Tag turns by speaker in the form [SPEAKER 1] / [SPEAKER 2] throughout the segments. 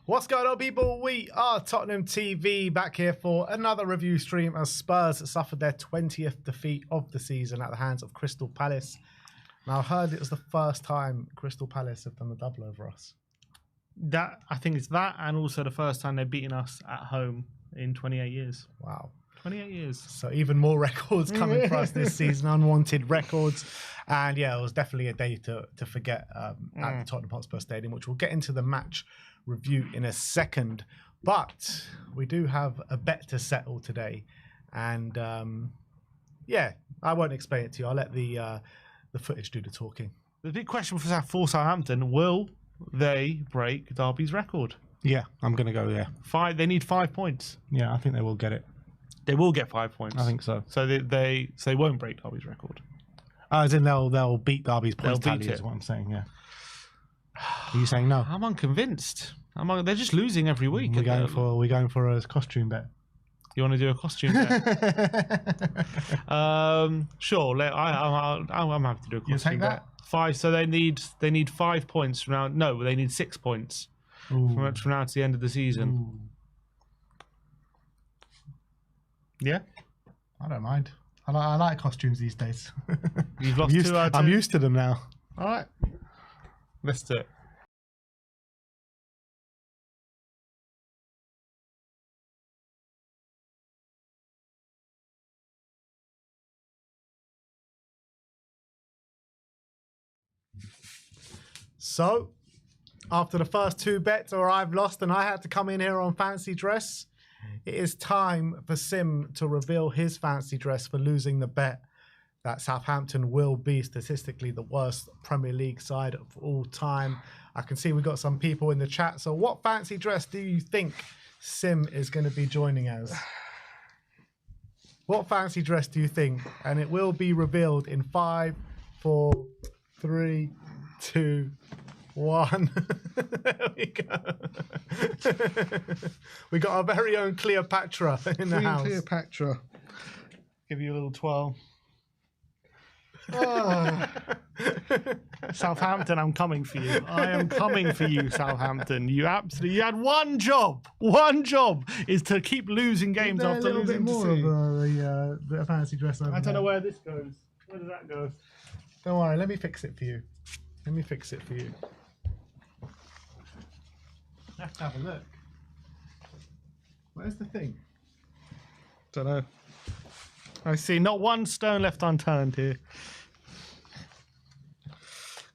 [SPEAKER 1] What's going on, people? We are Tottenham TV, back here for another review stream as Spurs suffered their 20th defeat of the season at the hands of Crystal Palace. Now, I heard it was the first time Crystal Palace have done the double over us.
[SPEAKER 2] I think it's that, and also the first time they've beaten us at home in 28 years.
[SPEAKER 1] Wow.
[SPEAKER 2] 28 years.
[SPEAKER 1] So even more records coming for us this season, unwanted records. And yeah, it was definitely a day to forget at the Tottenham Hotspur Stadium, which we'll get into the match review in a second. But we do have a bet to settle today. And yeah, I won't explain it to you. I'll let the footage do the talking.
[SPEAKER 2] The big question for Southampton, will they break Derby's record?
[SPEAKER 3] Yeah, I'm going to go, yeah.
[SPEAKER 2] They need 5 points.
[SPEAKER 3] Yeah, I think they will get it.
[SPEAKER 2] They will get 5 points.
[SPEAKER 3] I think so.
[SPEAKER 2] So they won't break Derby's record.
[SPEAKER 3] As in they'll beat Derby's points
[SPEAKER 2] They'll beat
[SPEAKER 3] tally
[SPEAKER 2] it.
[SPEAKER 3] is what I'm saying, yeah. Are you saying no?
[SPEAKER 2] I'm unconvinced. They're just losing every week.
[SPEAKER 3] We're going for a costume bet.
[SPEAKER 2] You want to do a costume bet? Sure. I'm happy to do a costume
[SPEAKER 3] You take
[SPEAKER 2] bet.
[SPEAKER 3] that?
[SPEAKER 2] 5. So they need 5 points from now. No, they need 6 points from now to the end of the season.
[SPEAKER 3] Ooh.
[SPEAKER 2] Yeah,
[SPEAKER 3] I don't mind. I like costumes these days.
[SPEAKER 2] you've lost 2 out of 2.
[SPEAKER 3] I'm used to them now.
[SPEAKER 2] All right, let's do it.
[SPEAKER 1] So, after the first 2 bets, or I've lost and I had to come in here on fancy dress, it is time for Sim to reveal his fancy dress for losing the bet that Southampton will be statistically the worst Premier League side of all time. I can see we've got some people in the chat. So what fancy dress do you think Sim is going to be joining as? What fancy dress do you think? And it will be revealed in 5, 4, 3, 2, 1. There we go. We got our very own Cleopatra in the house.
[SPEAKER 3] Cleopatra.
[SPEAKER 2] Give you a little twirl. Southampton, I'm coming for you. I am coming for you, Southampton. You had one job. One job is to keep losing games after losing
[SPEAKER 1] a little bit more
[SPEAKER 2] to
[SPEAKER 1] of the fancy dress over
[SPEAKER 2] I don't
[SPEAKER 1] there.
[SPEAKER 2] know where this goes. Where does that go?
[SPEAKER 1] Don't worry, let me fix it for you. Let me fix it for you. Let's have a look. Where's the thing?
[SPEAKER 2] Don't know. I see not one stone left unturned here.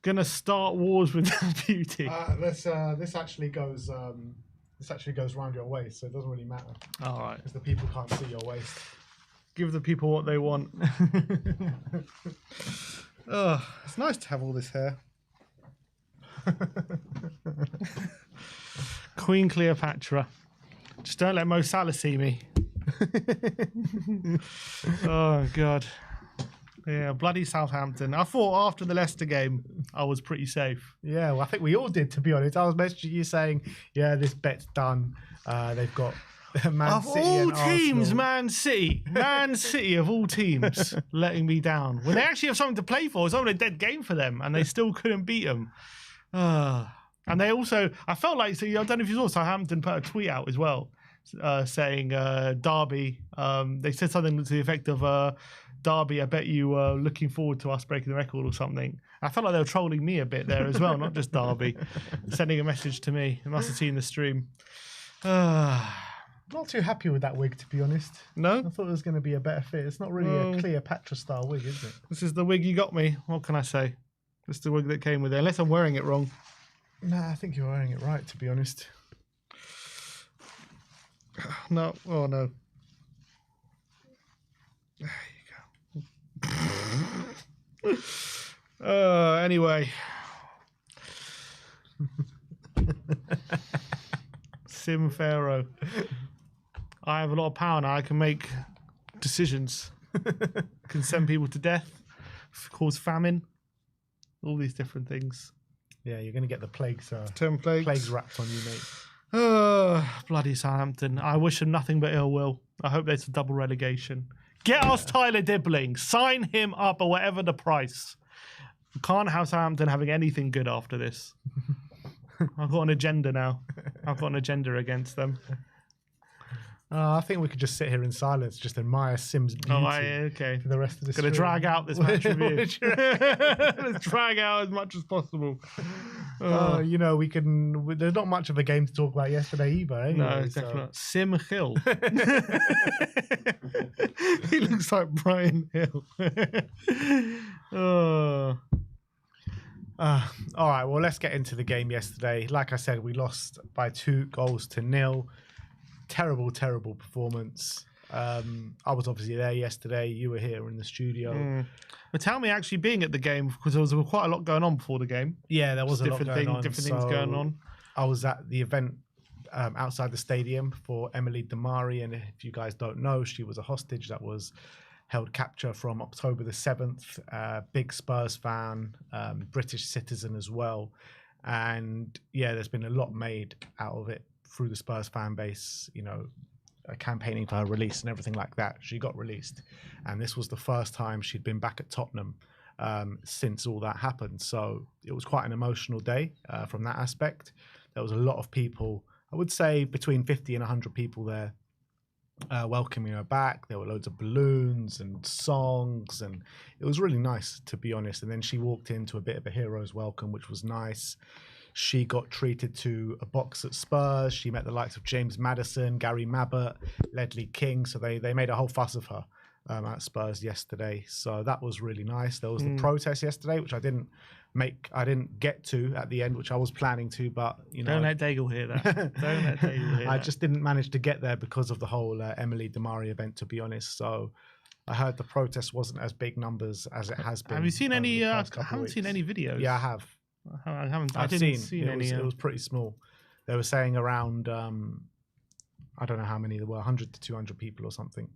[SPEAKER 2] Gonna start wars with beauty.
[SPEAKER 1] This actually goes around your waist, so it doesn't really matter
[SPEAKER 2] All right.
[SPEAKER 1] because the people can't see your waist.
[SPEAKER 2] Give the people what they want. Oh, it's nice to have all this hair. Queen Cleopatra. Just don't let Mo Salah see me. Oh, God. Yeah, bloody Southampton. I thought after the Leicester game, I was pretty safe.
[SPEAKER 1] Yeah, well, I think we all did, to be honest. I was messaging you saying, yeah, this bet's done. They've got Man
[SPEAKER 2] Of
[SPEAKER 1] City
[SPEAKER 2] all
[SPEAKER 1] and
[SPEAKER 2] teams,
[SPEAKER 1] Arsenal.
[SPEAKER 2] Man City of all teams letting me down. When they actually have something to play for, it's only a dead game for them, and they still couldn't beat them. And they also, I felt like, so I don't know if you saw, Southampton put a tweet out as well, saying Derby, they said something to the effect of, Derby, I bet you were looking forward to us breaking the record or something. I felt like they were trolling me a bit there as well, not just Derby, sending a message to me. They must have seen the stream.
[SPEAKER 1] Not too happy with that wig, to be honest.
[SPEAKER 2] No?
[SPEAKER 1] I thought it was going to be a better fit. It's not really a Cleopatra style wig, is it?
[SPEAKER 2] This is the wig you got me. What can I say? This is the wig that came with it, unless I'm wearing it wrong.
[SPEAKER 1] Nah, I think you're wearing it right, to be honest.
[SPEAKER 2] No. Oh, no. There you go. Anyway. Sim Pharaoh. I have a lot of power now. I can make decisions. Can send people to death, cause famine, all these different things.
[SPEAKER 1] Yeah, you're going to get the plagues.
[SPEAKER 2] 10 plagues.
[SPEAKER 1] Plagues wrapped on you, mate.
[SPEAKER 2] Bloody Southampton. I wish them nothing but ill will. I hope there's a double relegation. Get us Tyler Dibbling. Sign him up at whatever the price. Can't have Southampton having anything good after this. I've got an agenda now. I've got an agenda against them.
[SPEAKER 1] I think we could just sit here in silence, just admire Sim's beauty
[SPEAKER 2] Okay.
[SPEAKER 1] for the rest of the
[SPEAKER 2] Gonna drag out this match review. Let's drag out as much as possible.
[SPEAKER 1] You know, there's not much of a game to talk about yesterday either. Anyway,
[SPEAKER 2] No, definitely not. Sim Hill. He looks like Brian Hill.
[SPEAKER 1] All right, well, let's get into the game yesterday. Like I said, we lost by 2-0. Terrible performance. I was obviously there yesterday. You were here in the studio.
[SPEAKER 2] But tell me, actually being at the game, because there was quite a lot going on before the game.
[SPEAKER 1] Yeah, there was a lot going on.
[SPEAKER 2] Different things going on.
[SPEAKER 1] I was at the event outside the stadium for Emily Damari, and if you guys don't know, she was a hostage that was held capture from October the 7th. Big Spurs fan, British citizen as well. And yeah, there's been a lot made out of it through the Spurs fan base, you know, campaigning for her release and everything like that. She got released, and this was the first time she'd been back at Tottenham since all that happened. So it was quite an emotional day from that aspect. There was a lot of people, I would say between 50 and 100 people there welcoming her back. There were loads of balloons and songs, and it was really nice, to be honest. And then she walked into a bit of a hero's welcome, which was nice. She got treated to a box at Spurs. She met the likes of James Maddison, Gary Mabbott, Ledley King. So they made a whole fuss of her at Spurs yesterday. So that was really nice. There was the protest yesterday, which I didn't get to at the end, which I was planning to, but you know,
[SPEAKER 2] don't let Daigle hear that. Don't let Daigle hear that.
[SPEAKER 1] I just didn't manage to get there because of the whole Emily Damari event, to be honest. So I heard the protest wasn't as big numbers as it has been.
[SPEAKER 2] Have you seen any? I haven't seen any videos.
[SPEAKER 1] Yeah, I have.
[SPEAKER 2] I haven't.
[SPEAKER 1] I've
[SPEAKER 2] didn't see any.
[SPEAKER 1] It was pretty small. They were saying around, I don't know how many there were, 100 to 200 people or something.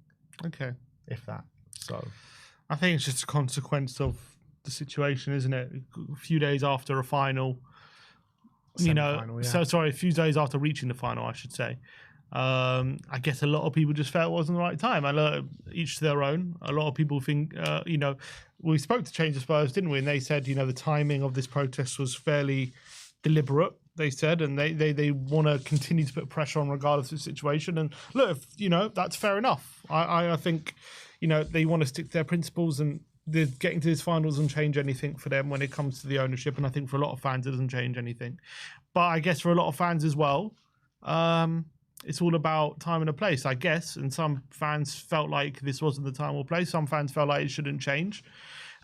[SPEAKER 2] Okay,
[SPEAKER 1] if that. So
[SPEAKER 2] I think it's just a consequence of the situation, isn't it? A few days after a final, you know. Yeah. So sorry, a few days after reaching the final, I should say. I guess a lot of people just felt it wasn't the right time. Each to their own. A lot of people think, you know, we spoke to Change the Spurs, didn't we? And they said, you know, the timing of this protest was fairly deliberate, they said, and they want to continue to put pressure on regardless of the situation. And look, if, you know, that's fair enough. I think, you know, they want to stick to their principles, and getting to this final doesn't change anything for them when it comes to the ownership. And I think for a lot of fans, it doesn't change anything. But I guess for a lot of fans as well, it's all about time and a place, I guess. And some fans felt like this wasn't the time or place. Some fans felt like it shouldn't change.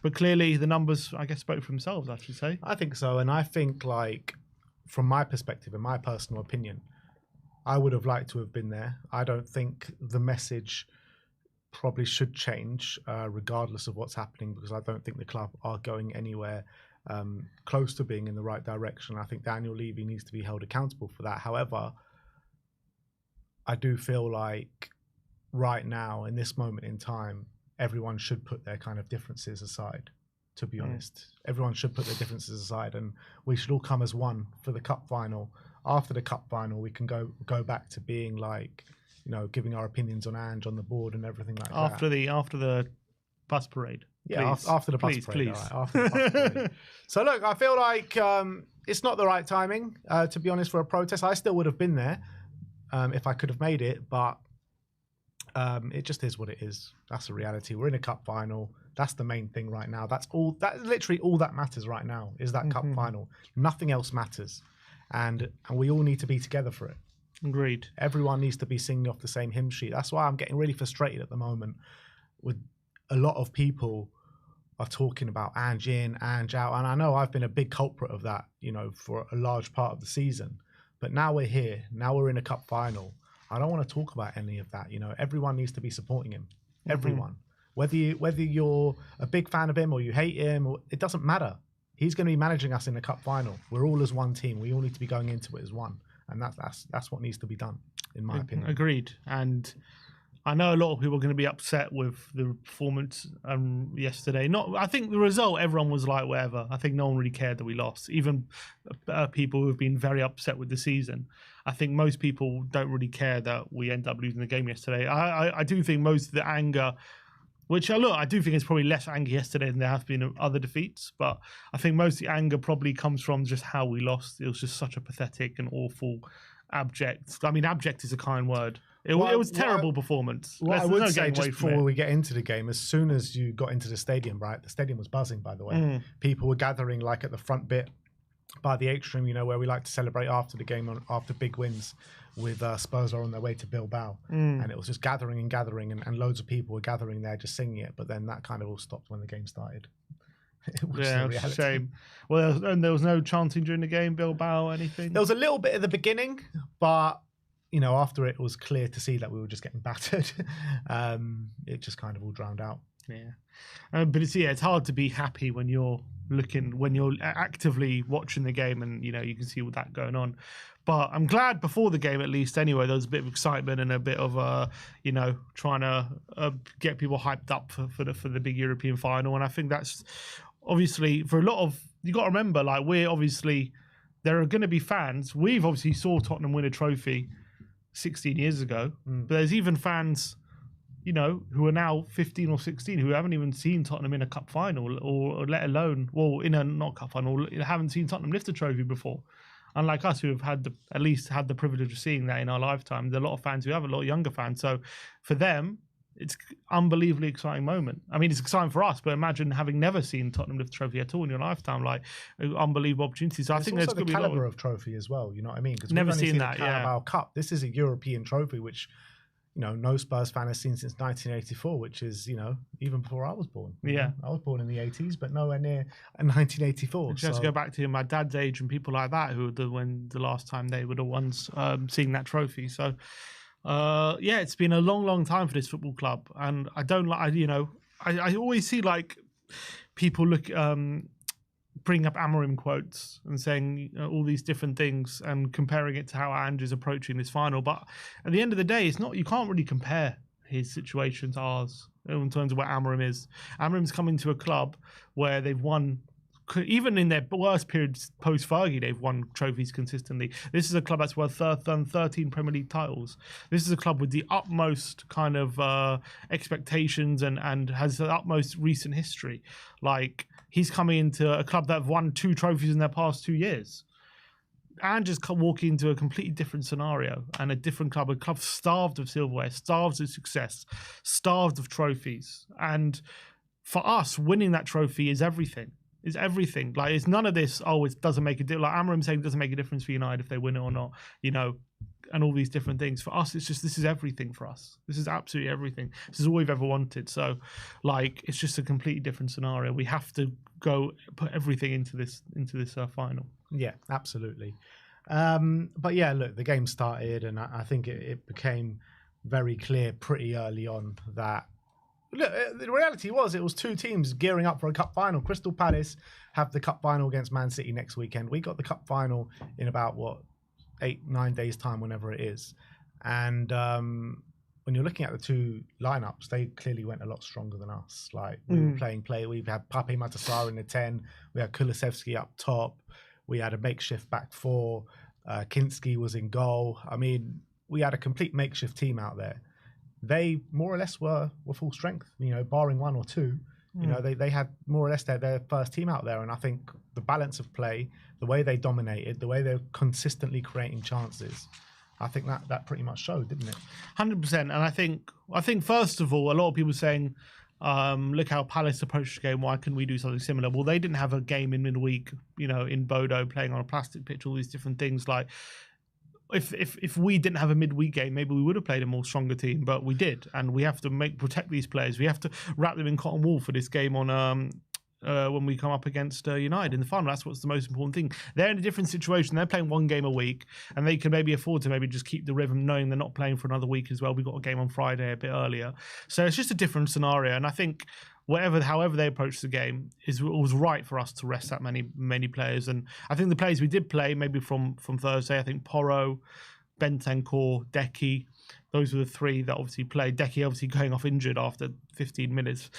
[SPEAKER 2] But clearly the numbers, I guess, spoke for themselves, I should say.
[SPEAKER 1] I think so. And I think, like, from my perspective and my personal opinion, I would have liked to have been there. I don't think the message probably should change regardless of what's happening, because I don't think the club are going anywhere close to being in the right direction. I think Daniel Levy needs to be held accountable for that. However, I do feel like right now, in this moment in time, everyone should put their kind of differences aside, to be honest. Everyone should put their differences aside, and we should all come as one for the cup final. After the cup final, we can go back to being like, you know, giving our opinions on Ange, on the board and everything like that.
[SPEAKER 2] After the bus parade.
[SPEAKER 1] Yeah, after the bus parade.
[SPEAKER 2] Please.
[SPEAKER 1] Right, after the bus parade. So look, I feel like it's not the right timing, to be honest, for a protest. I still would have been there if I could have made it, but it just is what it is. That's the reality. We're in a cup final. That's the main thing right now. That's literally all that matters right now, is that cup final. Nothing else matters. And we all need to be together for it.
[SPEAKER 2] Agreed.
[SPEAKER 1] Everyone needs to be singing off the same hymn sheet. That's why I'm getting really frustrated at the moment with a lot of people are talking about Ange in, Ange out. And I know I've been a big culprit of that, you know, for a large part of the season. But now we're here. Now we're in a cup final. I don't want to talk about any of that. You know, everyone needs to be supporting him. Everyone. Whether you're a big fan of him or you hate him, it doesn't matter. He's going to be managing us in the cup final. We're all as one team. We all need to be going into it as one. And that's what needs to be done, in my opinion.
[SPEAKER 2] Agreed. And I know a lot of people are going to be upset with the performance yesterday. I think the result, everyone was like, whatever. I think no one really cared that we lost. Even people who have been very upset with the season. I think most people don't really care that we end up losing the game yesterday. I do think most of the anger, which I do think it's probably less anger yesterday than there have been in other defeats. But I think most of the anger probably comes from just how we lost. It was just such a pathetic and awful abject. I mean, abject is a kind word. It was terrible performance.
[SPEAKER 1] What I would say, just before we get into the game, as soon as you got into the stadium, right, the stadium was buzzing, by the way. People were gathering like at the front bit by the atrium, you know, where we like to celebrate after the game, after big wins with Spurs are on their way to Bilbao. And it was just gathering and loads of people were gathering there just singing it. But then that kind of all stopped when the game started.
[SPEAKER 2] Yeah, it's a shame. Well, and there was no chanting during the game, Bilbao, anything?
[SPEAKER 1] There was a little bit at the beginning, but you know, after it was clear to see that we were just getting battered, it just kind of all drowned out.
[SPEAKER 2] Yeah, but it's hard to be happy when you're actively watching the game, and you know you can see all that going on. But I'm glad before the game, at least anyway, there was a bit of excitement and a bit of you know, trying to get people hyped up for the big European final. And I think that's obviously for a lot of, you got to remember, like, we're obviously, there are going to be fans. We've obviously saw Tottenham win a trophy 16 years ago, but there's even fans, you know, who are now 15 or 16 who haven't even seen Tottenham in a cup final, or let alone, well, in a not cup final, haven't seen Tottenham lift a trophy before. Unlike us, who have at least had the privilege of seeing that in our lifetime, there are a lot of fans who have, a lot of younger fans. So for them, it's unbelievably exciting moment. I mean, it's exciting for us, but imagine having never seen Tottenham lift a trophy at all in your lifetime, like unbelievable opportunity. So I think there's
[SPEAKER 1] also the caliber of trophy as well. You know what I mean? Because
[SPEAKER 2] never seen that.
[SPEAKER 1] The Carabao Cup. This is a European trophy, which, you know, no Spurs fan has seen since 1984, which is, you know, even before I was born.
[SPEAKER 2] Yeah.
[SPEAKER 1] I was born in the 80s, but nowhere near 1984.
[SPEAKER 2] Just to go back to my dad's age and people like that, who were when the last time they were the ones seeing that trophy. So, yeah, it's been a long, long time for this football club. And I don't like, you know, I always see like people bring up Amarim quotes and saying all these different things and comparing it to how Ange is approaching this final. But at the end of the day, it's not, you can't really compare his situation to ours in terms of where Amarim is. Amarim's coming to a club where they've won, even in their worst periods post-Fergie, they've won trophies consistently. This is a club that's done 13 Premier League titles. This is a club with the utmost kind of expectations and has the utmost recent history. Like, he's coming into a club that have won 2 trophies in their past 2 years. Ange is walking into a completely different scenario and a different club, a club starved of silverware, starved of success, starved of trophies. And for us, winning that trophy is everything. Is everything. Like, it's none of this, oh, it doesn't make a difference. Like Amarim saying it doesn't make a difference for United if they win it or not, you know, and all these different things. For us, it's just, this is everything for us. This is absolutely everything. This is all we've ever wanted. So, like, it's just a completely different scenario. We have to go put everything into this final.
[SPEAKER 1] Yeah, absolutely. But yeah, look, the game started, and I think it became very clear pretty early on that, look, the reality was it was 2 teams gearing up for a cup final. Crystal Palace have the cup final against Man City next weekend. We got the cup final in about, 8-9 days time, whenever it is. And when you're looking at the 2 lineups, they clearly went a lot stronger than us. Like, we were playing we had Pape Matasar in the 10, we had Kulleski up top, we had a makeshift back 4, Kinsky was in goal. I mean, we had a complete makeshift team out there. They more or less were full strength, you know, barring 1 or 2. You know, they had more or less their first team out there. And I think the balance of play, the way they dominated, the way they're consistently creating chances, I think that pretty much showed, didn't it?
[SPEAKER 2] 100%. And I think first of all, a lot of people saying, look how Palace approached the game, why couldn't we do something similar? Well, they didn't have a game in midweek, you know, in Bodo, playing on a plastic pitch, all these different things. Like, if we didn't have a midweek game, maybe we would have played a more stronger team, but we did, and we have to protect these players. We have to wrap them in cotton wool for this game on when we come up against United in the final. That's what's the most important thing. They're in a different situation. They're playing 1 game a week, and they can maybe afford to maybe just keep the rhythm, knowing they're not playing for another week as well. We got a game on Friday a bit earlier, so it's just a different scenario. And I think however they approach the game, it was right for us to rest that many players. And I think the players we did play, maybe from Thursday, I think Porro, Bentancur, Decky, those were the 3 that obviously played. Decky obviously going off injured after 15 minutes,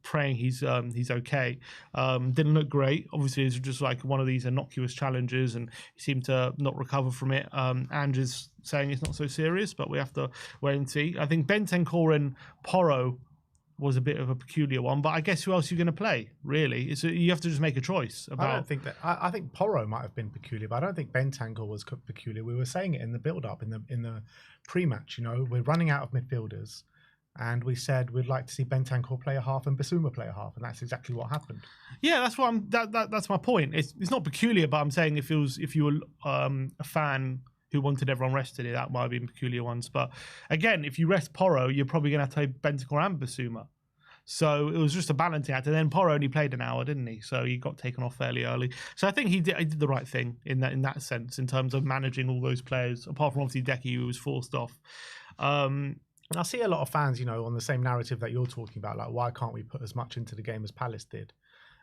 [SPEAKER 2] praying he's okay. Didn't look great. Obviously, it was just like one of these innocuous challenges, and he seemed to not recover from it. Ange is saying it's not so serious, but we have to wait and see. I think Bentancur and Porro was a bit of a peculiar one. But I guess who else are you going to play, really? You have to just make a choice about...
[SPEAKER 1] I don't think that... I think Porro might have been peculiar, but I don't think Bentancur was peculiar. We were saying it in the build-up, in the pre-match, we're running out of midfielders, and we said we'd like to see Bentancur play a half and Bassuma play a half, and that's exactly what happened.
[SPEAKER 2] Yeah, that's what that's my point. It's not peculiar, but I'm saying if you were a fan who wanted everyone rested, that might have been peculiar ones. But again, if you rest Porro, you're probably going to have to play Bentancur and Bassuma. So it was just a balancing act. And then Porro only played an hour, didn't he? So he got taken off fairly early. So I think he did the right thing in that sense, in terms of managing all those players. Apart from obviously Decky, who was forced off.
[SPEAKER 1] I see a lot of fans, on the same narrative that you're talking about, like, why can't we put as much into the game as Palace did?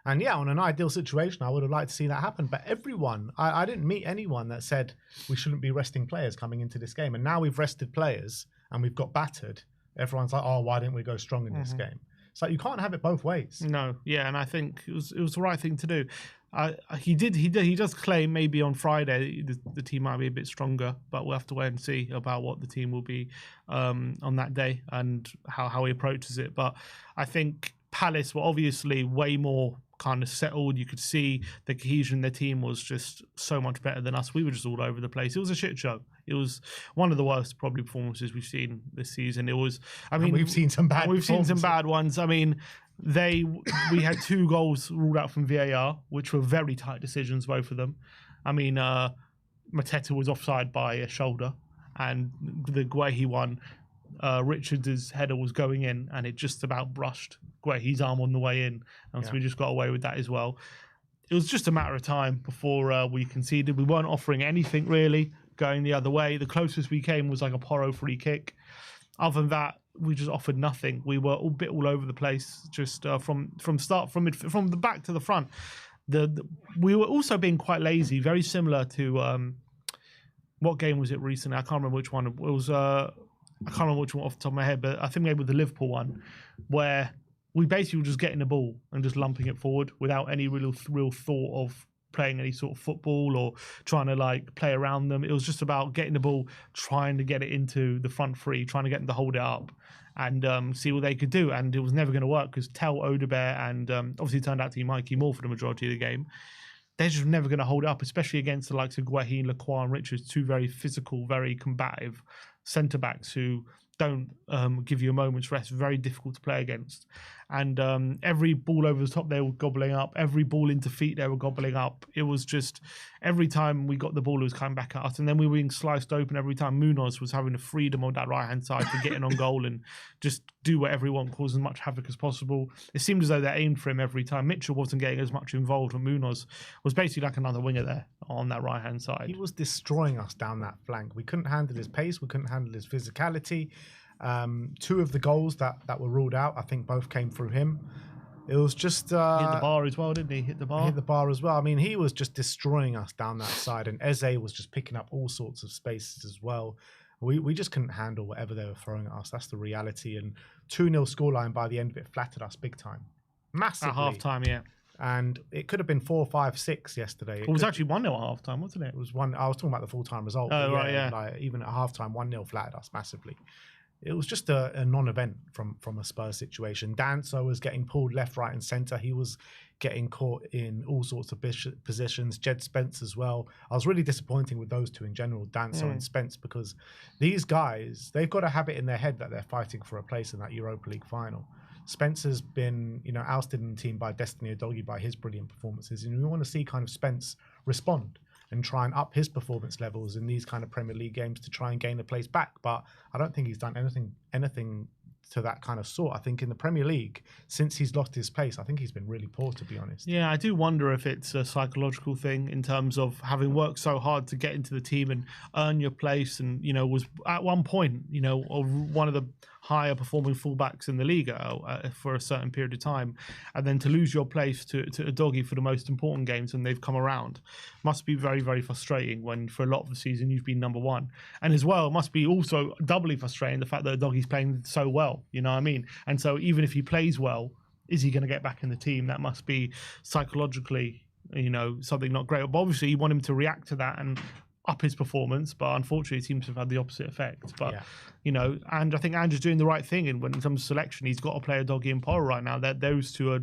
[SPEAKER 1] And yeah, on an ideal situation, I would have liked to see that happen. But everyone, I didn't meet anyone that said we shouldn't be resting players coming into this game. And now we've rested players and we've got battered. Everyone's like, oh, why didn't we go strong in this game? It's like, you can't have it both ways.
[SPEAKER 2] No, yeah, and I think it was the right thing to do. He does claim maybe on Friday the team might be a bit stronger, but we'll have to wait and see about what the team will be on that day and how he approaches it. But I think Palace were obviously way more kind of settled. You could see the cohesion in their team was just so much better than us. We were just all over the place. It was a shit show. It was one of the worst probably performances we've seen this season. It was,
[SPEAKER 1] we've seen some bad
[SPEAKER 2] ones. I mean, we had 2 goals ruled out from VAR, which were very tight decisions, both of them. I mean, Mateta was offside by a shoulder, and the Guehi one, Richards' header was going in, and it just about brushed Guehi's arm on the way in, and so we just got away with that as well. It was just a matter of time before we conceded. We weren't offering anything really going the other way. The closest we came was like a Porro free kick. Other than that, we just offered nothing. We were a bit all over the place, just from the back to the front. We were also being quite lazy, very similar to what game was it recently? I can't remember which one. It was I can't remember which one off the top of my head, but I think maybe with the Liverpool one, where we basically were just getting the ball and just lumping it forward without any real thought of playing any sort of football or trying to like play around them. It was just about getting the ball, trying to get it into the front three, trying to get them to hold it up and see what they could do. And it was never going to work because Tel, Odebear, and obviously it turned out to be Mikey Moore for the majority of the game. They're just never going to hold it up, especially against the likes of Guehi, Lacroix and Richards, 2 very physical, very combative centre-backs who don't give you a moment's rest. Very difficult to play against. And every ball over the top they were gobbling up. Every ball into feet they were gobbling up. It was just every time we got the ball, it was coming back at us. And then we were being sliced open every time. Munoz was having the freedom on that right-hand side to get in on goal and just do whatever he wanted, cause as much havoc as possible. It seemed as though they aimed for him every time. Mitchell wasn't getting as much involved, and Munoz was basically like another winger there on that right-hand side.
[SPEAKER 1] He was destroying us down that flank. We couldn't handle his pace. We couldn't handle his physicality. 2 of the goals that were ruled out, I think both came through him. It was just...
[SPEAKER 2] he hit the bar as well, didn't he? Hit the bar
[SPEAKER 1] as well. I mean, he was just destroying us down that side, and Eze was just picking up all sorts of spaces as well. We just couldn't handle whatever they were throwing at us. That's the reality. And 2-0 scoreline by the end of it flattered us big time. Massively.
[SPEAKER 2] At half-time, yeah.
[SPEAKER 1] And it could have been 4-5-6 yesterday.
[SPEAKER 2] It was actually 1-0 at half-time, wasn't it?
[SPEAKER 1] It was 1. I was talking about the full-time result.
[SPEAKER 2] Oh, right, yeah.
[SPEAKER 1] Like, even at half-time, 1-0 flattered us massively. It was just a non-event from a Spurs situation. Danso was getting pulled left, right and centre. He was getting caught in all sorts of positions. Jed Spence as well. I was really disappointing with those 2 in general, Danso and Spence, because these guys, they've got to have it in their head that they're fighting for a place in that Europa League final. Spence has been, ousted in the team by Destiny Udogie by his brilliant performances, and we want to see kind of Spence respond and try and up his performance levels in these kind of Premier League games to try and gain a place back. But I don't think he's done anything to that kind of sort. I think in the Premier League, since he's lost his place, I think he's been really poor, to be honest.
[SPEAKER 2] Yeah, I do wonder if it's a psychological thing in terms of having worked so hard to get into the team and earn your place, and was at one point one of the higher performing fullbacks in the league for a certain period of time, and then to lose your place to Udogie for the most important games when they've come around must be very, very frustrating when for a lot of the season you've been number 1. And as well, it must be also doubly frustrating the fact that Udogie's playing so well, you know what I mean? And so even if he plays well, is he going to get back in the team? That must be psychologically, something not great. But obviously you want him to react to that and up his performance, but unfortunately, it seems to have had the opposite effect. But
[SPEAKER 1] Yeah.
[SPEAKER 2] you know, and I think Ange is doing the right thing in terms of selection. He's got to play a Doggy and Porro right now. That those two are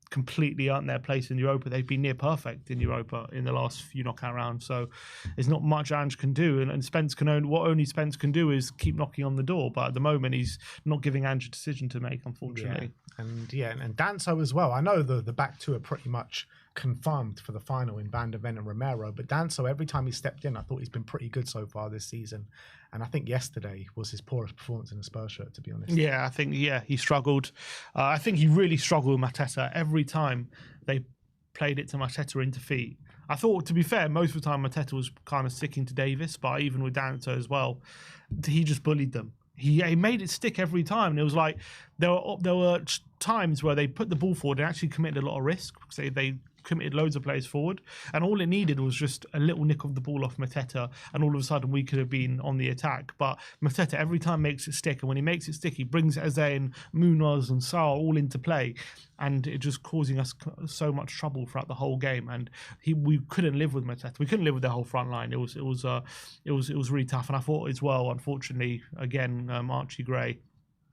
[SPEAKER 2] completely earned their place in Europa. They've been near perfect in Europa in the last few knockout rounds. So there's not much Ange can do, and Spence can only Spence can do is keep knocking on the door. But at the moment, he's not giving Ange a decision to make, unfortunately.
[SPEAKER 1] And Danso as well. I know the back two are pretty much confirmed for the final in Van der Ven and Romero, but Danso, every time he stepped in, I thought he's been pretty good so far this season. And I think yesterday was his poorest performance in a Spurs shirt, to be honest.
[SPEAKER 2] Yeah, I think he struggled. I think he really struggled with Mateta every time they played it to Mateta into feet. I thought, to be fair, most of the time Mateta was kind of sticking to Davis, but even with Danso as well, he just bullied them. He made it stick every time, and it was like there were times where they put the ball forward and actually committed a lot of risk because they committed loads of players forward, and all it needed was just a little nick of the ball off Mateta, and all of a sudden we could have been on the attack. But Mateta every time makes it stick, and when he makes it stick, he brings Eze and Munoz and Sarr all into play, and it just causing us so much trouble throughout the whole game. And we couldn't live with Mateta. We couldn't live with their whole front line. It was really tough. And I thought as well, unfortunately, again, Archie Gray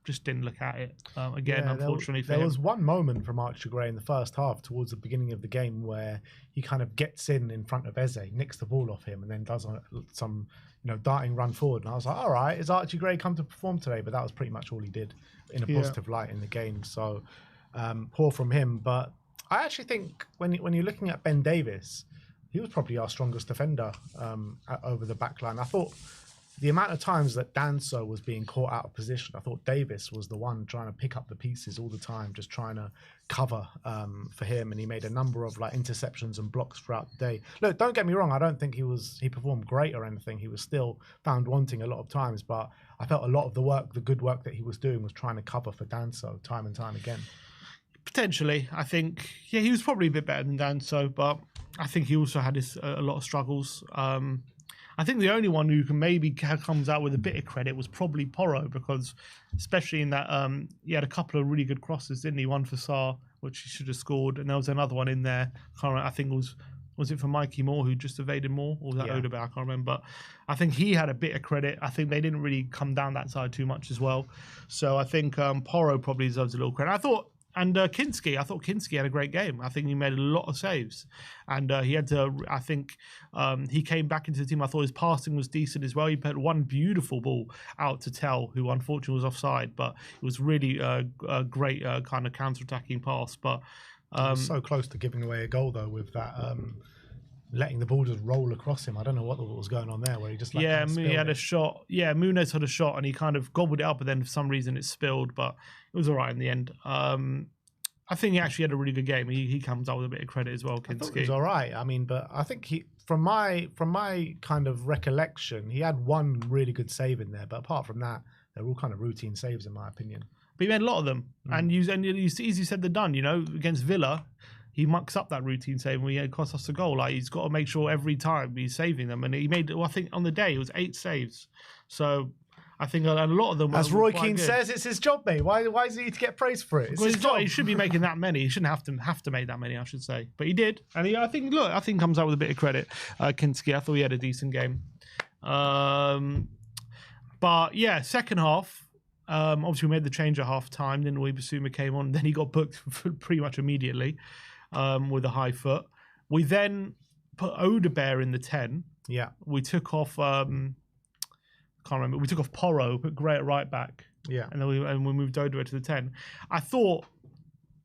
[SPEAKER 2] just didn't look at it unfortunately for him.
[SPEAKER 1] There was one moment from Archie Gray in the first half towards the beginning of the game where he kind of gets in front of Eze, nicks the ball off him, and then does some darting run forward. And I was like, all right, is Archie Gray come to perform today? But that was pretty much all he did in a positive light in the game. So poor from him. But I actually think when you're looking at Ben Davis, he was probably our strongest defender over the back line. I thought the amount of times that Danso was being caught out of position, I thought Davis was the one trying to pick up the pieces all the time, just trying to cover for him, and he made a number of interceptions and blocks throughout the day. Look, don't get me wrong, I don't think he performed great or anything. He was still found wanting a lot of times, but I felt a lot of the good work that he was doing was trying to cover for Danso time and time again.
[SPEAKER 2] Potentially, I think, he was probably a bit better than Danso, but I think he also had a lot of struggles. I think the only one who can maybe comes out with a bit of credit was probably Porro, because especially in that he had a couple of really good crosses, didn't he? One for Sarr, which he should have scored, and there was another one in there. I think was it for Mikey Moore who just evaded Moore, or was that Odegaard? I can't remember. But I think he had a bit of credit. I think they didn't really come down that side too much as well. So I think Porro probably deserves a little credit. I thought Kinsky had a great game. I think he made a lot of saves, and he had to. I think he came back into the team. I thought his passing was decent as well. He put one beautiful ball out to Tell, who unfortunately was offside, but it was really a great kind of counter-attacking pass. But
[SPEAKER 1] he was so close to giving away a goal though with that. Letting the ball just roll across him. I don't know what was going on there, where he just
[SPEAKER 2] he had a shot. Yeah, Munoz had a shot and he kind of gobbled it up, but then for some reason it spilled. But it was all right in the end. I think he actually had a really good game. He comes out with a bit of credit as well. Kinsky.
[SPEAKER 1] It was all right. I mean, but I think from my kind of recollection, he had one really good save in there. But apart from that, they're all kind of routine saves in my opinion.
[SPEAKER 2] But he made a lot of them, and it's easier said than done. Against Villa, he mucks up that routine save when he costs us a goal. He's got to make sure every time he's saving them. And he made, I think on the day, it was 8 saves. So I think a lot of them
[SPEAKER 1] As Roy Keane says, it's his job, mate. Why does he need to get praise for it? It's his job.
[SPEAKER 2] He should be making that many. He shouldn't have to make that many, I should say. But he did. And I think comes out with a bit of credit. Kinsky, I thought he had a decent game. But yeah, second half, obviously we made the change at half time. Then Bassuma came on. Then he got booked pretty much immediately. With a high foot. We then put Odegaard in the 10. Yeah. We took off can't remember. We took off Porro, put Gray at right back. Yeah. And then we moved Odegaard to the 10. I thought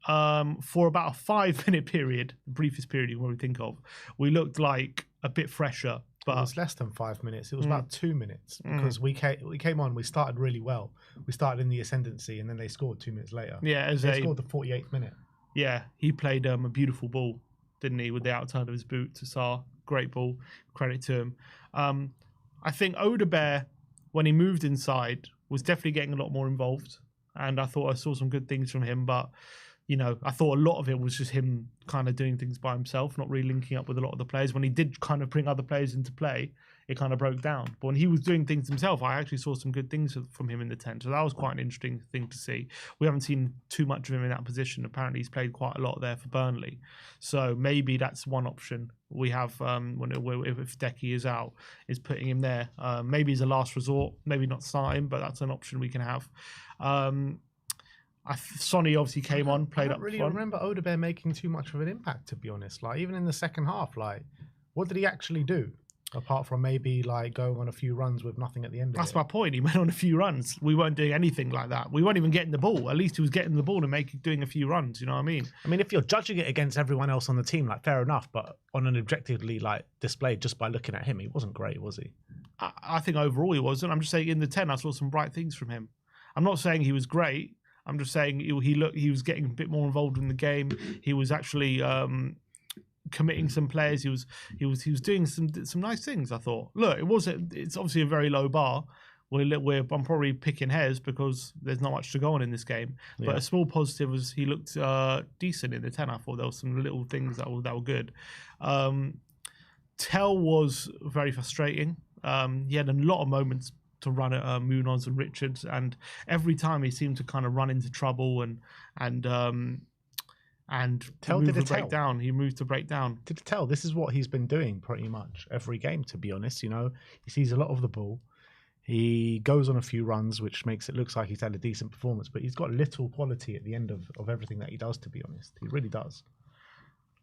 [SPEAKER 2] for about a 5-minute period, the briefest period you can probably think of, we looked like a bit fresher. But
[SPEAKER 1] it was less than 5 minutes. It was about 2 minutes because we came on. We started really well. We started in the ascendancy, and then they scored 2 minutes later.
[SPEAKER 2] Yeah,
[SPEAKER 1] they scored the 48th minute.
[SPEAKER 2] Yeah, he played a beautiful ball, didn't he, with the outside of his boot to Sarr. Great ball. Credit to him. I think Odegaard, when he moved inside, was definitely getting a lot more involved. And I thought I saw some good things from him. But you know, I thought a lot of it was just him kind of doing things by himself, not really linking up with a lot of the players. When he did kind of bring other players into play, it kind of broke down. But when he was doing things himself, I actually saw some good things from him in the 10. So that was quite an interesting thing to see. We haven't seen too much of him in that position. Apparently, he's played quite a lot there for Burnley. So maybe that's one option we have if Decky is out, is putting him there. Maybe as a last resort, maybe not starting, but that's an option we can have. Sonny obviously came on, played up front. I don't really
[SPEAKER 1] remember Odegaard making too much of an impact, to be honest. Like, even in the second half, like, what did he actually do? Apart from maybe like going on a few runs with nothing at the end of it.
[SPEAKER 2] That's my point. He went on a few runs. We weren't doing anything like that. We weren't even getting the ball. At least he was getting the ball and doing a few runs. You know what I mean?
[SPEAKER 4] I mean, if you're judging it against everyone else on the team, like, fair enough. But on an objectively like displayed just by looking at him, he wasn't great, was he?
[SPEAKER 2] I think overall he wasn't. I'm just saying in the 10, I saw some bright things from him. I'm not saying he was great. I'm just saying he was getting a bit more involved in the game. He was actually committing some players. He was doing some nice things. I thought. Look, it's obviously a very low bar. I'm probably picking hairs because there's not much to go on in this game. Yeah. But a small positive was he looked decent in the 10. I thought there were some little things that were good. Tell was very frustrating. He had a lot of moments to run at Munoz and Richards, and every time he seemed to kind of run into trouble and
[SPEAKER 4] Tell
[SPEAKER 2] move
[SPEAKER 4] did
[SPEAKER 2] to
[SPEAKER 4] it
[SPEAKER 2] break
[SPEAKER 4] tell?
[SPEAKER 2] down. He moved to break down.
[SPEAKER 4] Did it tell? This is what he's been doing pretty much every game, to be honest. You know, he sees a lot of the ball. He goes on a few runs, which makes it look like he's had a decent performance, but he's got little quality at the end of everything that he does, to be honest. He really does.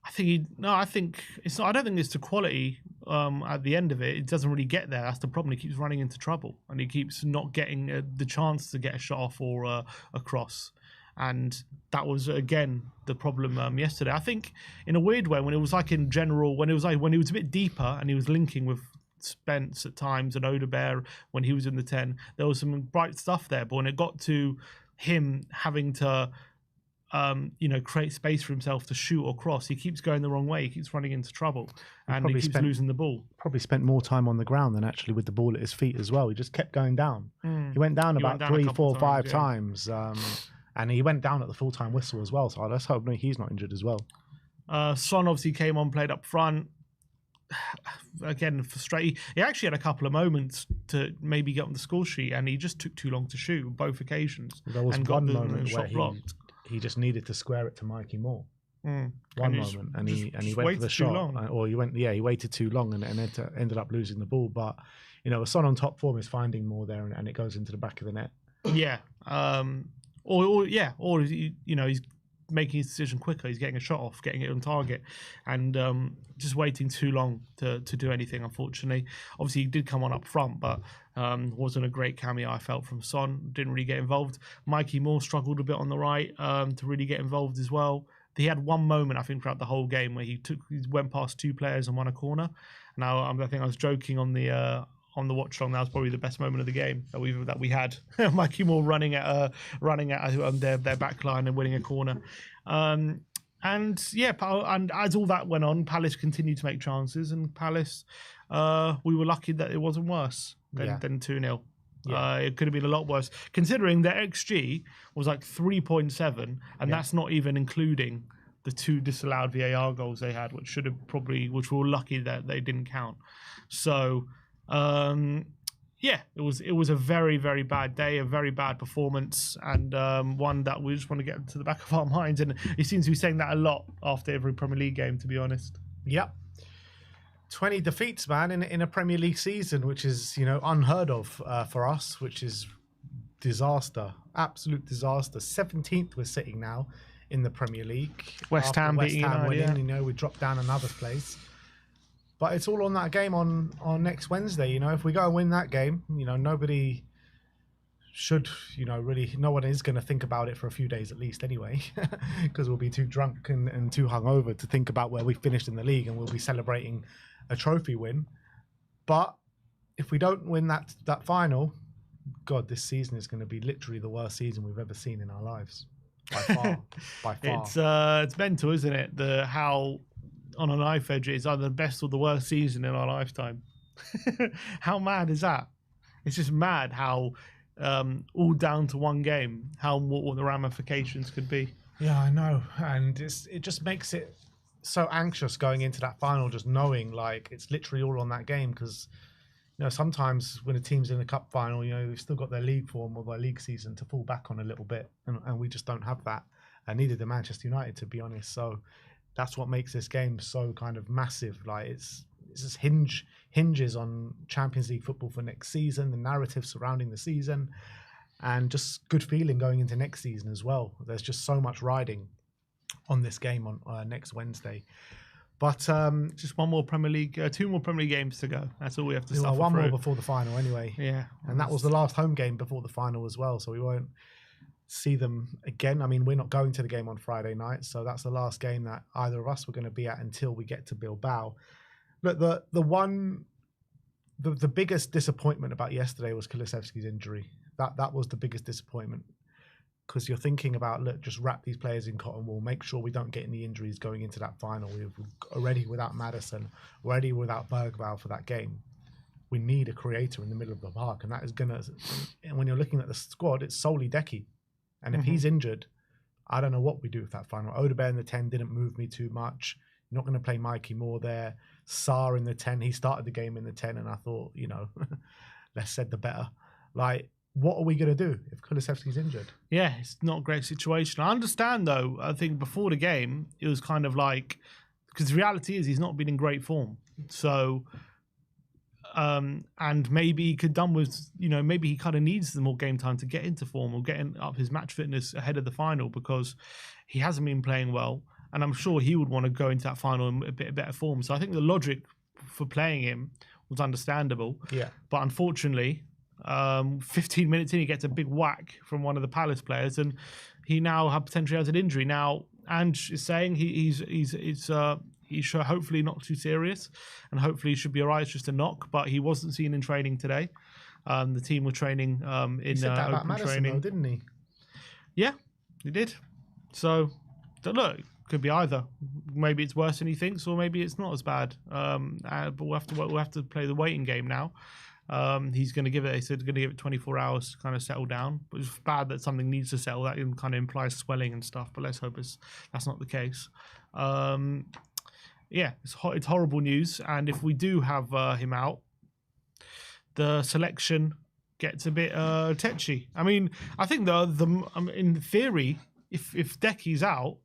[SPEAKER 2] I think it's not. I don't think it's the quality at the end of it. It doesn't really get there. That's the problem. He keeps running into trouble, and he keeps not getting the chance to get a shot off or a cross. And that was again the problem yesterday. I think in a weird way, when it was like in general, when he was a bit deeper and he was linking with Spence at times and Odegaard when he was in the 10, there was some bright stuff there. But when it got to him having to create space for himself to shoot or cross, he keeps going the wrong way. He keeps running into trouble and he keeps losing the ball.
[SPEAKER 4] Probably spent more time on the ground than actually with the ball at his feet as well. He just kept going down. He went down about 3, 4, 5 times. And he went down at the full-time whistle as well. So let's hope he's not injured as well.
[SPEAKER 2] Son obviously came on, played up front. Again, frustrating. He actually had a couple of moments to maybe get on the score sheet, and he just took too long to shoot on both occasions.
[SPEAKER 4] There was
[SPEAKER 2] and
[SPEAKER 4] one
[SPEAKER 2] got
[SPEAKER 4] moment
[SPEAKER 2] shot
[SPEAKER 4] where
[SPEAKER 2] blocked.
[SPEAKER 4] he just needed to square it to Mikey Moore. One moment, and he went for the shot, or he waited too long and ended up losing the ball. But you know, Son on top form is finding more there, and it goes into the back of the net.
[SPEAKER 2] Yeah, or he's making his decision quicker. He's getting a shot off, getting it on target, and just waiting too long to do anything, unfortunately. Obviously, he did come on up front, but wasn't a great cameo, I felt, from Son. Didn't really get involved. Mikey Moore struggled a bit on the right to really get involved as well. He had one moment, I think, throughout the whole game where he went past 2 players and won a corner. Now, I think I was joking on the watch long. That was probably the best moment of the game that we had. Mikey Moore running at their back line and winning a corner. And as all that went on, Palace continued to make chances, and Palace, we were lucky that it wasn't worse than 2-0. Yeah. It could have been a lot worse, considering their XG was like 3.7, and that's not even including the 2 disallowed VAR goals they had, which we were lucky that they didn't count. So, it was a very, very bad day, a very bad performance, and one that we just want to get to the back of our minds. And he seems to be saying that a lot after every Premier League game, to be honest.
[SPEAKER 1] Yep. 20 defeats, man, in a Premier League season, which is, unheard of for us, which is disaster, absolute disaster. 17th we're sitting now in the Premier League.
[SPEAKER 2] West Ham
[SPEAKER 1] winning, we dropped down another place. But it's all on that game on next Wednesday. If we go and win that game, nobody should, really, no one is going to think about it for a few days at least anyway, because we'll be too drunk and too hungover to think about where we finished in the league, and we'll be celebrating a trophy win. But if we don't win that final, God, this season is going to be literally the worst season we've ever seen in our lives. By far.
[SPEAKER 2] It's mental, isn't it? How on a knife edge it is either the best or the worst season in our lifetime. How mad is that? It's just mad how all down to one game, what the ramifications could be.
[SPEAKER 4] Yeah, I know, and it just makes it so anxious going into that final, just knowing like it's literally all on that game. Because sometimes when a team's in the cup final, they've still got their league form or their league season to fall back on a little bit, and we just don't have that. And neither did Manchester United, to be honest. So that's what makes this game so kind of massive. Like it's just hinges on Champions League football for next season, the narrative surrounding the season, and just good feeling going into next season as well. There's just so much riding on this game on next Wednesday. But
[SPEAKER 2] just one more Premier League, 2 more Premier League games to go. That's all we have to suffer
[SPEAKER 4] one
[SPEAKER 2] through.
[SPEAKER 4] more before the final anyway.
[SPEAKER 2] Yeah.
[SPEAKER 4] And that was the last home game before the final as well, so we won't see them again. I mean, we're not going to the game on Friday night, so that's the last game that either of us were going to be at until we get to Bilbao. Look, the biggest disappointment about yesterday was Kulusevski's injury. That was the biggest disappointment, because you're thinking about, look, just wrap these players in cotton wool, make sure we don't get any injuries going into that final. We're already without Maddison, already without Bergvall for that game. We need a creator in the middle of the park, and that is gonna. And when you're looking at the squad, it's solely Decky. And if he's injured, I don't know what we do with that final. Odegaard in the 10 didn't move me too much. You're not going to play Mikey Moore there. Sarr in the 10. He started the game in the 10, and I thought, less said the better. Like, what are we going to do if Kulusevski's injured?
[SPEAKER 2] Yeah, it's not a great situation. I understand, though. I think before the game, it was kind of like, because the reality is he's not been in great form. So, and maybe he could done with, maybe he kind of needs the more game time to get into form or getting up his match fitness ahead of the final, because he hasn't been playing well. And I'm sure he would want to go into that final in a bit better form. So I think the logic for playing him was understandable.
[SPEAKER 4] Yeah.
[SPEAKER 2] But unfortunately, 15 minutes in, he gets a big whack from one of the Palace players, and he now potentially has an injury. Now, Ange is saying he's sure hopefully not too serious, and hopefully he should be all right. It's just a knock, but he wasn't seen in training today. The team were training in
[SPEAKER 4] said that about
[SPEAKER 2] open
[SPEAKER 4] Maddison,
[SPEAKER 2] training,
[SPEAKER 4] though, didn't he?
[SPEAKER 2] Yeah, he did. So, look, could be either. Maybe it's worse than he thinks, or maybe it's not as bad. But we'll have to play the waiting game now. He's going to give it. He said he's going to give it 24 hours to kind of settle down. But it's bad that something needs to settle. That kind of implies swelling and stuff. But let's hope that's not the case. Yeah, it's horrible news. And if we do have him out, the selection gets a bit tetchy. I mean, I think in theory, if Decky's out,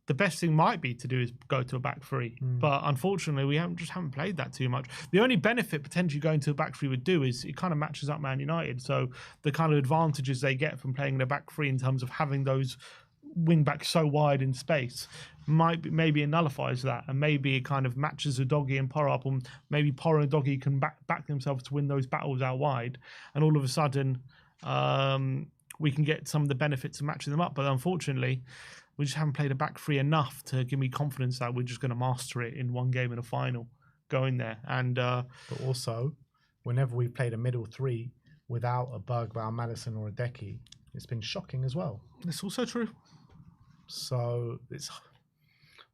[SPEAKER 2] the best thing might be to do is go to a back three. But unfortunately, we haven't played that too much. The only benefit potentially going to a back three would do is it kind of matches up Man United. So the kind of advantages they get from playing in a back three in terms of having those wing backs so wide in space maybe it nullifies that, and maybe it kind of matches Udogie and Porro up, and maybe Porro and Udogie can back themselves to win those battles out wide, and all of a sudden we can get some of the benefits of matching them up. But unfortunately, we just haven't played a back three enough to give me confidence that we're just going to master it in one game in a final going there. And
[SPEAKER 4] but also, whenever we've played a middle three without a Bergvall, Maddison or a Decky, it's been shocking as well.
[SPEAKER 2] It's also true.
[SPEAKER 4] So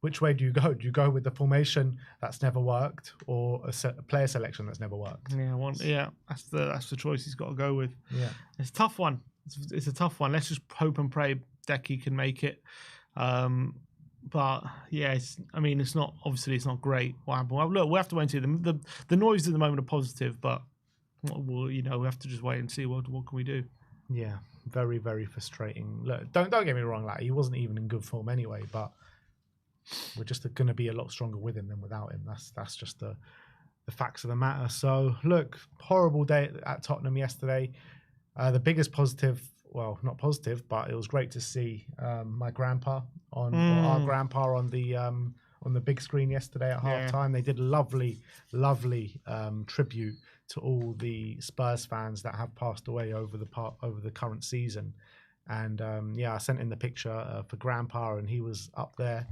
[SPEAKER 4] which way do you go? Do you go with the formation that's never worked, or a player selection that's never worked?
[SPEAKER 2] Yeah, that's the choice he's got to go with.
[SPEAKER 4] Yeah,
[SPEAKER 2] it's a tough one. It's a tough one. Let's just hope and pray Decky can make it. But yeah, it's not great what happened. Well, look, we'll have to wait and see. The noise at the moment are positive, but we have to just wait and see what can we do.
[SPEAKER 4] Yeah, very, very frustrating. Look, don't get me wrong, he wasn't even in good form anyway, but we're just going to be a lot stronger with him than without him. That's just the facts of the matter. So look, horrible day at Tottenham yesterday. The biggest positive, well, not positive, but it was great to see my grandpa or our grandpa on the big screen yesterday at half time. They did a lovely tribute to all the Spurs fans that have passed away over the current season. And I sent in the picture for grandpa, and he was up there.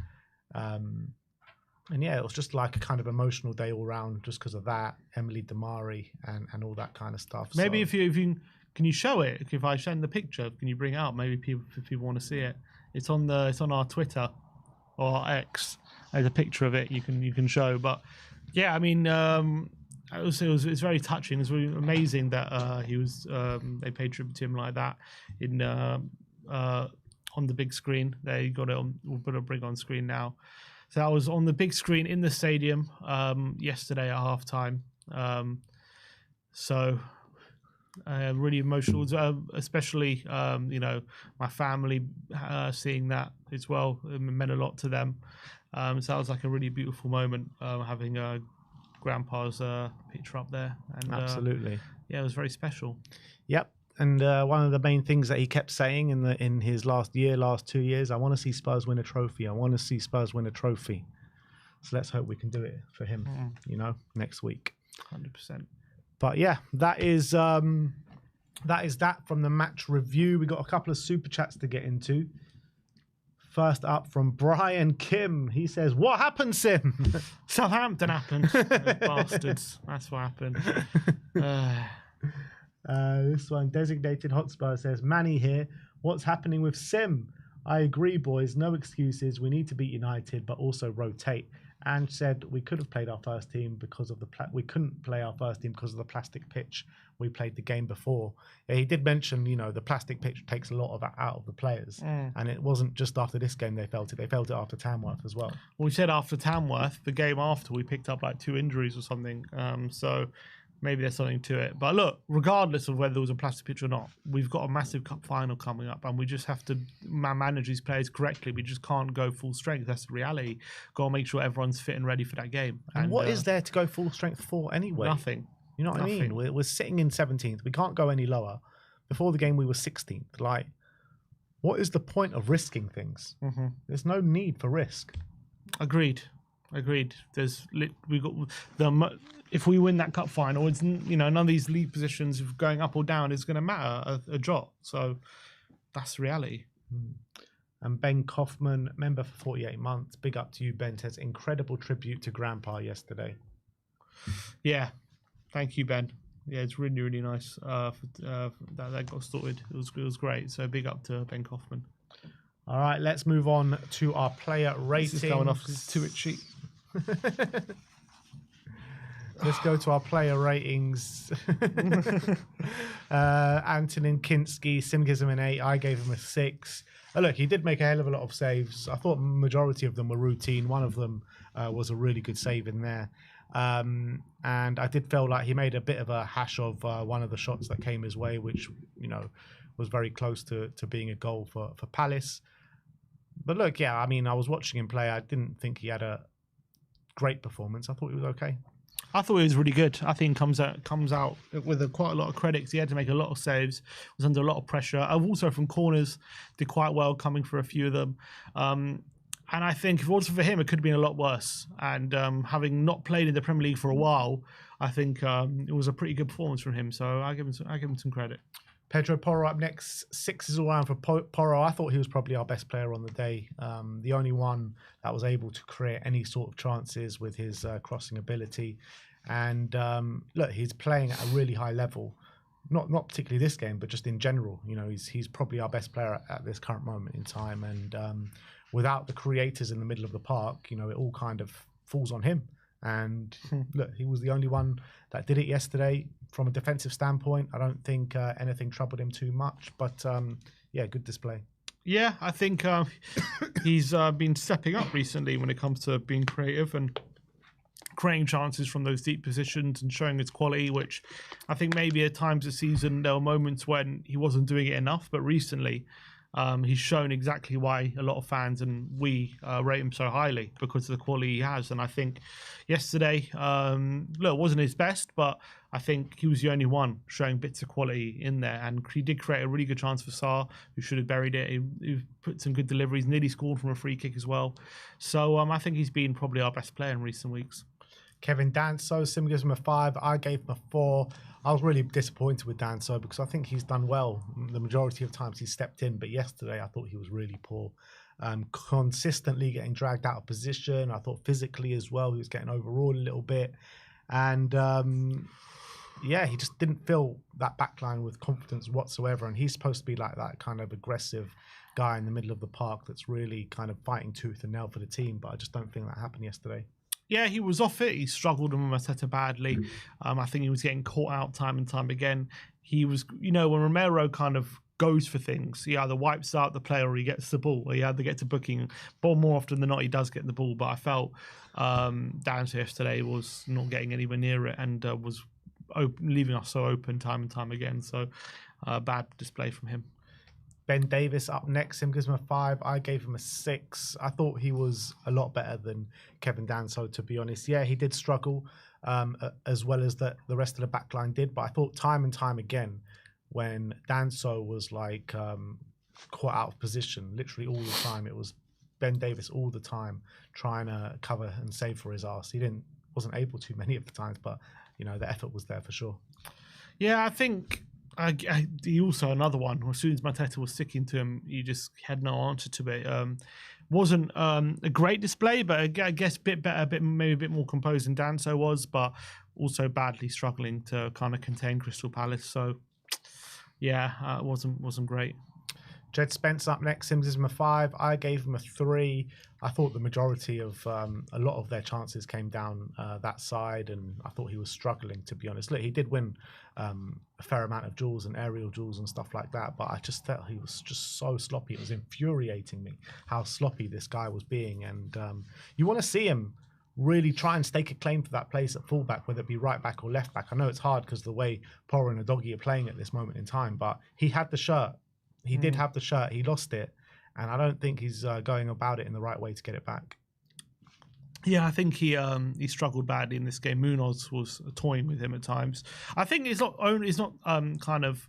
[SPEAKER 4] And it was just like a kind of emotional day all round just because of that, Emily Damari and all that kind of stuff.
[SPEAKER 2] Maybe if you can you show it? If I send the picture, can you bring it up? Maybe if people want to see it. It's on our Twitter or our X. There's a picture of it you can show. But yeah, I mean, it's very touching. It's really amazing that he was they paid tribute to him like that on the big screen. There, you got it on. We'll put a bring on screen now. So that was on the big screen in the stadium yesterday at halftime. Really emotional, especially my family seeing that as well. It meant a lot to them. So that was like a really beautiful moment, having Grandpa's picture up there. And,
[SPEAKER 4] Absolutely.
[SPEAKER 2] Yeah, it was very special.
[SPEAKER 4] Yep. And one of the main things that he kept saying in his last 2 years, I want to see Spurs win a trophy. I want to see Spurs win a trophy. So let's hope we can do it for him, next week.
[SPEAKER 2] 100%.
[SPEAKER 4] But yeah, that is that from the match review. We got a couple of super chats to get into. First up from Brian Kim. He says, "What happened, Sim?"
[SPEAKER 2] Southampton happened. Bastards. That's what happened.
[SPEAKER 4] This one, Designated Hotspur, says, "Manny here. What's happening with Sim? I agree, boys. No excuses. We need to beat United, but also rotate." Ange said we could have played our first team because of we couldn't play our first team because of the plastic pitch we played the game before. Yeah, he did mention, the plastic pitch takes a lot of it out of the players, and it wasn't just after this game they felt it. They felt it after Tamworth as well.
[SPEAKER 2] Well, we said after Tamworth, the game after, we picked up like 2 injuries or something. So maybe there's something to it. But look, regardless of whether there was a plastic pitch or not, we've got a massive cup final coming up, and we just have to manage these players correctly. We just can't go full strength. That's the reality. Got to make sure everyone's fit and ready for that game.
[SPEAKER 4] And what is there to go full strength for anyway?
[SPEAKER 2] Nothing.
[SPEAKER 4] You know what I mean? We're sitting in 17th. We can't go any lower. Before the game, we were 16th. Like, what is the point of risking things?
[SPEAKER 2] Mm-hmm.
[SPEAKER 4] There's no need for risk.
[SPEAKER 2] Agreed. If we win that cup final, it's none of these league positions of going up or down is going to matter a jot. So that's the reality.
[SPEAKER 4] And Ben Kaufman, member for 48 months. Big up to you, Ben. Says incredible tribute to Grandpa yesterday.
[SPEAKER 2] Yeah, thank you, Ben. Yeah, it's really, really nice that got sorted. It was great. So big up to Ben Kaufman.
[SPEAKER 4] All right, let's move on to our player ratings.
[SPEAKER 2] This is going off because it's too itchy.
[SPEAKER 4] Let's go to our player ratings. Antonin Kinsky, Sim gives him an 8. I gave him a 6. Look, he did make a hell of a lot of saves. I thought majority of them were routine. One of them was a really good save in there. And I did feel like he made a bit of a hash of one of the shots that came his way, which, was very close to being a goal for Palace. But look, yeah, I mean, I was watching him play. I didn't think he had a great performance. I thought he was okay.
[SPEAKER 2] I thought he was really good. I think comes out with quite a lot of credits. He had to make a lot of saves. Was under a lot of pressure. Also from corners, did quite well coming for a few of them. And I think if it wasn't for him, it could have been a lot worse. And having not played in the Premier League for a while, I think it was a pretty good performance from him. So I give him some credit.
[SPEAKER 4] Pedro Porro up next. 6 is all around for Porro. I thought he was probably our best player on the day. The only one that was able to create any sort of chances with his crossing ability. And look, he's playing at a really high level. Not particularly this game, but just in general. He's probably our best player at this current moment in time. And without the creators in the middle of the park, it all kind of falls on him. And look, he was the only one that did it yesterday. From a defensive standpoint, I don't think anything troubled him too much. But yeah, good display.
[SPEAKER 2] Yeah, I think he's been stepping up recently when it comes to being creative and creating chances from those deep positions and showing his quality, which I think maybe at times this season there were moments when he wasn't doing it enough. But recently, he's shown exactly why a lot of fans and we rate him so highly, because of the quality he has. And I think yesterday, look, it wasn't his best, but I think he was the only one showing bits of quality in there. And he did create a really good chance for Sarr, who should have buried it. He put some good deliveries, nearly scored from a free kick as well. So I think he's been probably our best player in recent weeks.
[SPEAKER 4] Kevin Danso, Sim gives him a 5. I gave him a 4. I was really disappointed with Danso because I think he's done well the majority of times he's stepped in, but yesterday I thought he was really poor. Consistently getting dragged out of position. I thought physically as well he was getting overawed a little bit. And yeah, he just didn't fill that backline with confidence whatsoever. And he's supposed to be like that kind of aggressive guy in the middle of the park that's really kind of fighting tooth and nail for the team. But I just don't think that happened yesterday.
[SPEAKER 2] Yeah, he was off it. He struggled with Mateta badly. I think he was getting caught out time and time again. He was, when Romero kind of goes for things. He either wipes out the player or he gets the ball, or he either gets a booking. But more often than not, he does get the ball. But I felt Danso yesterday was not getting anywhere near it and was leaving us so open time and time again. So bad display from him.
[SPEAKER 1] Ben Davis up next. Him gives him a 5. I gave him a 6. I thought he was a lot better than Kevin Danso, to be honest. Yeah, he did struggle as well as the rest of the back line did. But I thought time and time again, when Danso was like caught out of position, literally all the time, it was Ben Davis all the time trying to cover and save for his arse. He wasn't able to many of the times, but the effort was there for sure.
[SPEAKER 2] Yeah, I think he also another one. As soon as Mateta was sticking to him, he just had no answer to it. Wasn't a great display, but I guess a bit better, maybe a bit more composed than Danso was, but also badly struggling to kind of contain Crystal Palace. So yeah, it wasn't great.
[SPEAKER 1] Jed Spence up next. Sims gives him a 5. I gave him a 3. I thought the majority of a lot of their chances came down that side, and I thought he was struggling, to be honest. Look, he did win a fair amount of duels and aerial duels and stuff like that, but I just felt he was just so sloppy. It was infuriating me how sloppy this guy was being, and you want to see him really try and stake a claim for that place at fullback, whether it be right back or left back. I know it's hard because the way Porro and Udogie are playing at this moment in time, but he had the shirt. He did have the shirt. He lost it. And I don't think he's going about it in the right way to get it back.
[SPEAKER 2] Yeah, I think he struggled badly in this game. Munoz was toying with him at times. I think it's not kind of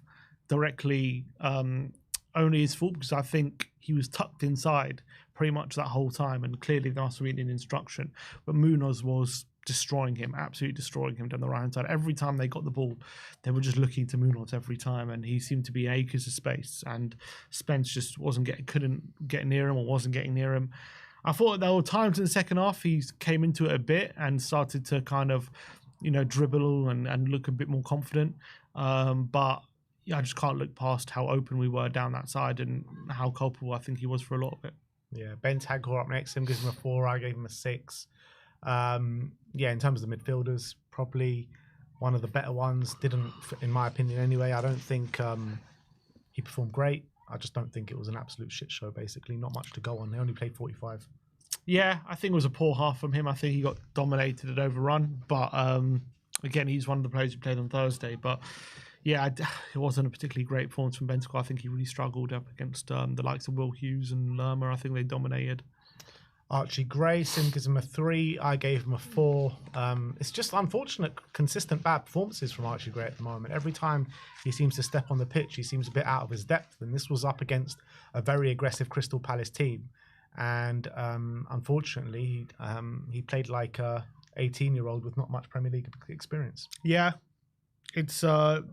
[SPEAKER 2] directly only his fault, because I think he was tucked inside pretty much that whole time, and clearly there must have been an instruction. But Munoz was destroying him, absolutely destroying him down the right-hand side. Every time they got the ball, they were just looking to Munoz every time, and he seemed to be acres of space, and Spence just couldn't get near him, or wasn't getting near him. I thought there were times in the second half he came into it a bit and started to kind of, dribble and look a bit more confident. But yeah, I just can't look past how open we were down that side and how culpable I think he was for a lot of it.
[SPEAKER 1] Yeah, Ben Tagor up next. Him gives him a 4. I gave him a 6. In terms of the midfielders, probably one of the better ones. Didn't, in my opinion anyway, I don't think he performed great. I just don't think it was an absolute shit show, basically. Not much to go on. They only played 45.
[SPEAKER 2] Yeah, I think it was a poor half from him. I think he got dominated and overrun. But again, he's one of the players who played on Thursday. But yeah, it wasn't a particularly great performance from Bentancur. I think he really struggled up against the likes of Will Hughes and Lerma. I think they dominated.
[SPEAKER 1] Archie Gray, Sim gives him a 3. I gave him a 4. It's just unfortunate, consistent bad performances from Archie Gray at the moment. Every time he seems to step on the pitch, he seems a bit out of his depth. And this was up against a very aggressive Crystal Palace team. And unfortunately, he played like a 18-year-old with not much Premier League experience.
[SPEAKER 2] Yeah, it's to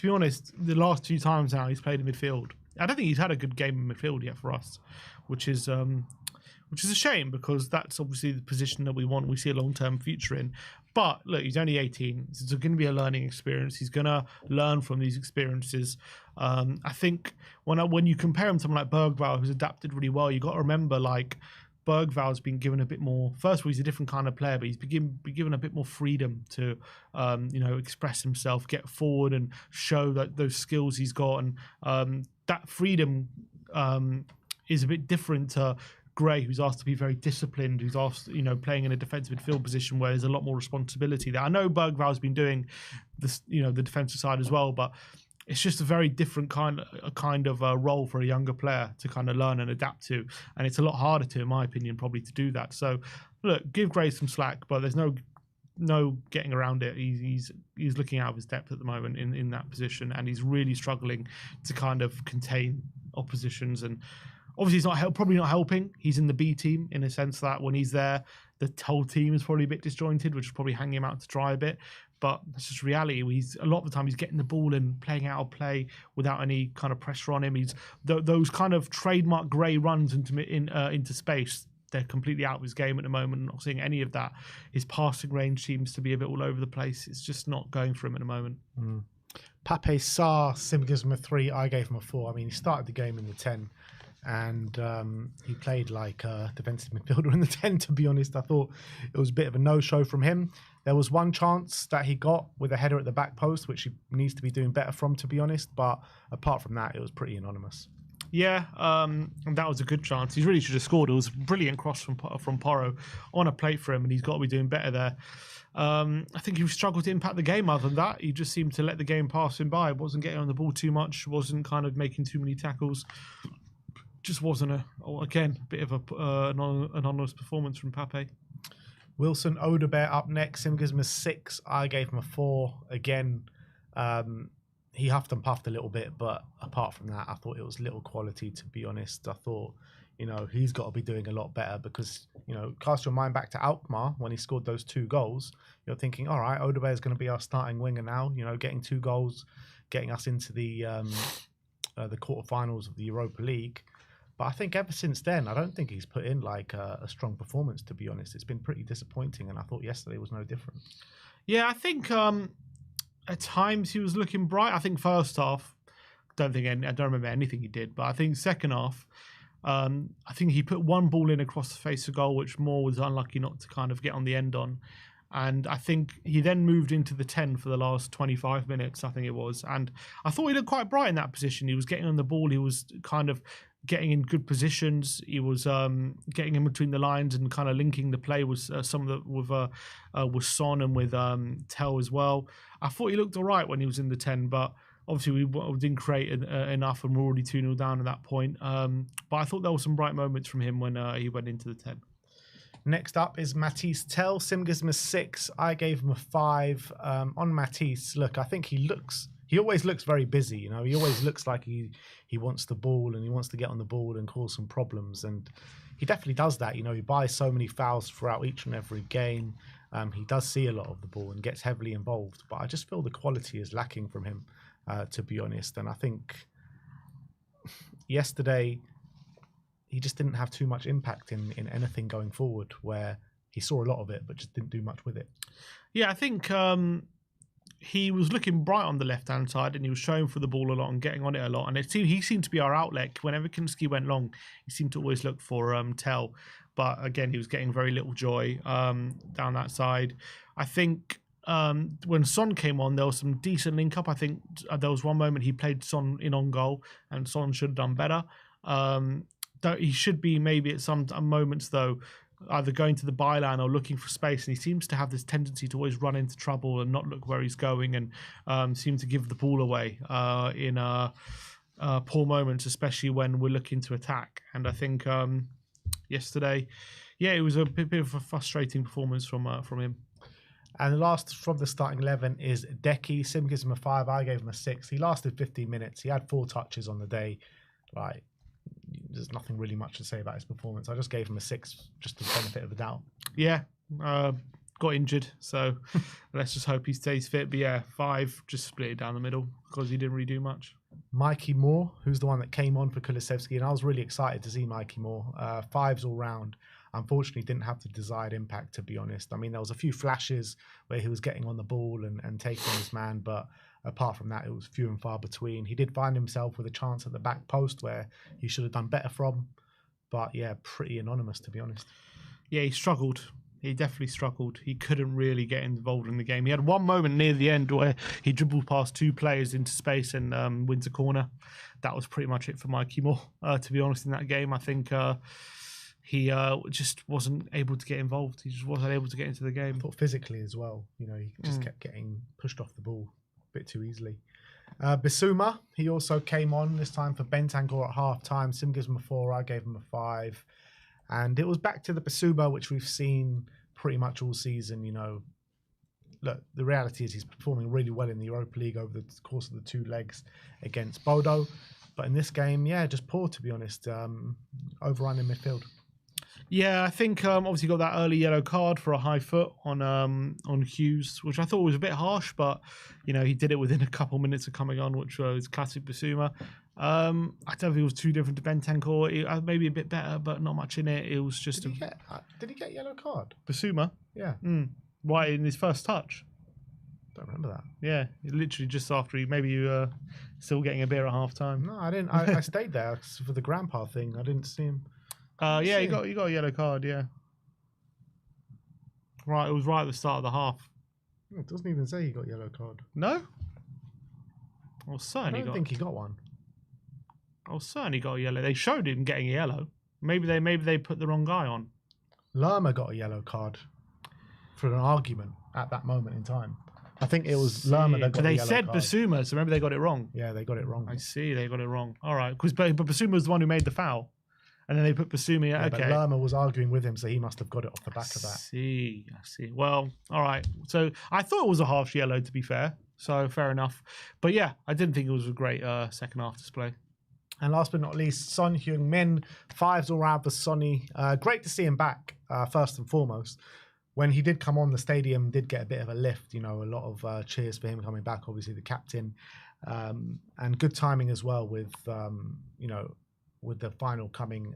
[SPEAKER 2] be honest, the last 2 times now he's played in midfield. I don't think he's had a good game in midfield yet for us, which is a shame, because that's obviously the position that we see a long-term future in. But look, he's only 18. It's going to be a learning experience. He's going to learn from these experiences. I think when you compare him to someone like Bergvall, who's adapted really well, you got to remember, like, Bergvall's been given a bit more. First of all, he's a different kind of player, but he's been given a bit more freedom to, express himself, get forward, and show that those skills he's got. And that freedom is a bit different to Gray, who's asked to be very disciplined, who's asked, playing in a defensive midfield position where there's a lot more responsibility there. I know Bergvall's been doing this, the defensive side as well, but it's just a very different kind of role for a younger player to kind of learn and adapt to, and it's a lot harder to, in my opinion, probably to do that. So, look, give Gray some slack, but there's no getting around it. He's looking out of his depth at the moment in that position, and he's really struggling to kind of contain oppositions. And obviously, he's probably not helping. He's in the B team in a sense that when he's there, the whole team is probably a bit disjointed, which is probably hanging him out to dry a bit. But that's just reality. A lot of the time he's getting the ball and playing out of play without any kind of pressure on him. He's those kind of trademark Gray runs into space. They're completely out of his game at the moment. Not seeing any of that. His passing range seems to be a bit all over the place. It's just not going for him at the moment.
[SPEAKER 1] Pape Sarr, Sim gives him a 3. I gave him a 4. I mean, he started the game in the 10.
[SPEAKER 4] and he played like a defensive midfielder in the 10, to be honest. I thought it was a bit of a no-show from him. There was one chance that he got with a header at the back post, which he needs to be doing better from, to be honest. But apart from that, it was pretty anonymous.
[SPEAKER 2] Yeah, and that was a good chance. He really should have scored. It was a brilliant cross from Porro on a plate for him, and he's got to be doing better there. I think he struggled to impact the game. Other than that, he just seemed to let the game pass him by. Wasn't getting on the ball too much. Wasn't kind of making too many tackles. Just wasn't a bit of an anonymous performance from Pape.
[SPEAKER 4] Wilson Odobert up next. Sim gives him a 6. I gave him a 4. Again, he huffed and puffed a little bit, but apart from that, I thought it was little quality, to be honest. I thought, he's got to be doing a lot better because, cast your mind back to Alkmaar when he scored those 2 goals. You're thinking, all right, Odobert is going to be our starting winger now, getting 2 goals, getting us into the quarterfinals of the Europa League. But I think ever since then, I don't think he's put in like a strong performance, to be honest. It's been pretty disappointing, and I thought yesterday was no different.
[SPEAKER 2] Yeah, I think at times he was looking bright. I think first half, I don't remember anything he did, but I think second half, I think he put one ball in across the face of goal, which Moore was unlucky not to kind of get on the end on. And I think he then moved into the 10 for the last 25 minutes, I think it was. And I thought he looked quite bright in that position. He was getting on the ball. He was kind of getting in good positions. He was getting in between the lines and kind of linking the play with with Son and with Tel as well. I thought he looked all right when he was in the 10, but obviously we didn't create enough and we're already 2-0 down at that point. But I thought there were some bright moments from him when he went into the 10.
[SPEAKER 4] Next up is Matisse Tel. Sim gives him a 6. I gave him a 5. On Matisse, look, I think he always looks very busy. He always looks like he wants the ball and he wants to get on the ball and cause some problems. And he definitely does that. He buys so many fouls throughout each and every game. He does see a lot of the ball and gets heavily involved. But I just feel the quality is lacking from him, to be honest. And I think yesterday he just didn't have too much impact in anything going forward, where he saw a lot of it but just didn't do much with it.
[SPEAKER 2] Yeah, I think he was looking bright on the left-hand side and he was showing for the ball a lot and getting on it a lot. And he seemed to be our outlet. Whenever Kinsky went long, he seemed to always look for Tel. But again, he was getting very little joy down that side. I think when Son came on, there was some decent link-up. I think there was one moment he played Son in on goal and Son should have done better. He should be maybe at some moments, though, either going to the byline or looking for space, and he seems to have this tendency to always run into trouble and not look where he's going and seem to give the ball away in poor moments, especially when we're looking to attack. And I think yesterday, it was a bit of a frustrating performance from him.
[SPEAKER 4] And the last from the starting 11 is Decky. Sim gives him a 5. I gave him a 6. He lasted 15 minutes. He had 4 touches on the day. There's nothing really much to say about his performance. I just gave him a 6 just to the benefit of the doubt.
[SPEAKER 2] Yeah, got injured, so let's just hope he stays fit. But 5, just split it down the middle because he didn't really do much.
[SPEAKER 4] Mikey Moore, who's the one that came on for Kulleski, and I was really excited to see Mikey Moore. 5s all round. Unfortunately, didn't have the desired impact, to be honest. I mean, there was a few flashes where he was getting on the ball and taking his man, but apart from that, it was few and far between. He did find himself with a chance at the back post where he should have done better from. But pretty anonymous, to be honest. Yeah,
[SPEAKER 2] he struggled. He definitely struggled. He couldn't really get involved in the game. He had one moment near the end where he dribbled past 2 players into space and wins a corner. That was pretty much it for Mikey Moore, to be honest, in that game. I think he just wasn't able to get involved. He just wasn't able to get into the game.
[SPEAKER 4] I thought physically as well. He just kept getting pushed off the ball a bit too easily. Bassuma, he also came on this time for Bentancur at half-time. Sim gives him a 4, I gave him a 5. And it was back to the Bassuma, which we've seen pretty much all season. Look, the reality is he's performing really well in the Europa League over the course of the 2 legs against Bodo. But in this game, just poor, to be honest. Overrun in midfield.
[SPEAKER 2] Yeah, I think obviously got that early yellow card for a high foot on Hughes, which I thought was a bit harsh, but he did it within a couple minutes of coming on, which was classic Bassuma. I don't think it was too different to Bentancur. Maybe a bit better, but not much in it. It was just
[SPEAKER 4] did he get a yellow card?
[SPEAKER 2] Bassuma?
[SPEAKER 4] Yeah.
[SPEAKER 2] Why in his first touch?
[SPEAKER 1] don't remember that.
[SPEAKER 2] Yeah, literally just after you were still getting a beer at half time.
[SPEAKER 1] No, I didn't. I stayed there for the grandpa thing. I didn't see him.
[SPEAKER 2] Yeah, you got a yellow card. Yeah, right. It was right at the start of the half.
[SPEAKER 1] It doesn't even say he got yellow card.
[SPEAKER 2] No. Well, certainly
[SPEAKER 1] I don't think he got one.
[SPEAKER 2] Certainly got a yellow. They showed him getting a yellow. Maybe they put the wrong guy on.
[SPEAKER 1] Lerma got a yellow card for an argument at that moment in time. I think it was Lerma that got the yellow
[SPEAKER 2] said
[SPEAKER 1] card.
[SPEAKER 2] Bassuma, so maybe they got it wrong.
[SPEAKER 1] Yeah, they got it wrong.
[SPEAKER 2] I see, they got it wrong. All right, because but Bassuma was the one who made the foul, and then they put Bassuma.
[SPEAKER 1] Yeah,
[SPEAKER 2] okay,
[SPEAKER 1] but Lerma was arguing with him, so he must have got it off the back of that.
[SPEAKER 2] I see. Well, all right. So I thought it was a harsh yellow, to be fair. So fair enough. But yeah, I didn't think it was a great second half display.
[SPEAKER 1] And last but not least, Son Heung-min, 5s all round for Sonny. Great to see him back, first and foremost. When he did come on, the stadium did get a bit of a lift. You know, a lot of cheers for him coming back, obviously the captain. And good timing as well with, you know, with the final coming,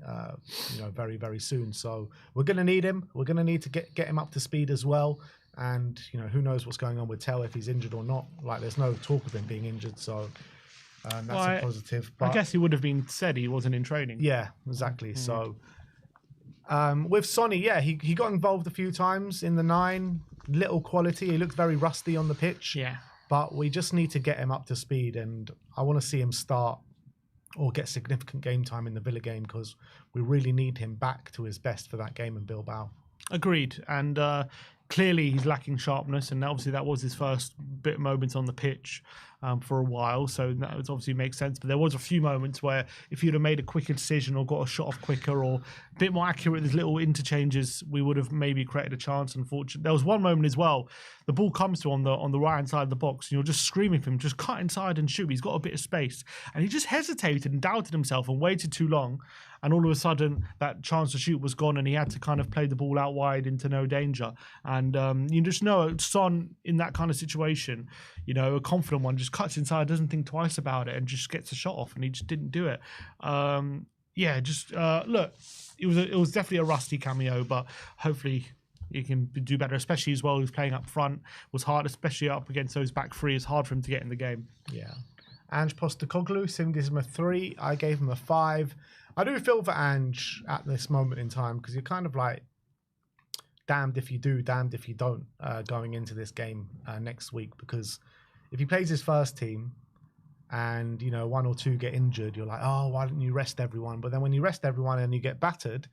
[SPEAKER 1] you know, very, very soon. So we're going to need him. We're going to need to get him up to speed as well. And, you know, who knows what's going on with Tell, if he's injured or not. Like, there's no talk of him being injured, so that's a positive. But
[SPEAKER 2] I guess he would have been said he wasn't in training.
[SPEAKER 1] yeah, exactly. So with Sonny, yeah, he got involved a few times in the 9. Little quality. He looked very rusty on the pitch.
[SPEAKER 2] Yeah.
[SPEAKER 1] But we just need to get him up to speed, and I want to see him start or get significant game time in the Villa game, because we really need him back to his best for that game in Bilbao.
[SPEAKER 2] Agreed. And clearly he's lacking sharpness, and obviously that was his first bit moments on the pitch for a while, so that obviously makes sense. But there was a few moments where if you'd have made a quicker decision or got a shot off quicker or a bit more accurate with little interchanges, we would have maybe created a chance. Unfortunately, there was one moment as well, the ball comes to on the right hand side of the box, and you're just screaming for him, just cut inside and shoot. He's got a bit of space, and he just hesitated and doubted himself and waited too long. And all of a sudden, that chance to shoot was gone, and he had to kind of play the ball out wide into no danger. And you just know Son in that kind of situation, you know, a confident one, just cuts inside, doesn't think twice about it, and just gets a shot off, and he just didn't do it. Look, it was definitely a rusty cameo, but hopefully he can do better, especially as well. He was playing up front, was hard, especially up against those back three. It's hard for him to get in the game.
[SPEAKER 1] Yeah. Ange Postecoglou, Sim gives him a 3. I gave him a 5. I do feel for Ange at this moment in time, because you're kind of like damned if you do, damned if you don't going into this game next week. Because if he plays his first team and, you know, 1 or 2 get injured, you're like, oh, why didn't you rest everyone? But then when you rest everyone and you get battered,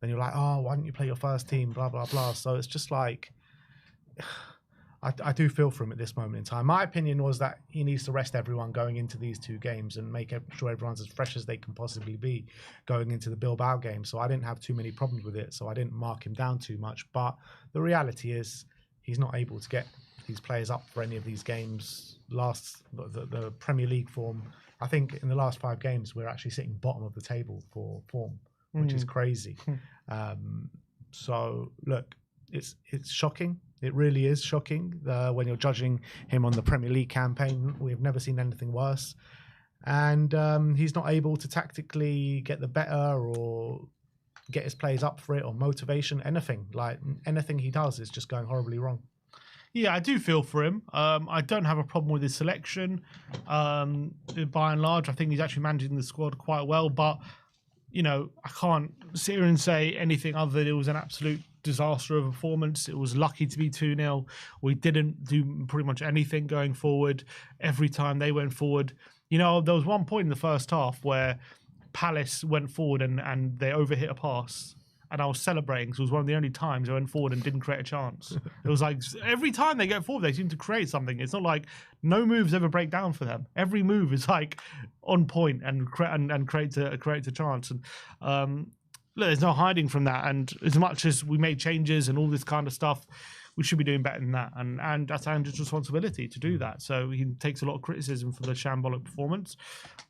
[SPEAKER 1] then you're like, oh, why didn't you play your first team? Blah, blah, blah. So it's just like, I do feel for him at this moment in time. My opinion was that he needs to rest everyone going into these 2 games and make sure everyone's as fresh as they can possibly be going into the Bilbao game. So I didn't have too many problems with it. So I didn't mark him down too much. But the reality is he's not able to get these players up for any of these games. The Premier League form, I think in the last 5 games, we're actually sitting bottom of the table for form, which is crazy. So look, it's shocking. It really is shocking when you're judging him on the Premier League campaign. We've never seen anything worse. And he's not able to tactically get the better or get his players up for it or motivation, anything. Like anything he does is just going horribly wrong.
[SPEAKER 2] Yeah, I do feel for him. I don't have a problem with his selection. By and large, I think he's actually managing the squad quite well. But, you know, I can't sit here and say anything other than it was an absolute disaster of a performance. It was lucky to be 2-0. We didn't do pretty much anything going forward. Every time they went forward, you know, there was one point in the first half where Palace went forward and they overhit a pass, and I was celebrating because it was one of the only times I went forward and didn't create a chance. It was like every time they go forward, they seem to create something. It's not like no moves ever break down for them. Every move is like on point and creates a chance. And look, there's no hiding from that. And as much as we made changes and all this kind of stuff, we should be doing better than that. And that's Ange's responsibility to do that. So he takes a lot of criticism for the shambolic performance.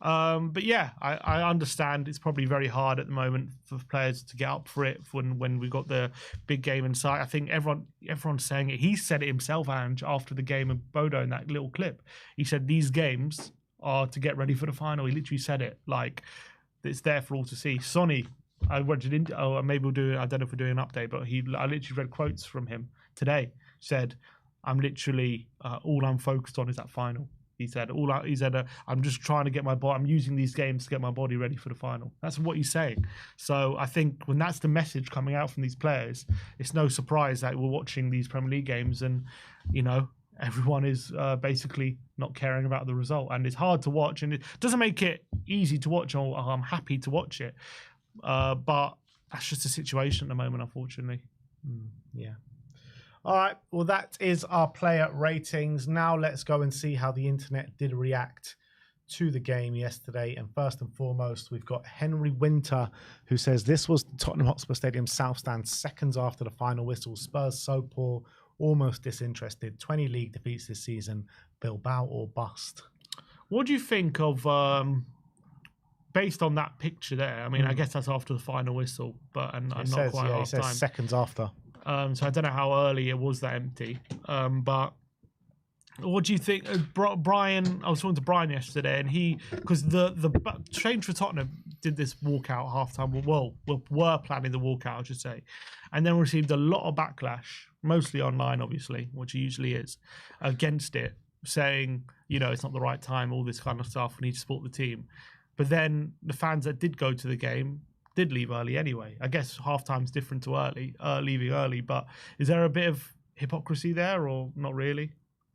[SPEAKER 2] But yeah, I understand it's probably very hard at the moment for players to get up for it when we got the big game in sight. I think everyone's saying it. He said it himself, Ange, after the game of Bodo in that little clip. He said these games are to get ready for the final. He literally said it like it's there for all to see. Sonny, I wanted into, maybe we'll do. I don't know if we're doing an update, but I literally read quotes from him today. Said, I'm literally all I'm focused on is that final. He said, I'm just trying to get my body. I'm using these games to get my body ready for the final. That's what he's saying. So I think when that's the message coming out from these players, it's no surprise that we're watching these Premier League games and, everyone is basically not caring about the result. And it's hard to watch, and it doesn't make it easy to watch, or I'm happy to watch it. But that's just the situation at the moment, unfortunately.
[SPEAKER 1] Yeah. All right, well, that is our player ratings. Now let's go and see how the internet did react to the game yesterday. And first and foremost, we've got Henry Winter, who says, this was the Tottenham Hotspur Stadium South Stand seconds after the final whistle. Spurs so poor, almost disinterested. 20 league defeats this season. Bilbao or bust.
[SPEAKER 2] What do you think of, based on that picture there? I mean, I guess that's after the final whistle, but and not quite half time.
[SPEAKER 1] Seconds after.
[SPEAKER 2] So I don't know how early it was that empty. But what do you think? Brian, I was talking to Brian yesterday, and because the change for Tottenham did this walkout halftime. Well, were planning the walkout, I should say, and then received a lot of backlash, mostly online, obviously, which it usually is, against it, saying, it's not the right time, all this kind of stuff. We need to support the team. But then the fans that did go to the game did leave early anyway. I guess halftime's different to leaving early, but is there a bit of hypocrisy there or not really?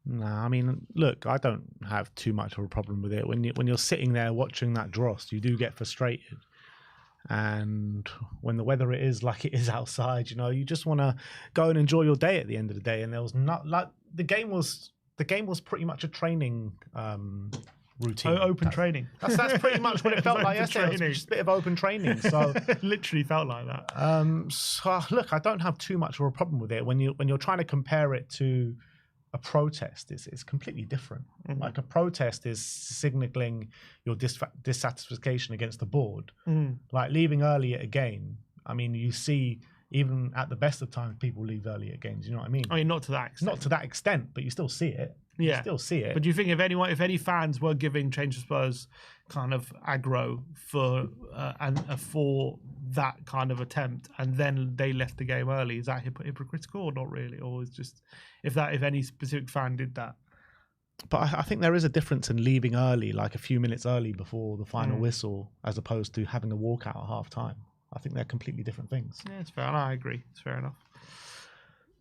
[SPEAKER 1] No, I mean, look, I don't have too much of a problem with it. When you're sitting there watching that dross, you do get frustrated. And when the weather is like it is outside, you just want to go and enjoy your day at the end of the day. And there was not like the game was pretty much a training routine.
[SPEAKER 2] Open training.
[SPEAKER 1] That's pretty much what it felt like yesterday. It was just a bit of open training. So
[SPEAKER 2] literally felt like that.
[SPEAKER 1] So look, I don't have too much of a problem with it. When you're trying to compare it to a protest, it's completely different.
[SPEAKER 2] Mm-hmm.
[SPEAKER 1] Like a protest is signaling your dissatisfaction against the board.
[SPEAKER 2] Mm.
[SPEAKER 1] Like leaving early at a game. I mean, you see, even at the best of times, people leave early at games. You know what I mean?
[SPEAKER 2] I mean, not to that extent.
[SPEAKER 1] Not to that extent, but you still see it.
[SPEAKER 2] Yeah.
[SPEAKER 1] You still see it.
[SPEAKER 2] But do you think if any fans were giving Change for Spurs kind of aggro for that kind of attempt, and then they left the game early, is that hypocritical or not really? Or is just if any specific fan did that?
[SPEAKER 1] But I think there is a difference in leaving early, like a few minutes early before the final whistle, as opposed to having a walkout at half time. I think they're completely different things.
[SPEAKER 2] Yeah, it's fair. I agree. It's fair enough.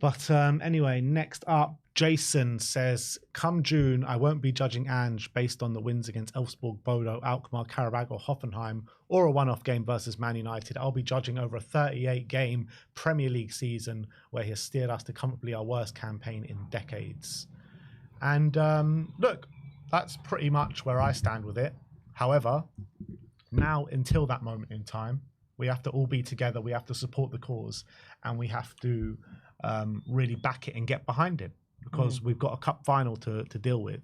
[SPEAKER 1] But anyway, next up, Jason says, come June, I won't be judging Ange based on the wins against Elfsborg, Bodo, Alkmaar, Karabag or Hoffenheim, or a one-off game versus Man United. I'll be judging over a 38-game Premier League season where he has steered us to comfortably our worst campaign in decades. And look, that's pretty much where I stand with it. However, now until that moment in time, we have to all be together. We have to support the cause, and we have to really back it and get behind it, because we've got a cup final to deal with,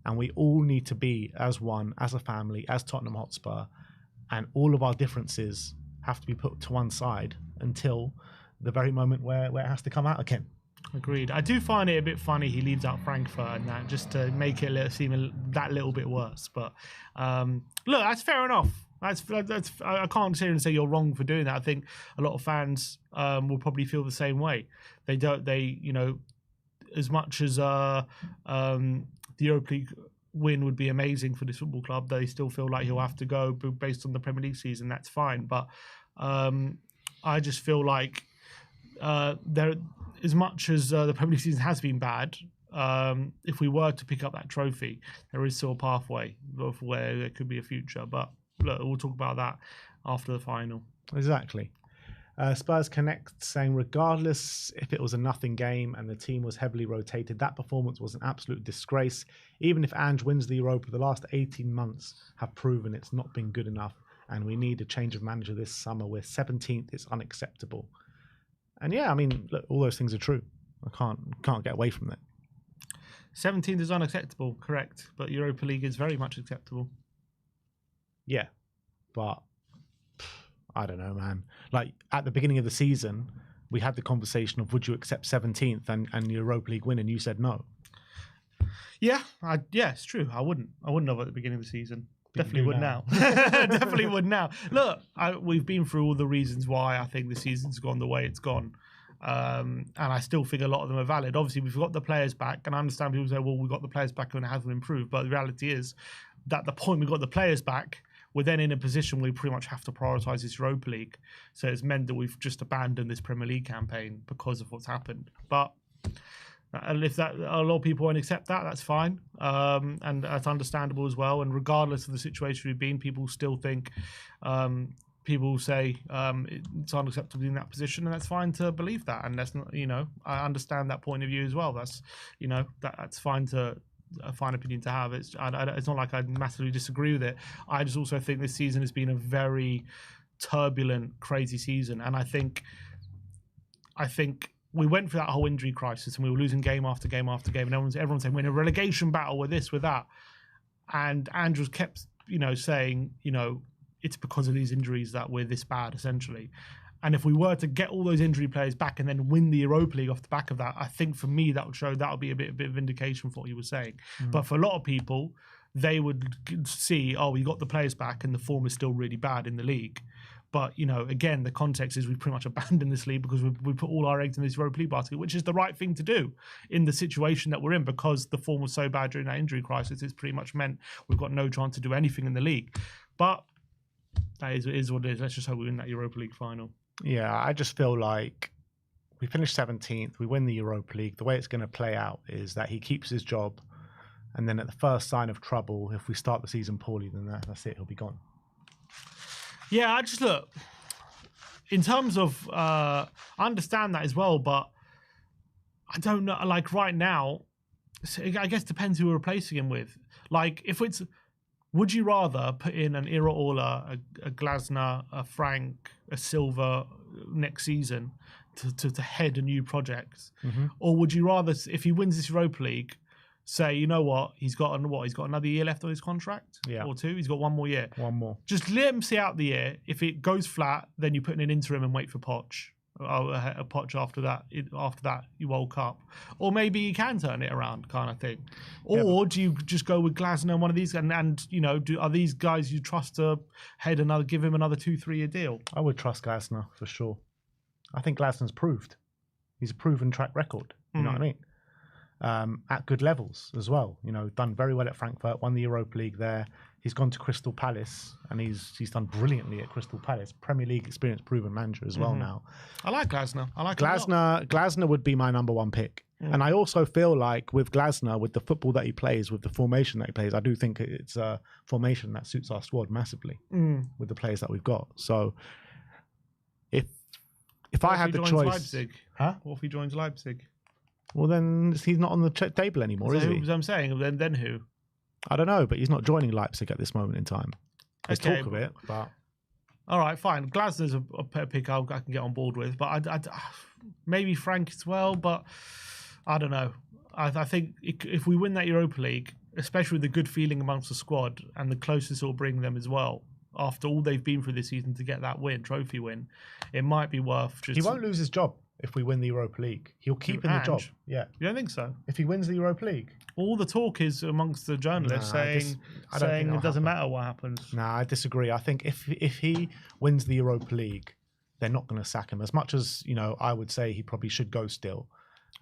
[SPEAKER 1] and we all need to be as one, as a family, as Tottenham Hotspur, and all of our differences have to be put to one side until the very moment where it has to come out again.
[SPEAKER 2] Agreed. I do find it a bit funny he leaves out Frankfurt and that, just to make it seem that little bit worse. But look, that's fair enough. That's I can't sit here and say you're wrong for doing that. I think a lot of fans will probably feel the same way. As much as the Europa League win would be amazing for this football club, they still feel like he'll have to go based on the Premier League season. That's fine, but I just feel like as much as the Premier League season has been bad, if we were to pick up that trophy, there is still a pathway of where there could be a future. But look, we'll talk about that after the final.
[SPEAKER 1] Exactly. Spurs Connect saying, regardless if it was a nothing game and the team was heavily rotated, that performance was an absolute disgrace. Even if Ange wins the Europa, the last 18 months have proven it's not been good enough, and we need a change of manager this summer. We're 17th. It's unacceptable. And yeah, I mean, look, all those things are true. I can't get away from that.
[SPEAKER 2] 17th is unacceptable, correct. But Europa League is very much acceptable.
[SPEAKER 1] Yeah, but I don't know, man. Like at the beginning of the season, we had the conversation of would you accept 17th and Europa League win, and you said no.
[SPEAKER 2] Yeah, it's true. I wouldn't have at the beginning of the season. Definitely would now. Definitely would now. Look, we've been through all the reasons why I think the season's gone the way it's gone. And I still think a lot of them are valid. Obviously, we've got the players back, and I understand people say, well, we've got the players back and it hasn't improved. But the reality is that the point we got the players back, we're then in a position where we pretty much have to prioritise this Europa League. So it's meant that we've just abandoned this Premier League campaign because of what's happened. But if that a lot of people won't accept that, that's fine. And that's understandable as well. And regardless of the situation we've been, people still think, people say it's unacceptable in that position, and that's fine to believe that. And that's not, I understand that point of view as well. That's, that's fine to a fine opinion to have. It's not like I massively disagree with it. I just also think this season has been a very turbulent, crazy season, and I think we went through that whole injury crisis, and we were losing game after game after game, and everyone's saying we're in a relegation battle with this, with that, and Andrews kept saying it's because of these injuries that we're this bad, essentially. And if we were to get all those injury players back and then win the Europa League off the back of that, I think for me that would be a bit of vindication for what he was saying. But for a lot of people, they would see, we got the players back and the form is still really bad in the league. But, again, the context is we pretty much abandoned this league because we put all our eggs in this Europa League basket, which is the right thing to do in the situation that we're in, because the form was so bad during that injury crisis. It's pretty much meant we've got no chance to do anything in the league. But that is what it is. Let's just hope we win that Europa League final.
[SPEAKER 4] Yeah, I just feel like we finished 17th, we win the Europa League. The way it's going to play out is that he keeps his job, and then at the first sign of trouble, if we start the season poorly, then that's it, he'll be gone.
[SPEAKER 2] Yeah, I just look, in terms of, I understand that as well, but I don't know, like right now, I guess it depends who we're replacing him with. Like, would you rather put in an Iraola, a Glasner, a Frank, a Silva next season to head a new project? Or would you rather, if he wins this Europa League, say, you know what, he's got another year left on his contract?
[SPEAKER 4] Yeah.
[SPEAKER 2] Or two? He's got one more year.
[SPEAKER 4] One more.
[SPEAKER 2] Just let him see out the year. If it goes flat, then you put in an interim and wait for Poch. A Poch after that you World Cup, or maybe you can turn it around, kind of thing. Or do you just go with Glasner and one of these, and are these guys you trust to give him another 2-3 year deal?
[SPEAKER 4] I would trust Glasner for sure. I think Glasner's proved. He's a proven track record. You know what I mean? At good levels as well. Done very well at Frankfurt, won the Europa League there. He's gone to Crystal Palace, and he's done brilliantly at Crystal Palace. Premier League experience proven manager as well now.
[SPEAKER 2] I like Glasner.
[SPEAKER 4] Glasner would be my number one pick. And I also feel like with Glasner, with the football that he plays, with the formation that he plays, I do think it's a formation that suits our squad massively with the players that we've got. So if I had the choice...
[SPEAKER 2] Leipzig?
[SPEAKER 4] Huh?
[SPEAKER 2] What if he joins Leipzig?
[SPEAKER 4] Well, then he's not on the table anymore, is he?
[SPEAKER 2] That's what I'm saying. Then who?
[SPEAKER 4] I don't know, but he's not joining Leipzig at this moment in time. There's
[SPEAKER 2] Okay,
[SPEAKER 4] talk of it, but...
[SPEAKER 2] All right, fine. Glasner's a pick I can get on board with, but maybe Frank as well, but I don't know. I think if we win that Europa League, especially with the good feeling amongst the squad and the closest it'll bring them as well, after all they've been through this season to get that trophy win, it might be worth just...
[SPEAKER 4] He won't lose his job if we win the Europa League. He'll keep in the job. Yeah.
[SPEAKER 2] You don't think so?
[SPEAKER 4] If he wins the Europa League.
[SPEAKER 2] All the talk is amongst the journalists saying it doesn't matter what happens.
[SPEAKER 4] Nah, I disagree. I think if he wins the Europa League, they're not going to sack him. As much as, I would say he probably should go still.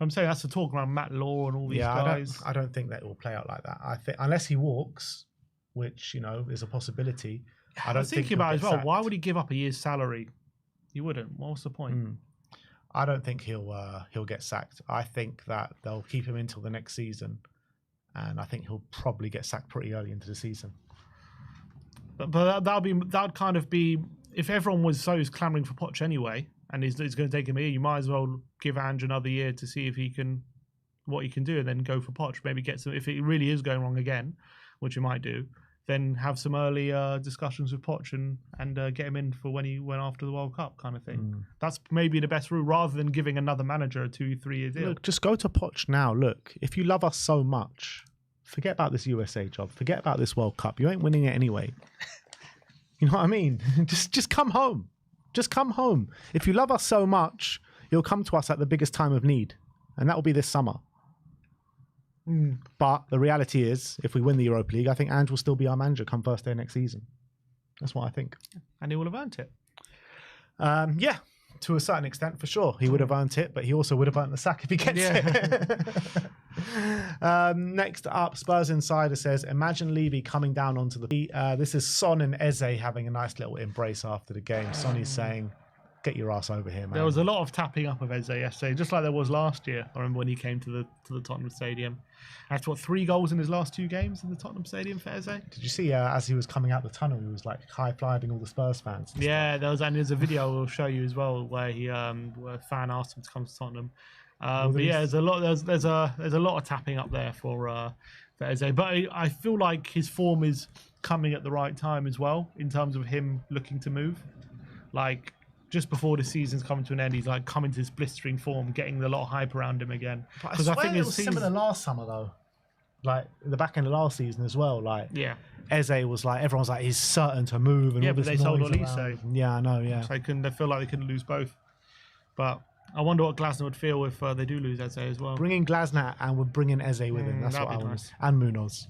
[SPEAKER 2] I'm saying that's the talk around Matt Law and all these guys.
[SPEAKER 4] I don't think that it will play out like that. I think unless he walks, which, is a possibility. I was
[SPEAKER 2] thinking about it as well. Why would he give up a year's salary? He wouldn't. What's the point?
[SPEAKER 4] I don't think he'll get sacked. I think that they'll keep him until the next season, and I think he'll probably get sacked pretty early into the season.
[SPEAKER 2] But that'd kind of be, if everyone was clamoring for Poch anyway, and it's going to take him a year, you might as well give Ange another year to see if what he can do, and then go for Poch. Maybe get some, if it really is going wrong again, which it might do, then have some early discussions with Poch and get him in for when he went after the World Cup, kind of thing. That's maybe the best route, rather than giving another manager a 2-3 year deal.
[SPEAKER 4] Look, just go to Poch now. Look, if you love us so much, forget about this USA job. Forget about this World Cup. You ain't winning it anyway. You know what I mean? Just come home. Just come home. If you love us so much, you'll come to us at the biggest time of need, and that will be this summer. But the reality is, if we win the Europa League, I think Ange will still be our manager come first day next season. That's what I think.
[SPEAKER 2] And he will have earned it.
[SPEAKER 4] Yeah, To a certain extent, for sure. He would have earned it, but he also would have earned the sack if he gets it. Next up, Spurs Insider says, imagine Levy coming down onto the... this is Son and Eze having a nice little embrace after the game. Sonny's saying, get your ass over here, man.
[SPEAKER 2] There was a lot of tapping up of Eze yesterday, just like there was last year. I remember when he came to the Tottenham Stadium. After 3 goals in his last 2 games in the Tottenham Stadium for Eze.
[SPEAKER 4] Did you see as he was coming out the tunnel, he was like high-fiving all the Spurs fans?
[SPEAKER 2] Yeah, there's a video we'll show you as well where where a fan asked him to come to Tottenham. But yeah, there's a lot of tapping up there for Eze. But I feel like his form is coming at the right time as well in terms of him looking to move. Like, just before the season's coming to an end, he's like coming to his blistering form, getting a lot of hype around him again.
[SPEAKER 4] Because I think it was similar last summer though, like the back end of last season as well. Like,
[SPEAKER 2] yeah,
[SPEAKER 4] Eze was like, everyone's like, he's certain to move, and
[SPEAKER 2] yeah,
[SPEAKER 4] all
[SPEAKER 2] but
[SPEAKER 4] this
[SPEAKER 2] they sold
[SPEAKER 4] noise
[SPEAKER 2] Olise.
[SPEAKER 4] around. Yeah, I know. Yeah,
[SPEAKER 2] so they feel like they couldn't lose both. But I wonder what Glasner would feel if they do lose Eze as well.
[SPEAKER 4] Bringing Glasner and we're bringing Eze with him. That's what I want. Nice. And Munoz.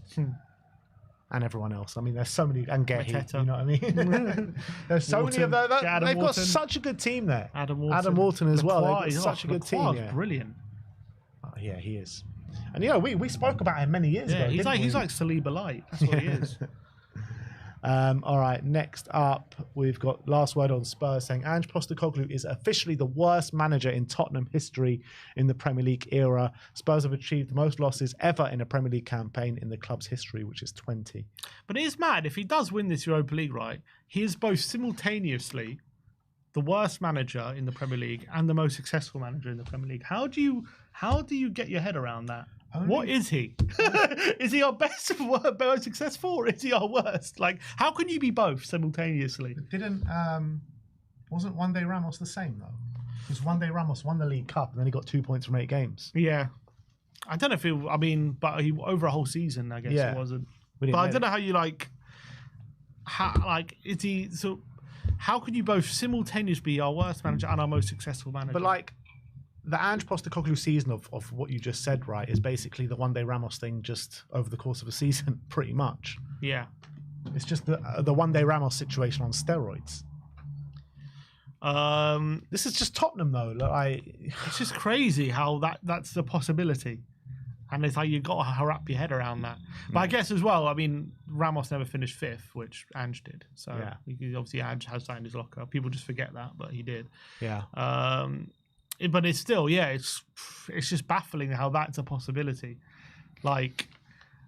[SPEAKER 4] And everyone else. I mean, there's so many, and Gehi, you know what I mean? There's so many of those. They've got such a good team there.
[SPEAKER 2] Adam
[SPEAKER 4] Walton as well. They've got such a good team.
[SPEAKER 2] Yeah. Brilliant.
[SPEAKER 4] Oh, yeah, he is. And you know, we spoke about him many years ago.
[SPEAKER 2] He's like Saliba light. That's what he is.
[SPEAKER 4] All right, next up, we've got last word on Spurs saying Ange Postecoglou is officially the worst manager in Tottenham history in the Premier League era. Spurs have achieved the most losses ever in a Premier League campaign in the club's history, which is 20.
[SPEAKER 2] But it is mad. If he does win this Europa League, right, he is both simultaneously the worst manager in the Premier League and the most successful manager in the Premier League. How do you get your head around that? What is he? Is he our best, most successful, or is he our worst? Like, how can you be both simultaneously?
[SPEAKER 4] Wasn't One Day Ramos the same though? Because One Day Ramos won the League Cup and then he got 2 points from 8 games.
[SPEAKER 2] Yeah, I don't know if but he over a whole season, I guess it wasn't. But I don't know how you is he so? How can you both simultaneously be our worst manager and our most successful manager?
[SPEAKER 4] But like, the Ange Postecoglou season of what you just said, right, is basically the One Day Ramos thing just over the course of a season, pretty much.
[SPEAKER 2] Yeah.
[SPEAKER 4] It's just the One Day Ramos situation on steroids. This is just Tottenham, though.
[SPEAKER 2] It's just crazy how that's a possibility. And it's like you've got to wrap your head around that. But I guess as well, I mean, Ramos never finished 5th, which Ange did. So obviously Ange has signed his locker. People just forget that, but he did.
[SPEAKER 4] Yeah.
[SPEAKER 2] But it's still, it's just baffling how that's a possibility. Like,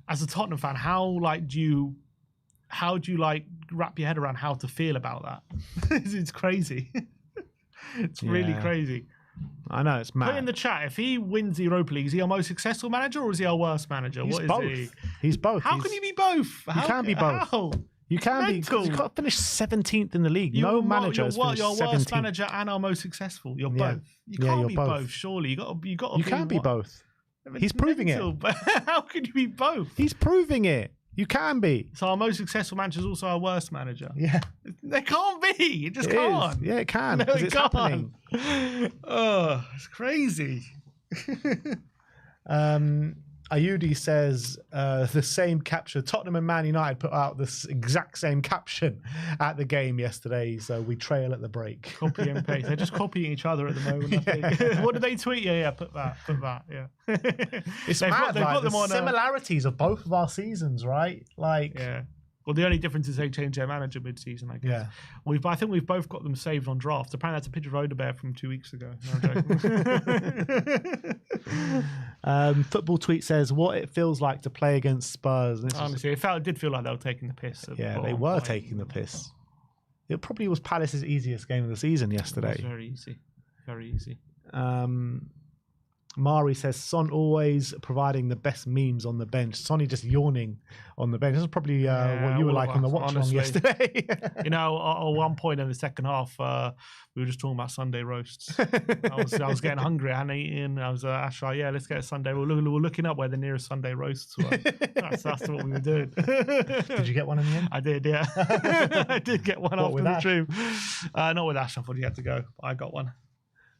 [SPEAKER 2] as a Tottenham fan, how do you wrap your head around how to feel about that? It's crazy. It's really crazy.
[SPEAKER 4] I know, it's mad.
[SPEAKER 2] Put in the chat, if he wins the Europa League, is he our most successful manager or is he our worst manager?
[SPEAKER 4] He's
[SPEAKER 2] what is
[SPEAKER 4] both.
[SPEAKER 2] he?
[SPEAKER 4] He's both.
[SPEAKER 2] How can you be both?
[SPEAKER 4] You can be both.
[SPEAKER 2] How?
[SPEAKER 4] You can be. You've got to finish 17th in the league. No manager has finished 17th.
[SPEAKER 2] You're worst manager and our most successful. You're both. You can't be both. Surely you got to.
[SPEAKER 4] You can be both. He's proving it.
[SPEAKER 2] How can you be both?
[SPEAKER 4] He's proving it. You can be.
[SPEAKER 2] So our most successful manager is also our worst manager.
[SPEAKER 4] Yeah.
[SPEAKER 2] There can't be. It just can't.
[SPEAKER 4] Yeah, it can.
[SPEAKER 2] No,
[SPEAKER 4] it's happening.
[SPEAKER 2] Oh, it's crazy.
[SPEAKER 4] Ayudi says the same caption. Tottenham and Man United put out this exact same caption at the game yesterday, so we trail at the break.
[SPEAKER 2] Copy and paste. They're just copying each other at the moment, I think. What did they tweet? Yeah, put that, yeah.
[SPEAKER 4] It's mad, they've got them on similarities of both of our seasons, right? Like,
[SPEAKER 2] yeah. Well, the only difference is they changed their manager mid-season, I guess. Yeah. I think we've both got them saved on draft. Apparently, that's a picture of Odebear from 2 weeks ago. No,
[SPEAKER 4] Football Tweet says, what it feels like to play against Spurs.
[SPEAKER 2] Honestly, it did feel like they were taking the piss.
[SPEAKER 4] Yeah, they were taking the piss. It probably was Palace's easiest game of the season yesterday.
[SPEAKER 2] It was very easy. Very easy.
[SPEAKER 4] Mari says, Son always providing the best memes on the bench. Sonny just yawning on the bench. This is probably what you were like on the watch along yesterday.
[SPEAKER 2] You know, at one point in the second half, we were just talking about Sunday roasts. I was getting hungry. I hadn't eaten. I was Ashra, let's get a Sunday. We're looking up where the nearest Sunday roasts were. That's what we were doing.
[SPEAKER 4] Did you get one in the end?
[SPEAKER 2] I did, yeah. I did get one after the stream. Not with Ash, I thought he had to go. I got one.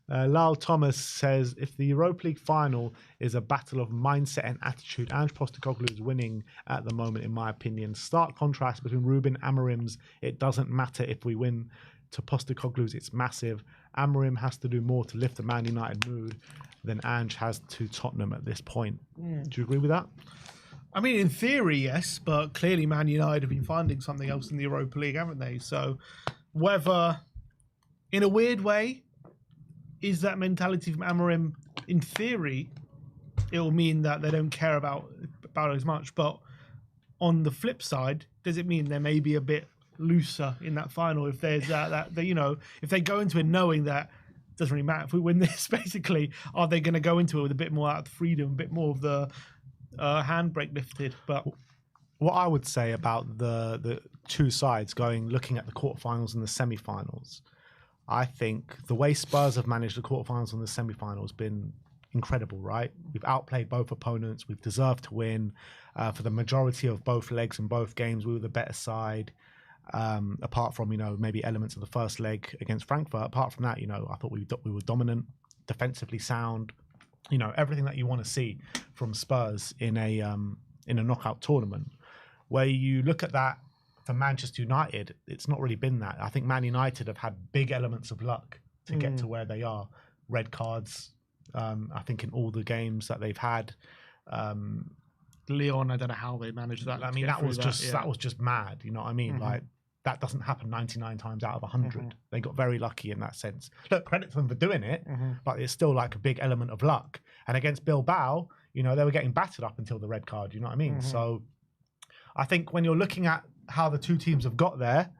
[SPEAKER 4] Lyle Thomas says, if the Europa League final is a battle of mindset and attitude, Ange Postecoglou is winning at the moment, in my opinion. Stark contrast between Ruben Amarim's, it doesn't matter if we win, to Postecoglou's, it's massive. Amarim has to do more to lift the Man United mood than Ange has to Tottenham at this point. Do you agree with that?
[SPEAKER 2] I mean, in theory, yes, but clearly Man United have been finding something else in the Europa League, haven't they? So whether, in a weird way, is that mentality from Amarim, in theory, it will mean that they don't care about it as much. But on the flip side, does it mean they may be a bit looser in that final if there's that if they go into it knowing that it doesn't really matter if we win this, basically, are they going to go into it with a bit more out of freedom, a bit more of the handbrake lifted? But
[SPEAKER 4] what I would say about the two sides looking at the quarterfinals and the semi-finals, I think the way Spurs have managed the quarterfinals and the semi-finals has been incredible, right? We've outplayed both opponents. We've deserved to win. For the majority of both legs and both games, we were the better side. Apart from, maybe elements of the first leg against Frankfurt. Apart from that, I thought we were dominant, defensively sound. Everything that you want to see from Spurs in a knockout tournament. Where you look at that for Manchester United, it's not really been that. I think Man United have had big elements of luck to get to where they are. Red cards, I think, in all the games that they've had.
[SPEAKER 2] Leon, I don't know how they managed that.
[SPEAKER 4] I mean, that was just mad. You know what I mean? Like, that doesn't happen 99 times out of 100. They got very lucky in that sense. Look, credit to them for doing it, but it's still like a big element of luck. And against Bilbao, they were getting battered up until the red card. You know what I mean? So I think when you're looking at how the two teams have got there,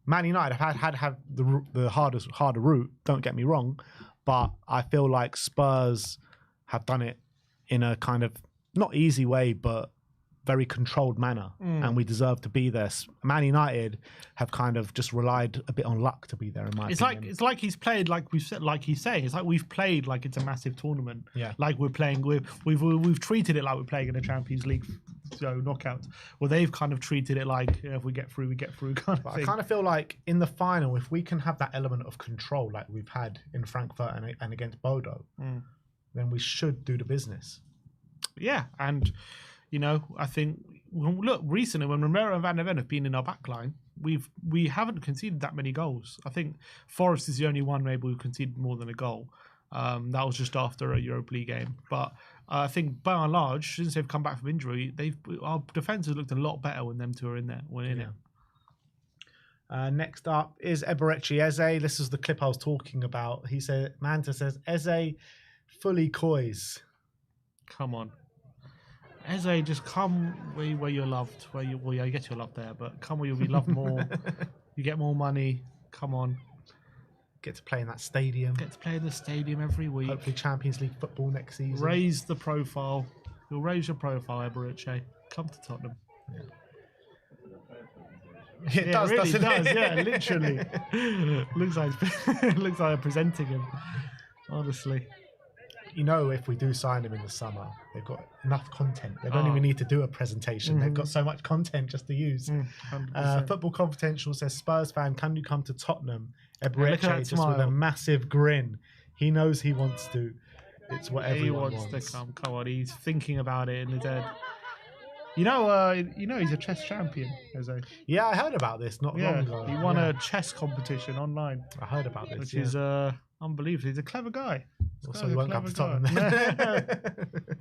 [SPEAKER 4] Man United have the harder route. Don't get me wrong, but I feel like Spurs have done it in a kind of not easy way, but very controlled manner, and we deserve to be there. Man United have kind of just relied a bit on luck to be there. In my opinion,
[SPEAKER 2] it's like he's played like we've said, like he's saying. It's like we've played like it's a massive tournament.
[SPEAKER 4] Yeah,
[SPEAKER 2] like we're playing. We've treated it like we're playing in a Champions League knockout. Well, they've kind of treated it like if we get through, we get through. Kind of thing.
[SPEAKER 4] I kind of feel like in the final, if we can have that element of control like we've had in Frankfurt and against Bodo, then we should do the business.
[SPEAKER 2] Yeah, and I think look recently when Romero and Van der Ven have been in our back line, we haven't conceded that many goals. I think Forest is the only one maybe who conceded more than a goal. That was just after a Europa League game, but I think by and large, since they've come back from injury, our defence has looked a lot better when them two are in there.
[SPEAKER 4] Next up is Eberechi Eze. This is the clip I was talking about. He said, Manta says, Eze fully coys.
[SPEAKER 2] Come on. Eze, just come where you're loved. You get your love there, but come where you'll be loved more. You get more money. Come on.
[SPEAKER 4] Get to play in that stadium.
[SPEAKER 2] Get to play in the stadium every week.
[SPEAKER 4] Hopefully Champions League football next season.
[SPEAKER 2] Raise the profile. You'll raise your profile, Eberechi. Come to Tottenham.
[SPEAKER 4] Yeah. It does,
[SPEAKER 2] really
[SPEAKER 4] doesn't
[SPEAKER 2] does,
[SPEAKER 4] it?
[SPEAKER 2] yeah, literally. looks like they're presenting him, honestly.
[SPEAKER 4] If we do sign him in the summer, they've got enough content. They don't even need to do a presentation. They've got so much content just to use. Football Confidential says, Spurs fan, can you come to Tottenham? Eberechi just with a massive grin. He knows he wants to. It's what everyone wants.
[SPEAKER 2] He wants to come. Come on, he's thinking about it in his head. He's a chess champion, Jose.
[SPEAKER 4] Yeah, I heard about this not long ago.
[SPEAKER 2] He won a chess competition online.
[SPEAKER 4] I heard about this,
[SPEAKER 2] which is unbelievable. He's a clever guy.
[SPEAKER 4] Also, he won't come to Tottenham.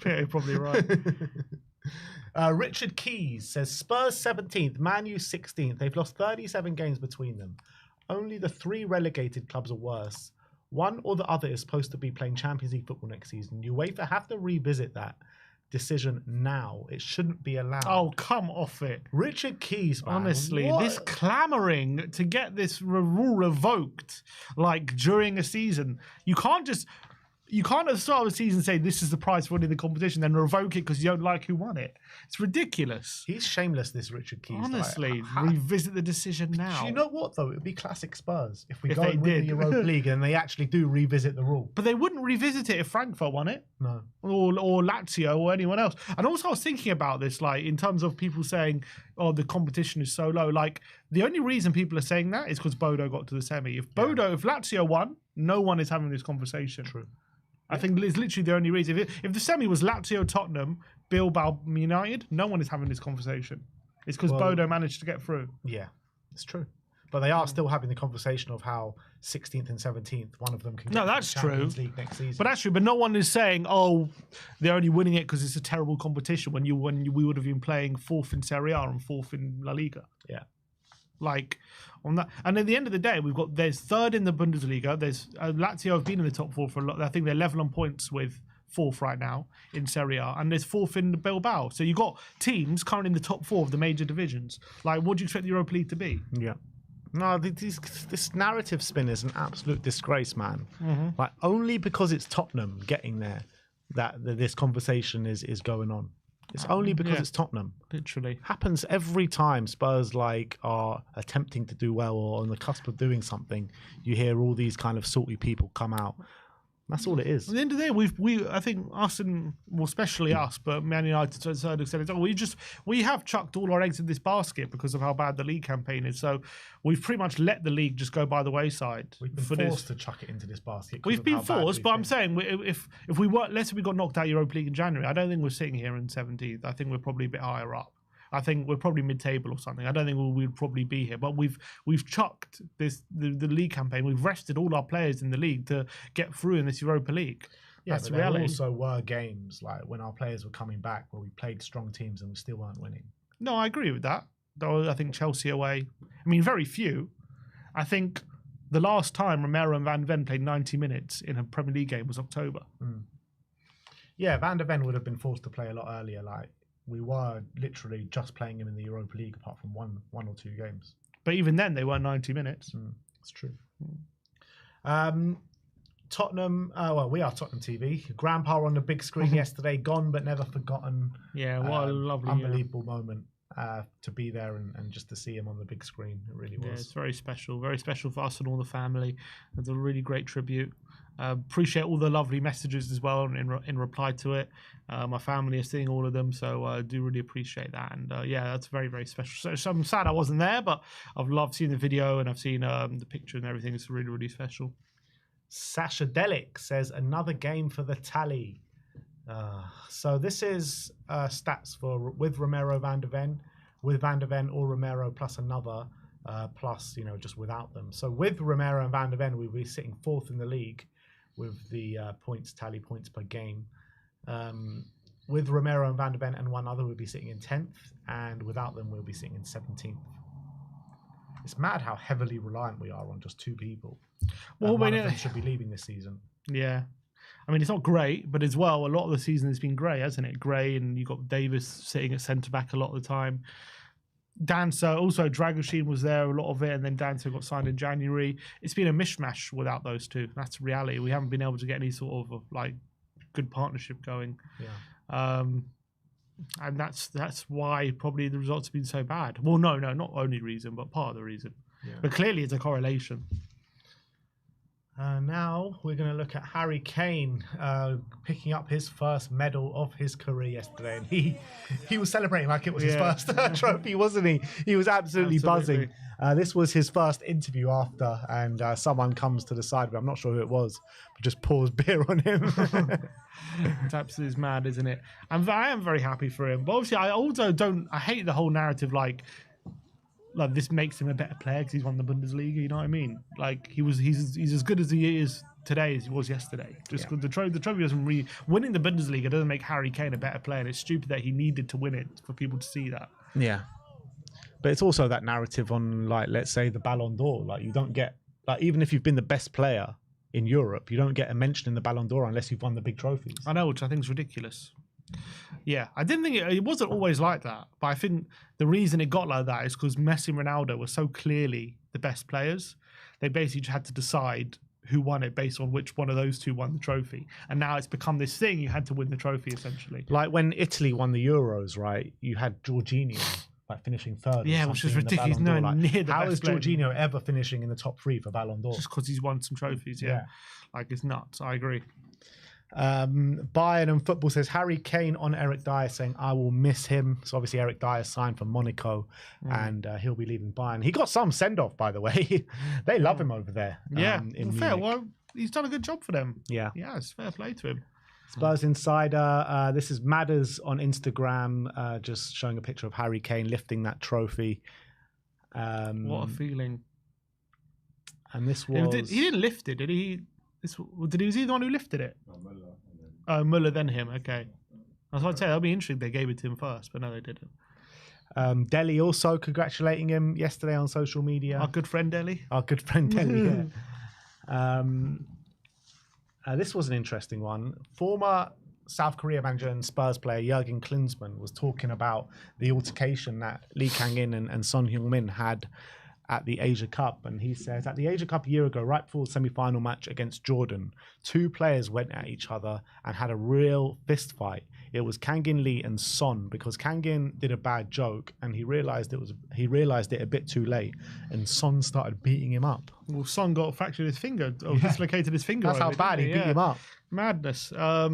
[SPEAKER 2] Yeah, you're probably right.
[SPEAKER 4] Richard Keys says, Spurs 17th, Man U 16th. They've lost 37 games between them. Only the 3 relegated clubs are worse. One or the other is supposed to be playing Champions League football next season. UEFA have to revisit that decision now. It shouldn't be allowed.
[SPEAKER 2] Oh, come off it.
[SPEAKER 4] Richard Keys, man.
[SPEAKER 2] Honestly, this clamouring to get this rule revoked, like, during a season. You can't at the start of the season say this is the price for winning the competition, then revoke it because you don't like who won it. It's ridiculous.
[SPEAKER 4] He's shameless, this Richard Keys.
[SPEAKER 2] Honestly, revisit the decision now.
[SPEAKER 4] Do you know what, though? It would be classic Spurs if we go and win the Europa League and they actually do revisit the rule.
[SPEAKER 2] But they wouldn't revisit it if Frankfurt won it.
[SPEAKER 4] No.
[SPEAKER 2] Or Lazio or anyone else. And also I was thinking about this, like, in terms of people saying, oh, the competition is so low. Like, the only reason people are saying that is because Bodo got to the semi. If Lazio won, no one is having this conversation.
[SPEAKER 4] True.
[SPEAKER 2] I think it's literally the only reason. If the semi was Lazio, Tottenham, Bilbao, United, no one is having this conversation. It's because Bodo managed to get through.
[SPEAKER 4] Yeah, it's true.
[SPEAKER 1] But they are still having the conversation of how 16th and 17th, one of them can get
[SPEAKER 2] that's
[SPEAKER 1] the Champions
[SPEAKER 2] true.
[SPEAKER 1] League next season.
[SPEAKER 2] But that's true. But no one is saying, "Oh, they're only winning it because it's a terrible competition." When we would have been playing 4th in Serie A and 4th in La Liga.
[SPEAKER 1] Yeah.
[SPEAKER 2] Like on that, and at the end of the day, there's 3rd in the Bundesliga. There's Lazio have been in the top 4 for a lot. I think they're level on points with 4th right now in Serie A, and there's 4th in Bilbao. So you've got teams currently in the top 4 of the major divisions. Like, what do you expect the Europa League to be?
[SPEAKER 4] Yeah. No, this narrative spin is an absolute disgrace, man.
[SPEAKER 2] Mm-hmm.
[SPEAKER 4] Like, only because it's Tottenham getting there that this conversation is going on. It's only because it's Tottenham.
[SPEAKER 2] Literally.
[SPEAKER 4] Happens every time Spurs are attempting to do well or on the cusp of doing something. You hear all these kind of salty people come out. That's all it is.
[SPEAKER 2] At the end of the day, I think us and, well, especially us, but Man United to a certain extent, we have chucked all our eggs in this basket because of how bad the league campaign is. So we've pretty much let the league just go by the wayside.
[SPEAKER 1] We've been forced to chuck it into this basket.
[SPEAKER 2] We've been forced, but I'm saying if we weren't, let's say we got knocked out Europa League in January, I don't think we're sitting here in 17th. I think we're probably a bit higher up. I think we're probably mid-table or something. I don't think we'd probably be here, but we've chucked the league campaign. We've rested all our players in the league to get through in this Europa League.
[SPEAKER 1] Yeah,
[SPEAKER 2] that's
[SPEAKER 1] but
[SPEAKER 2] the
[SPEAKER 1] there
[SPEAKER 2] reality.
[SPEAKER 1] also were games like when our players were coming back where we played strong teams and we still weren't winning.
[SPEAKER 2] No, I agree with that. Though I think Chelsea away. I mean, very few. I think the last time Romero and Van Ven played 90 minutes in a Premier League game was October.
[SPEAKER 1] Yeah, Van der Ven would have been forced to play a lot earlier. Like, we were literally just playing him in the Europa League apart from one or two games.
[SPEAKER 2] But even then, they weren't 90 minutes.
[SPEAKER 1] It's true. Tottenham, we are Tottenham TV. Grandpa on the big screen yesterday, gone but never forgotten.
[SPEAKER 2] Yeah, what a lovely,
[SPEAKER 1] unbelievable moment to be there and just to see him on the big screen. It really was.
[SPEAKER 2] Yeah, it's very special for us and all the family. It's a really great tribute. Appreciate all the lovely messages as well in reply to it. My family are seeing all of them, so I do really appreciate that. And yeah, that's very, very special. So I'm sad I wasn't there, but I've loved seeing the video and I've seen the picture and everything. It's really, really special.
[SPEAKER 1] Sasha Delic says another game for the tally. So this is stats with Romero, Van der Ven, with Van der Ven or Romero plus another, plus just without them. So with Romero and Van der Ven, we'll be sitting 4th in the league with the points per game. With Romero and Van der Ven and one other, we'll be sitting in 10th, and without them, we'll be sitting in 17th. It's mad how heavily reliant we are on just 2 people. Well, one of them should be leaving this season.
[SPEAKER 2] Yeah. I mean, it's not great, but as well, a lot of the season has been grey, hasn't it? Grey, and you've got Davis sitting at centre-back a lot of the time. Dancer, also Dragoshin was there a lot of it, and then Dancer got signed in January. It's been a mishmash without those two. That's reality. We haven't been able to get any sort of like good partnership going.
[SPEAKER 1] Yeah.
[SPEAKER 2] And that's why probably the results have been so bad. Well, no, not only reason, but part of the reason.
[SPEAKER 1] Yeah.
[SPEAKER 2] But clearly it's a correlation.
[SPEAKER 1] Now we're going to look at Harry Kane picking up his first medal of his career yesterday, and he was celebrating like it was his first trophy, wasn't he? He was absolutely buzzing. This was his first interview after, and someone comes to the side, but I'm not sure who it was, but just pours beer on him.
[SPEAKER 2] It's absolutely mad, isn't it? And I am very happy for him, but obviously I also I hate the whole narrative like this makes him a better player because he's won the Bundesliga. You know what I mean? Like he's as good as he is today as he was yesterday. Just the trophy doesn't really winning the Bundesliga doesn't make Harry Kane a better player. And it's stupid that he needed to win it for people to see that.
[SPEAKER 4] Yeah, but it's also that narrative on let's say the Ballon d'Or. Like you don't get even if you've been the best player in Europe, you don't get a mention in the Ballon d'Or unless you've won the big trophies.
[SPEAKER 2] I know, which I think is ridiculous. Yeah, I didn't think it wasn't always like that, but I think the reason it got like that is because Messi and Ronaldo were so clearly the best players. They basically just had to decide who won it based on which one of those two won the trophy. And now it's become this thing, you had to win the trophy essentially.
[SPEAKER 4] Like when Italy won the Euros, right? You had Jorginho finishing 3rd.
[SPEAKER 2] Yeah, which is ridiculous. No, near the
[SPEAKER 1] how
[SPEAKER 2] best
[SPEAKER 1] is Jorginho ever finishing in the top 3 for Ballon d'Or?
[SPEAKER 2] Just because he's won some trophies, yeah. Like it's nuts. I agree.
[SPEAKER 1] Bayern and Football says Harry Kane on Eric Dier saying I will miss him. So obviously Eric Dier signed for Monaco and he'll be leaving Bayern. He got some send off, by the way. They love him over there.
[SPEAKER 2] In fair. Well, he's done a good job for them.
[SPEAKER 4] Yeah,
[SPEAKER 2] it's fair play to him.
[SPEAKER 4] Spurs Insider. This is Madders on Instagram, just showing a picture of Harry Kane lifting that trophy.
[SPEAKER 2] What a feeling.
[SPEAKER 4] And this
[SPEAKER 2] He
[SPEAKER 4] was...
[SPEAKER 2] he didn't lift it, did he? Was he the one who lifted it? Oh, Muller, then him. Okay. I was about to say, that'd be interesting. They gave it to him first, but no, they didn't.
[SPEAKER 4] Delhi also congratulating him yesterday on social media.
[SPEAKER 2] Our good friend Delhi.
[SPEAKER 4] Our good friend Delhi, yeah. This was an interesting one. Former South Korea manager and Spurs player Jurgen Klinsmann was talking about the altercation that Lee Kang-in and Son Heung-min had at the Asia Cup. And he says, at the Asia Cup a year ago, right before the semi-final match against Jordan, two players went at each other and had a real fist fight. It was Kang-in Lee and Son, because Kang-in did a bad joke and he realised it a bit too late, and Son started beating him up.
[SPEAKER 2] Well, Son got fractured his finger, or dislocated his finger.
[SPEAKER 4] That's how bad he beat him up.
[SPEAKER 2] Madness. I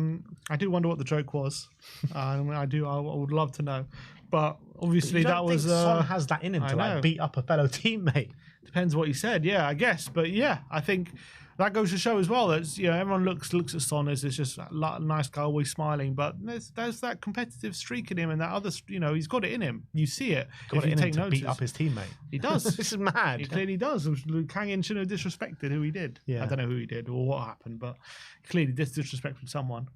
[SPEAKER 2] do wonder what the joke was. I would love to know. But obviously that was...
[SPEAKER 4] Son has that in him to like beat up a fellow teammate.
[SPEAKER 2] Depends what he said, yeah, I guess. But yeah, I think that goes to show as well that everyone looks at Son as just a nice guy, always smiling. But there's that competitive streak in him, and that other, he's got it in him. You see it.
[SPEAKER 4] Got it in him to beat up his teammate.
[SPEAKER 2] He does.
[SPEAKER 4] This is mad.
[SPEAKER 2] He clearly does. Kang-in shouldn't have disrespected who he did.
[SPEAKER 4] Yeah.
[SPEAKER 2] I don't know who he did or what happened, but clearly disrespected someone.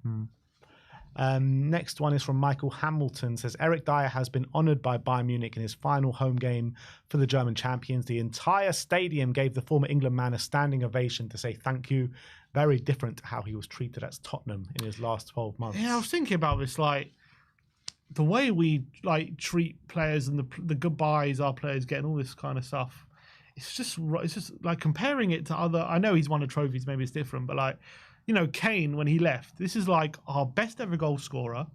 [SPEAKER 4] Next one is from Michael Hamilton. Says Eric Dier has been honoured by Bayern Munich in his final home game for the German champions. The entire stadium gave the former England man a standing ovation to say thank you. Very different to how he was treated at Tottenham in his last 12 months.
[SPEAKER 2] Yeah, I was thinking about this, like the way we treat players and the goodbyes our players get and all this kind of stuff. It's just like comparing it to other. I know he's won a trophies, maybe it's different, but like. Kane, when he left, this is like our best ever goal scorer.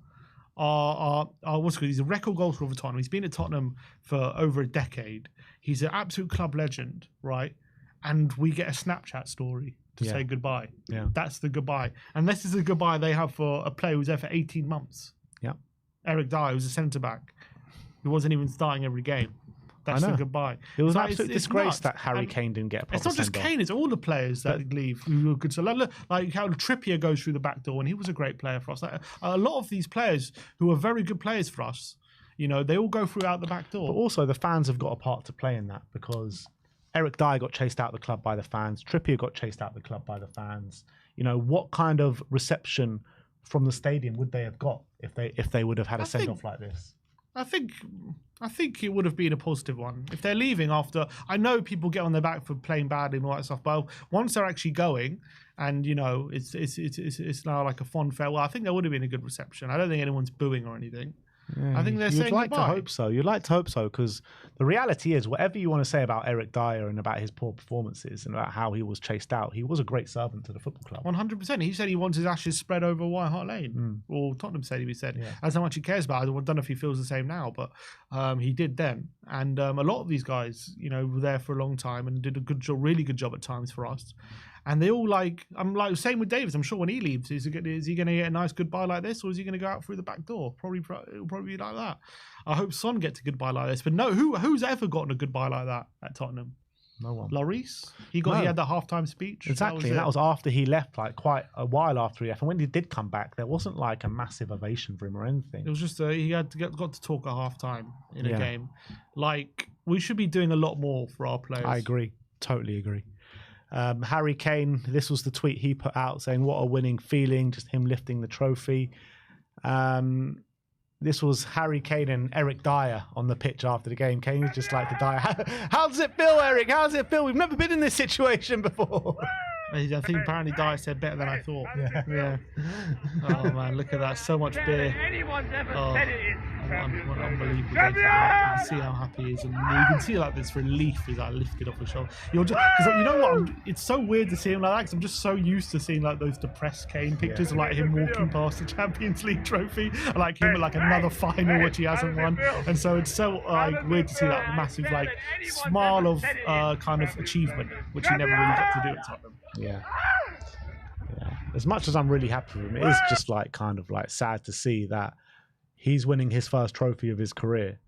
[SPEAKER 2] He's a record goal scorer for Tottenham. He's been at Tottenham for over a decade. He's an absolute club legend, right? And we get a Snapchat story to say goodbye.
[SPEAKER 4] Yeah.
[SPEAKER 2] That's the goodbye. And this is the goodbye they have for a player who's there for 18 months.
[SPEAKER 4] Yeah.
[SPEAKER 2] Eric Dier, who's a centre-back, who wasn't even starting every game. That's the goodbye.
[SPEAKER 4] It was an absolute disgrace that Harry Kane didn't get a proper
[SPEAKER 2] It's not just Kane, it's all the players that leave who were good. So like how Trippier goes through the back door, and he was a great player for us. Like, a lot of these players who are very good players for us, they all go through out the back door.
[SPEAKER 4] But also the fans have got a part to play in that, because Eric Dier got chased out of the club by the fans. Trippier got chased out of the club by the fans. What kind of reception from the stadium would they have got if they would have had a send-off like this?
[SPEAKER 2] I think it would have been a positive one. If they're leaving after, I know people get on their back for playing badly and all that stuff, but once they're actually going, and it's now like a fond farewell, I think there would have been a good reception. I don't think anyone's booing or anything.
[SPEAKER 4] Yeah,
[SPEAKER 2] I think they're saying
[SPEAKER 4] like
[SPEAKER 2] goodbye.
[SPEAKER 4] to hope so. You'd like to hope so, because the reality is, whatever you want to say about Eric Dier and about his poor performances and about how he was chased out, he was a great servant to the football club.
[SPEAKER 2] 100%. He said he wants his ashes spread over White Hart Lane. Or Tottenham said that's how much he cares about it. I don't know if he feels the same now, but he did then. And a lot of these guys, were there for a long time and did a good job, really good job at times for us. And they all same with Davis. I'm sure when he leaves, is he going to get a nice goodbye like this, or is he going to go out through the back door? It'll probably be like that. I hope Son gets a goodbye like this. But no, who's ever gotten a goodbye like that at Tottenham?
[SPEAKER 4] No one.
[SPEAKER 2] Lloris? He had that halftime speech.
[SPEAKER 4] Exactly. That was after he left, like quite a while after he left. And when he did come back, there wasn't like a massive ovation for him or anything.
[SPEAKER 2] It was just he got to talk at halftime in a game. Like, we should be doing a lot more for our players.
[SPEAKER 4] I agree. Totally agree. Harry Kane, this was the tweet he put out saying, what a winning feeling, just him lifting the trophy. This was Harry Kane and Eric Dier on the pitch after the game. Kane was just like to Dier, how does it feel, Eric? How does it feel? We've never been in this situation before.
[SPEAKER 2] I think apparently Dier said better than I thought. Yeah. Oh man, look at that! So much beer. Unbelievable. You can see how happy he is, and you can see like this relief is like lifted off his shoulder. Because you know what? It's so weird to see him like that, because I'm just so used to seeing like those depressed Kane pictures of like him walking past the Champions League trophy, and like him at like another final which he hasn't won, and so it's so weird to see that massive like smile of kind of achievement which he never really got to do at Tottenham.
[SPEAKER 4] Yeah. As much as I'm really happy with him, it is just like kind of like sad to see that he's winning his first trophy of his career,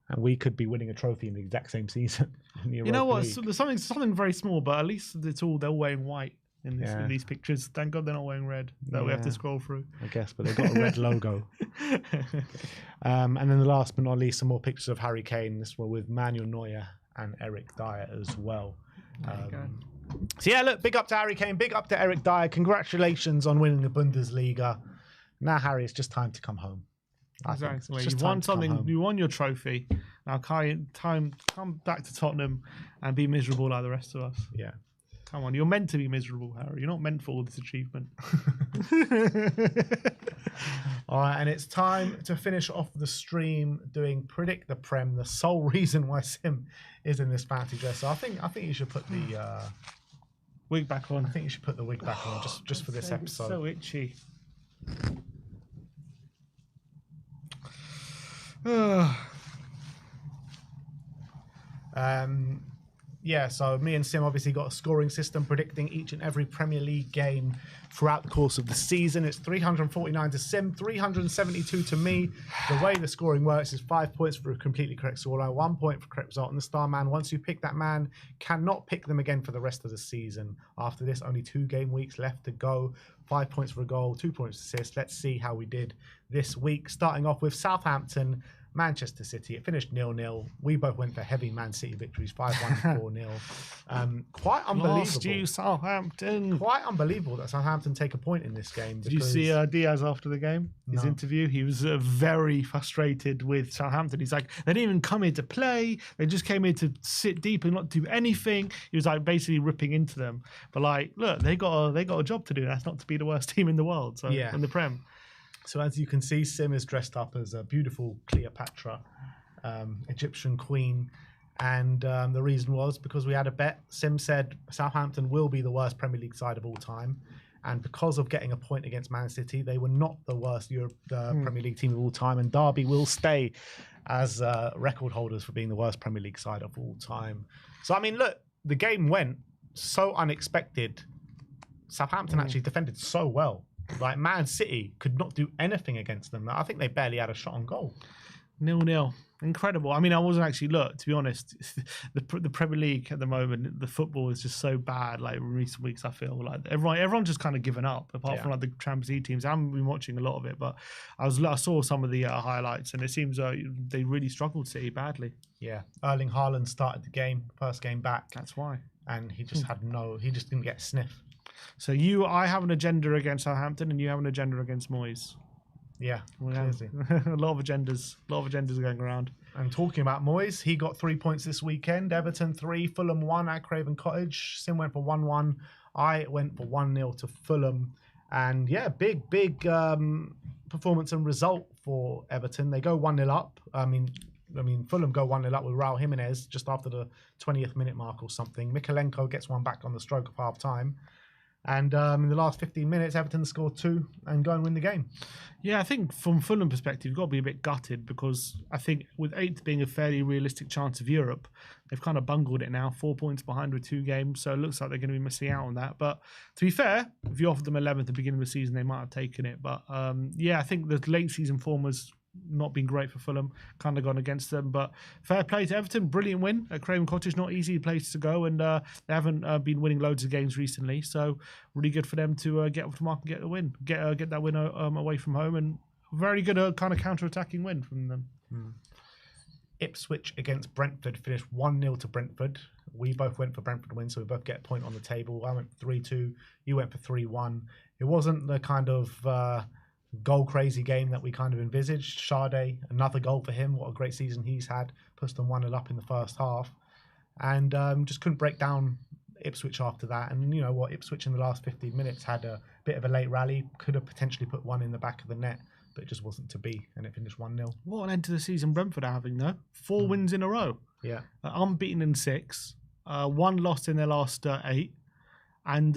[SPEAKER 4] and we could be winning a trophy in the exact same season. You
[SPEAKER 2] know what? So there's something very small, but at least they're all wearing white in these pictures. Thank God they're not wearing red that we have to scroll through.
[SPEAKER 4] I guess, but they've got a red logo. And then the last but not least, some more pictures of Harry Kane. This one with Manuel Neuer and Eric Dier as well.
[SPEAKER 2] There you go.
[SPEAKER 4] So yeah, look, big up to Harry Kane, big up to Eric Dier. Congratulations on winning the Bundesliga. Now, Harry, it's just time to come home.
[SPEAKER 2] Exactly. You won something. You won your trophy. Now, come back to Tottenham and be miserable like the rest of us.
[SPEAKER 4] Yeah.
[SPEAKER 2] Come on, you're meant to be miserable, Harry. You're not meant for all this achievement.
[SPEAKER 4] All right, and it's time to finish off the stream doing Predict the Prem, the sole reason why Sim is in this fancy dress. So I think you should put the
[SPEAKER 2] wig back on.
[SPEAKER 4] I think you should put the wig back on just for this episode.
[SPEAKER 2] So itchy.
[SPEAKER 4] Yeah, so me and Sim obviously got a scoring system predicting each and every Premier League game throughout the course of the season. It's 349 to Sim, 372 to me. The way the scoring works is 5 points for a completely correct scoreline, 1 point for correct result, and the star man, once you pick that man, cannot pick them again for the rest of the season. After this, only 2 game weeks left to go. 5 points for a goal, 2 points for assist. Let's see how we did this week. Starting off with Southampton, Manchester City. It finished 0-0. We both went for heavy Man City victories, 5-1, 4-0. Quite unbelievable.
[SPEAKER 2] Lost you, Southampton.
[SPEAKER 4] Quite unbelievable that Southampton take a point in this game.
[SPEAKER 2] Did you see Diaz after the game? His interview? He was very frustrated with Southampton. He's like, they didn't even come here to play. They just came here to sit deep and not do anything. He was like basically ripping into them. But like, look, they got a job to do. That's not to be the worst team in the world. So
[SPEAKER 4] yeah.
[SPEAKER 2] In the Prem.
[SPEAKER 4] So as you can see, Sim is dressed up as a beautiful Cleopatra, Egyptian queen. And the reason was because we had a bet. Sim said Southampton will be the worst Premier League side of all time. And because of getting a point against Man City, they were not the worst Premier League team of all time. And Derby will stay as record holders for being the worst Premier League side of all time. So, I mean, look, the game went so unexpected. Southampton actually defended so well. Like, Man City could not do anything against them. I think they barely had a shot on goal.
[SPEAKER 2] 0-0. Incredible. I mean, I wasn't actually, look, to be honest, the Premier League at the moment, the football is just so bad. Like, in recent weeks, I feel like everyone's just kind of given up, apart from like the Champions League teams. I haven't been watching a lot of it, but I saw some of the highlights, and it seems they really struggled City badly.
[SPEAKER 4] Yeah. Erling Haaland started the game, first game back.
[SPEAKER 2] That's why.
[SPEAKER 4] And he just he just didn't get a sniff.
[SPEAKER 2] So I have an agenda against Southampton, and you have an agenda against Moyes.
[SPEAKER 4] Yeah,
[SPEAKER 2] a lot of agendas are going around.
[SPEAKER 4] And talking about Moyes, he got 3 points this weekend. Everton 3, Fulham 1 at Craven Cottage. Sim went for 1-1. I went for 1-0 to Fulham. And yeah, big performance and result for Everton. They go 1-0 up. I mean, Fulham go 1-0 up with Raul Jimenez just after the 20th minute mark or something. Mikalenko gets one back on the stroke of half time. And in the last 15 minutes, Everton scored 2 and go and win the game. Yeah,
[SPEAKER 2] I think from Fulham perspective, you've got to be a bit gutted because I think with 8th being a fairly realistic chance of Europe, they've kind of bungled it now, 4 points behind with 2 games. So it looks like they're going to be missing out on that. But to be fair, if you offered them 11th at the beginning of the season, they might have taken it. But I think the late season form has not been great for Fulham, kind of gone against them, but fair play to Everton. Brilliant win at Craven Cottage, not easy place to go, and they haven't been winning loads of games recently, so really good for them to get off the mark and get the win, get that win away from home, and very good kind of counter-attacking win from them.
[SPEAKER 4] Ipswich against Brentford finished 1-0 to Brentford. We both went for Brentford to win, so we both get a point on the table. I went for 3-2, you went for 3-1. It wasn't the kind of goal crazy game that we kind of envisaged. Sade, another goal for him. What a great season he's had. Pushed them 1-0 up in the first half. And just couldn't break down Ipswich after that. And you know what? Ipswich in the last 15 minutes had a bit of a late rally. Could have potentially put one in the back of the net, but it just wasn't to be. And it finished 1-0.
[SPEAKER 2] What an end to the season Brentford are having, though. 4 wins in a row.
[SPEAKER 4] Yeah.
[SPEAKER 2] Unbeaten in 6. 1 lost in their last 8. And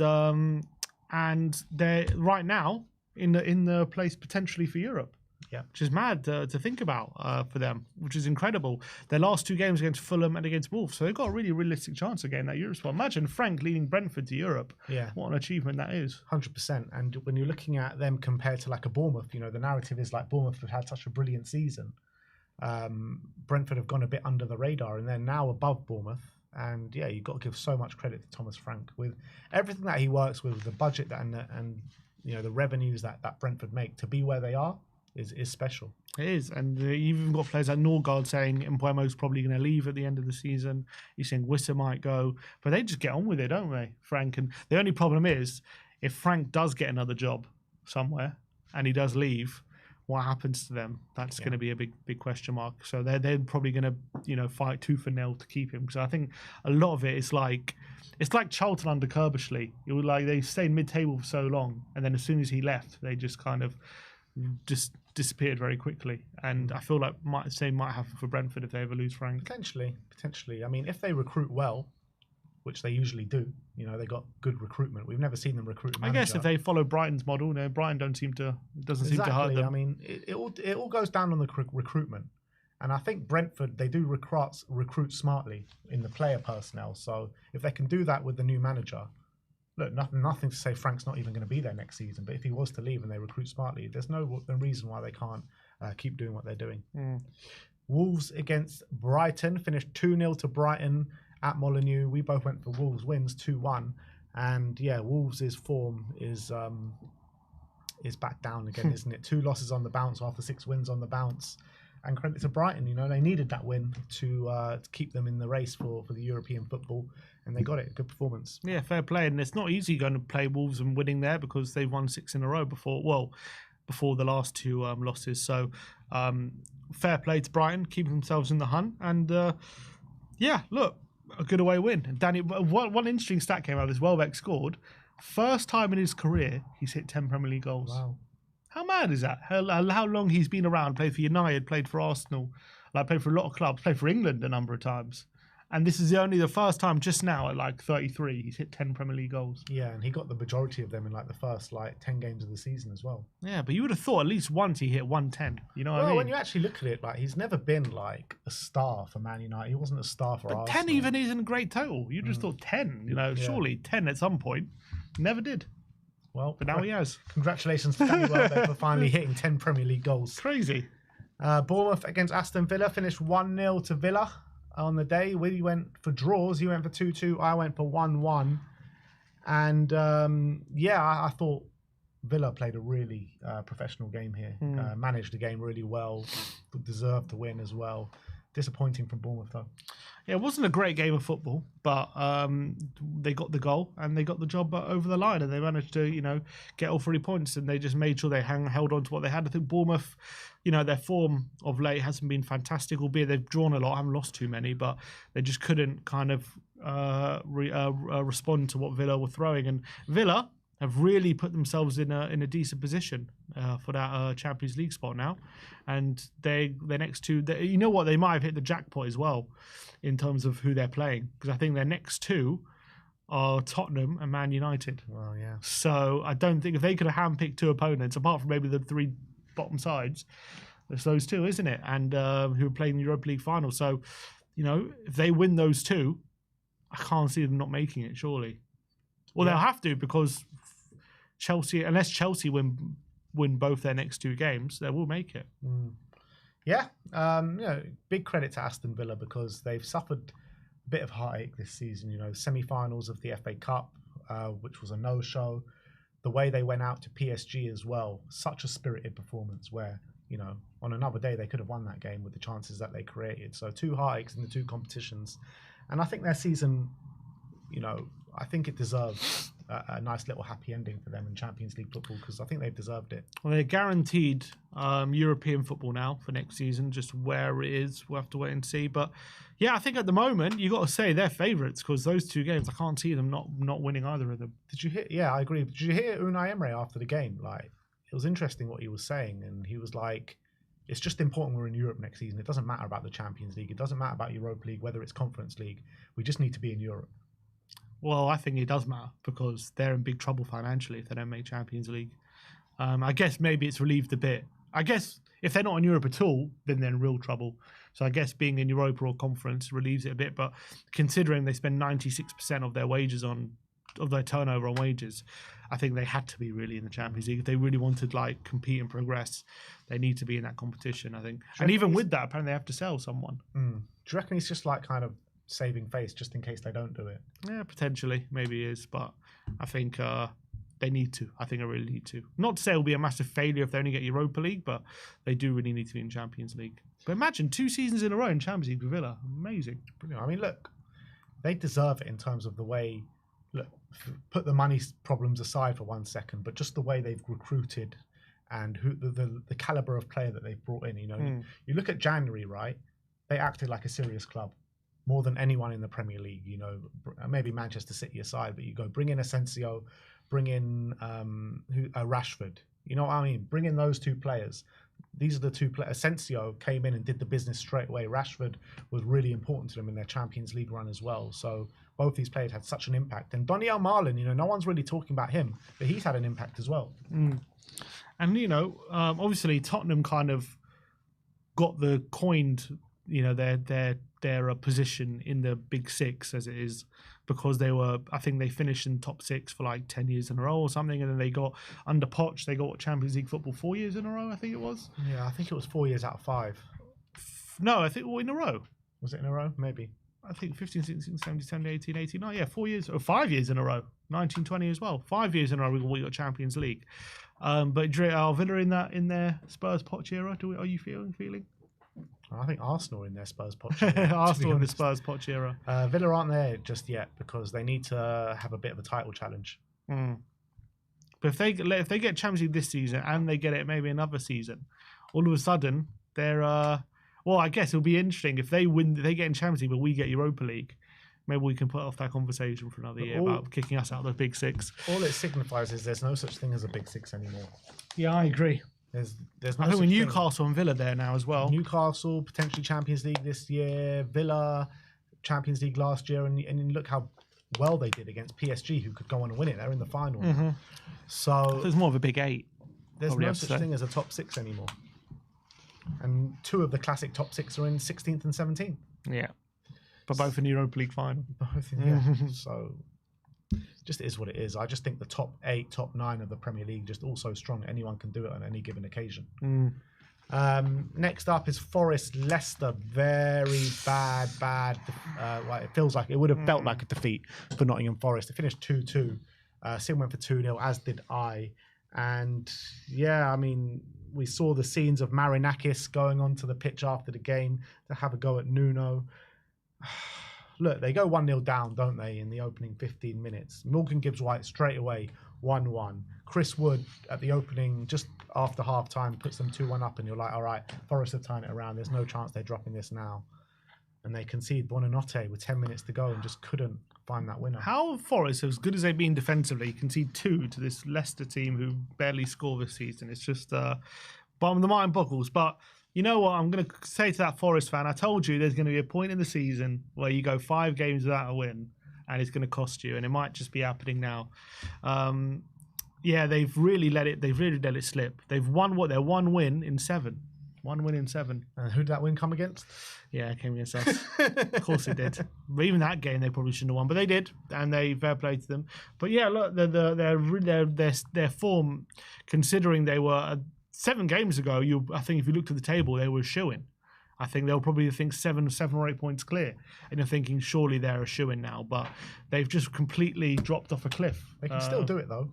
[SPEAKER 2] they're right now in the place potentially for Europe.
[SPEAKER 4] Yeah,
[SPEAKER 2] which is mad to think about for them, which is incredible. Their last 2 games against Fulham and against Wolves, so they've got a really realistic chance of getting that Europe spot. Imagine Frank leading Brentford to Europe.
[SPEAKER 4] Yeah,
[SPEAKER 2] what an achievement that is.
[SPEAKER 4] 100%. And when you're looking at them compared to like a Bournemouth, you know, the narrative is like Bournemouth have had such a brilliant season. Brentford have gone a bit under the radar, and they're now above Bournemouth. And yeah, you've got to give so much credit to Thomas Frank with everything that he works with, the budget and you know the revenues that Brentford make to be where they are. is special.
[SPEAKER 2] It is, and you've even got players like Norgard saying Mbuemo's probably going to leave at the end of the season. He's saying Wissa might go, but they just get on with it, don't they, Frank? And the only problem is, if Frank does get another job somewhere and he does leave, what happens to them? That's going to be a big question mark. So they're probably going to fight tooth and nail to keep him, because I think a lot of it is like Charlton under Kerbishley. It was like they stayed mid-table for so long, and then as soon as he left, they just kind of just disappeared very quickly. And I feel like the same might happen for Brentford if they ever lose Frank.
[SPEAKER 4] Potentially. I mean, if they recruit well, which they usually do, they got good recruitment. We've never seen them recruit a manager.
[SPEAKER 2] I guess if they follow Brighton's model, Brighton doesn't seem to hurt them.
[SPEAKER 4] I mean, it all goes down on the recruitment. And I think Brentford, they do recruit smartly in the player personnel. So if they can do that with the new manager, look, nothing to say Frank's not even going to be there next season. But if he was to leave and they recruit smartly, there's no reason why they can't keep doing what they're doing. Wolves against Brighton finished 2-0 to Brighton at Molineux. We both went for Wolves wins 2-1. And yeah, Wolves' form is back down again, isn't it? 2 losses on the bounce after 6 wins on the bounce. And credit to Brighton, they needed that win to keep them in the race for the European football, and they got it. Good performance.
[SPEAKER 2] Yeah, fair play. And it's not easy going to play Wolves and winning there, because they've won 6 in a row before the last 2 losses. So fair play to Brighton, keeping themselves in the hunt. And look, a good away win. And Danny, one interesting stat came out. This Welbeck scored. First time in his career he's hit 10 Premier League goals.
[SPEAKER 4] Wow.
[SPEAKER 2] How mad is that? How long he's been around, played for United, played for Arsenal, played for a lot of clubs, played for England a number of times. And this is only the first time just now at 33, he's hit 10 Premier League goals.
[SPEAKER 4] Yeah, and he got the majority of them in the first 10 games of the season as well.
[SPEAKER 2] Yeah, but you would have thought at least once he hit 110. You know what I mean?
[SPEAKER 4] When you actually look at it, he's never been a star for Man United. He wasn't a star for Arsenal.
[SPEAKER 2] 10 even isn't a great total. You just thought 10, surely 10 at some point. Never did.
[SPEAKER 4] Well,
[SPEAKER 2] but now he has.
[SPEAKER 4] Congratulations to Danny Welbeck for finally hitting 10 Premier League goals.
[SPEAKER 2] Crazy.
[SPEAKER 4] Bournemouth against Aston Villa finished 1-0 to Villa on the day. We went for draws. You went for 2-2. I went for 1-1. And I thought Villa played a really professional game here. Managed the game really well. Deserved to win as well. Disappointing from Bournemouth though.
[SPEAKER 2] Yeah, it wasn't a great game of football, but they got the goal and they got the job over the line, and they managed to, get all 3 points, and they just made sure they held on to what they had. I think Bournemouth, their form of late hasn't been fantastic, albeit they've drawn a lot, haven't lost too many, but they just couldn't kind of respond to what Villa were throwing. And Villa have really put themselves in a decent position for that Champions League spot now, and their next 2, they might have hit the jackpot as well in terms of who they're playing, because I think their next 2 are Tottenham and Man United.
[SPEAKER 4] Well, yeah.
[SPEAKER 2] So I don't think if they could have handpicked 2 opponents, apart from maybe the 3 bottom sides, it's those 2, isn't it? And who are playing the Europa League final. So, if they win those 2, I can't see them not making it, surely. Well, they'll have to, because unless Chelsea win both their next 2 games, they will make it.
[SPEAKER 4] Yeah, big credit to Aston Villa, because they've suffered a bit of heartache this season. Semi-finals of the FA Cup, which was a no-show. The way they went out to PSG as well, such a spirited performance where, on another day they could have won that game with the chances that they created. So 2 heartaches in the 2 competitions. And I think their season, I think it deserves a nice little happy ending for them in Champions League football, because I think they've deserved it.
[SPEAKER 2] Well, they're guaranteed European football now for next season. Just where it is, we'll have to wait and see. But yeah, I think at the moment you got to say they're favourites, because those 2 games, I can't see them not winning either of them.
[SPEAKER 4] Did you hear? Yeah, I agree. Did you hear Unai Emery after the game? It was interesting what he was saying, and he was like, "It's just important we're in Europe next season. It doesn't matter about the Champions League. It doesn't matter about Europa League, whether it's Conference League. We just need to be in Europe."
[SPEAKER 2] Well, I think it does matter, because they're in big trouble financially if they don't make Champions League. I guess maybe it's relieved a bit. I guess if they're not in Europe at all, then they're in real trouble. So I guess being in Europa or Conference relieves it a bit. But considering they spend 96% of their wages of their turnover on wages, I think they had to be really in the Champions League. If they really wanted to compete and progress, they need to be in that competition, I think. And even with that, apparently they have to sell someone.
[SPEAKER 4] Do you reckon he's just kind of saving face just in case they don't do it?
[SPEAKER 2] Yeah, potentially. Maybe he is. But I think they need to. I think they really need to. Not to say it'll be a massive failure if they only get Europa League, but they do really need to be in Champions League. But imagine 2 seasons in a row in Champions League with Villa. Amazing.
[SPEAKER 4] Brilliant. I mean, look, they deserve it in terms of the way. Look, put the money problems aside for 1 second, but just the way they've recruited and who the caliber of player that they've brought in. You know, you look at January, right? They acted like a serious club, more than anyone in the Premier League. You know, maybe Manchester City aside, but you go bring in Asensio, bring in Rashford. You know what I mean? Bring in those 2 players. These are the 2 players. Asensio came in and did the business straight away. Rashford was really important to them in their Champions League run as well. So both these players had such an impact. And Donyell Marlin, you know, no one's really talking about him, but he's had an impact as well.
[SPEAKER 2] And, you know, obviously Tottenham kind of got coined, you know, their position in the Big Six as it is, because they were, I think they finished in top 6 for like 10 years in a row or something, and then they got under Poch, they got Champions League football 4 years in a row, I think it was.
[SPEAKER 4] Yeah, I think it was 4 years out of 5.
[SPEAKER 2] No, I think in a row.
[SPEAKER 4] Was it in a row? Maybe.
[SPEAKER 2] I think 15, 16, 17, 17, 18, 18, no, yeah, 4 years, or 5 years in a row. 19, 20 as well. 5 years in a row we got Champions League. But are Villa in their Spurs Poch era? Are you feeling?
[SPEAKER 4] I think Arsenal in their Spurs Poch era.
[SPEAKER 2] Arsenal in the Spurs Poch era.
[SPEAKER 4] Villa aren't there just yet because they need to have a bit of a title challenge.
[SPEAKER 2] But if they get Champions League this season and they get it maybe another season, all of a sudden they're well, I guess it'll be interesting if they win. They get in Champions League, but we get Europa League. Maybe we can put off that conversation for another year about kicking us out of the Big Six.
[SPEAKER 4] All it signifies is there's no such thing as a Big Six anymore.
[SPEAKER 2] Yeah, I agree.
[SPEAKER 4] There's no
[SPEAKER 2] I think
[SPEAKER 4] such
[SPEAKER 2] with
[SPEAKER 4] thing.
[SPEAKER 2] Newcastle and Villa there now as well.
[SPEAKER 4] Newcastle potentially Champions League this year. Villa Champions League last year, and look how well they did against PSG, who could go on and win it. They're in the final. So
[SPEAKER 2] there's more of a Big 8.
[SPEAKER 4] There's no such thing as a top 6 anymore. And 2 of the classic top 6 are in 16th and 17th.
[SPEAKER 2] Yeah. But both in the Europa League final.
[SPEAKER 4] Both, yeah. So just is what it is. I just think the top 8, top 9 of the Premier League just all so strong. Anyone can do it on any given occasion. Next up is Forest Leicester. Very bad. Well, it feels like it would have felt like a defeat for Nottingham Forest. It finished 2-2. Sim went for 2-0, as did I. And yeah, I mean, we saw the scenes of Marinakis going onto the pitch after the game to have a go at Nuno. Look, they go 1-0 down, don't they, in the opening 15 minutes. Morgan Gibbs-White straight away, 1-1. Chris Wood at the opening, just after half-time, puts them 2-1 up, and you're like, all right, Forest are tying it around. There's no chance they're dropping this now. And they concede Buonanotte with 10 minutes to go and just couldn't find that winner.
[SPEAKER 2] How Forest, as good as they've been defensively, concede 2 to this Leicester team who barely score this season? It's just bottom of the mind boggles. But you know what? I'm going to say to that Forest fan, I told you there's going to be a point in the season where you go 5 games without a win and it's going to cost you, and it might just be happening now. Yeah, they've really let it slip. They've won their 1 win in 7. 1 win in 7.
[SPEAKER 4] And who did that win come against?
[SPEAKER 2] Yeah, it came against us. Of course it did. But even that game, they probably shouldn't have won, but they did, and they fair play to them. But yeah, look, their form, considering they were 7 games ago. I think if you looked at the table, they were a shoo-in. I think they'll probably think 7 or 8 points clear, and you're thinking surely they're a shoo-in now. But they've just completely dropped off a cliff.
[SPEAKER 4] They can still do it though.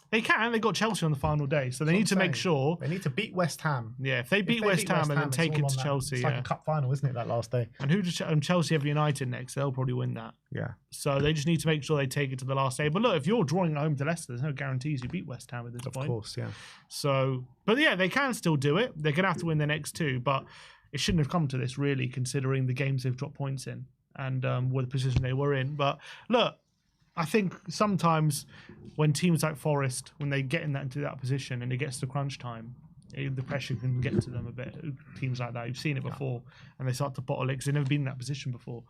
[SPEAKER 2] They can. They got Chelsea on the final day, so they need to make sure.
[SPEAKER 4] They need to beat West Ham.
[SPEAKER 2] Yeah, if they beat West Ham and then take it to Chelsea,
[SPEAKER 4] it's like a cup final, isn't it? That last day.
[SPEAKER 2] And who does Chelsea have United next? They'll probably win that.
[SPEAKER 4] Yeah.
[SPEAKER 2] So they just need to make sure they take it to the last day. But look, if you're drawing at home to Leicester, there's no guarantees you beat West Ham at this point.
[SPEAKER 4] Of course, yeah.
[SPEAKER 2] So, but yeah, they can still do it. They're gonna have to win their next 2, but it shouldn't have come to this really, considering the games they've dropped points in and what the position they were in. But look, I think sometimes when teams like Forest, when they get into that position and it gets to crunch time, the pressure can get to them a bit. Teams like that, you've seen it before, and they start to bottle it because they've never been in that position before.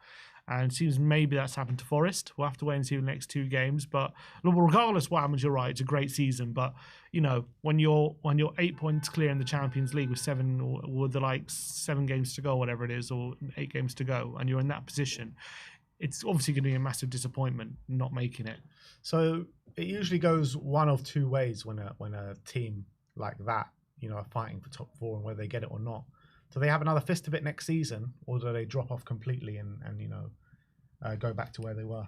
[SPEAKER 2] And it seems maybe that's happened to Forest. We'll have to wait and see the next 2 games. But look, regardless of what happens, you're right. It's a great season. But you know, when you're 8 points clear in the Champions League with 7 or the 7 games to go, whatever it is, or 8 games to go, and you're in that position, it's obviously going to be a massive disappointment not making it.
[SPEAKER 4] So it usually goes one of 2 ways when a team like that, you know, are fighting for top 4 and whether they get it or not. Do they have another fist of it next season, or do they drop off completely and you know, go back to where they were?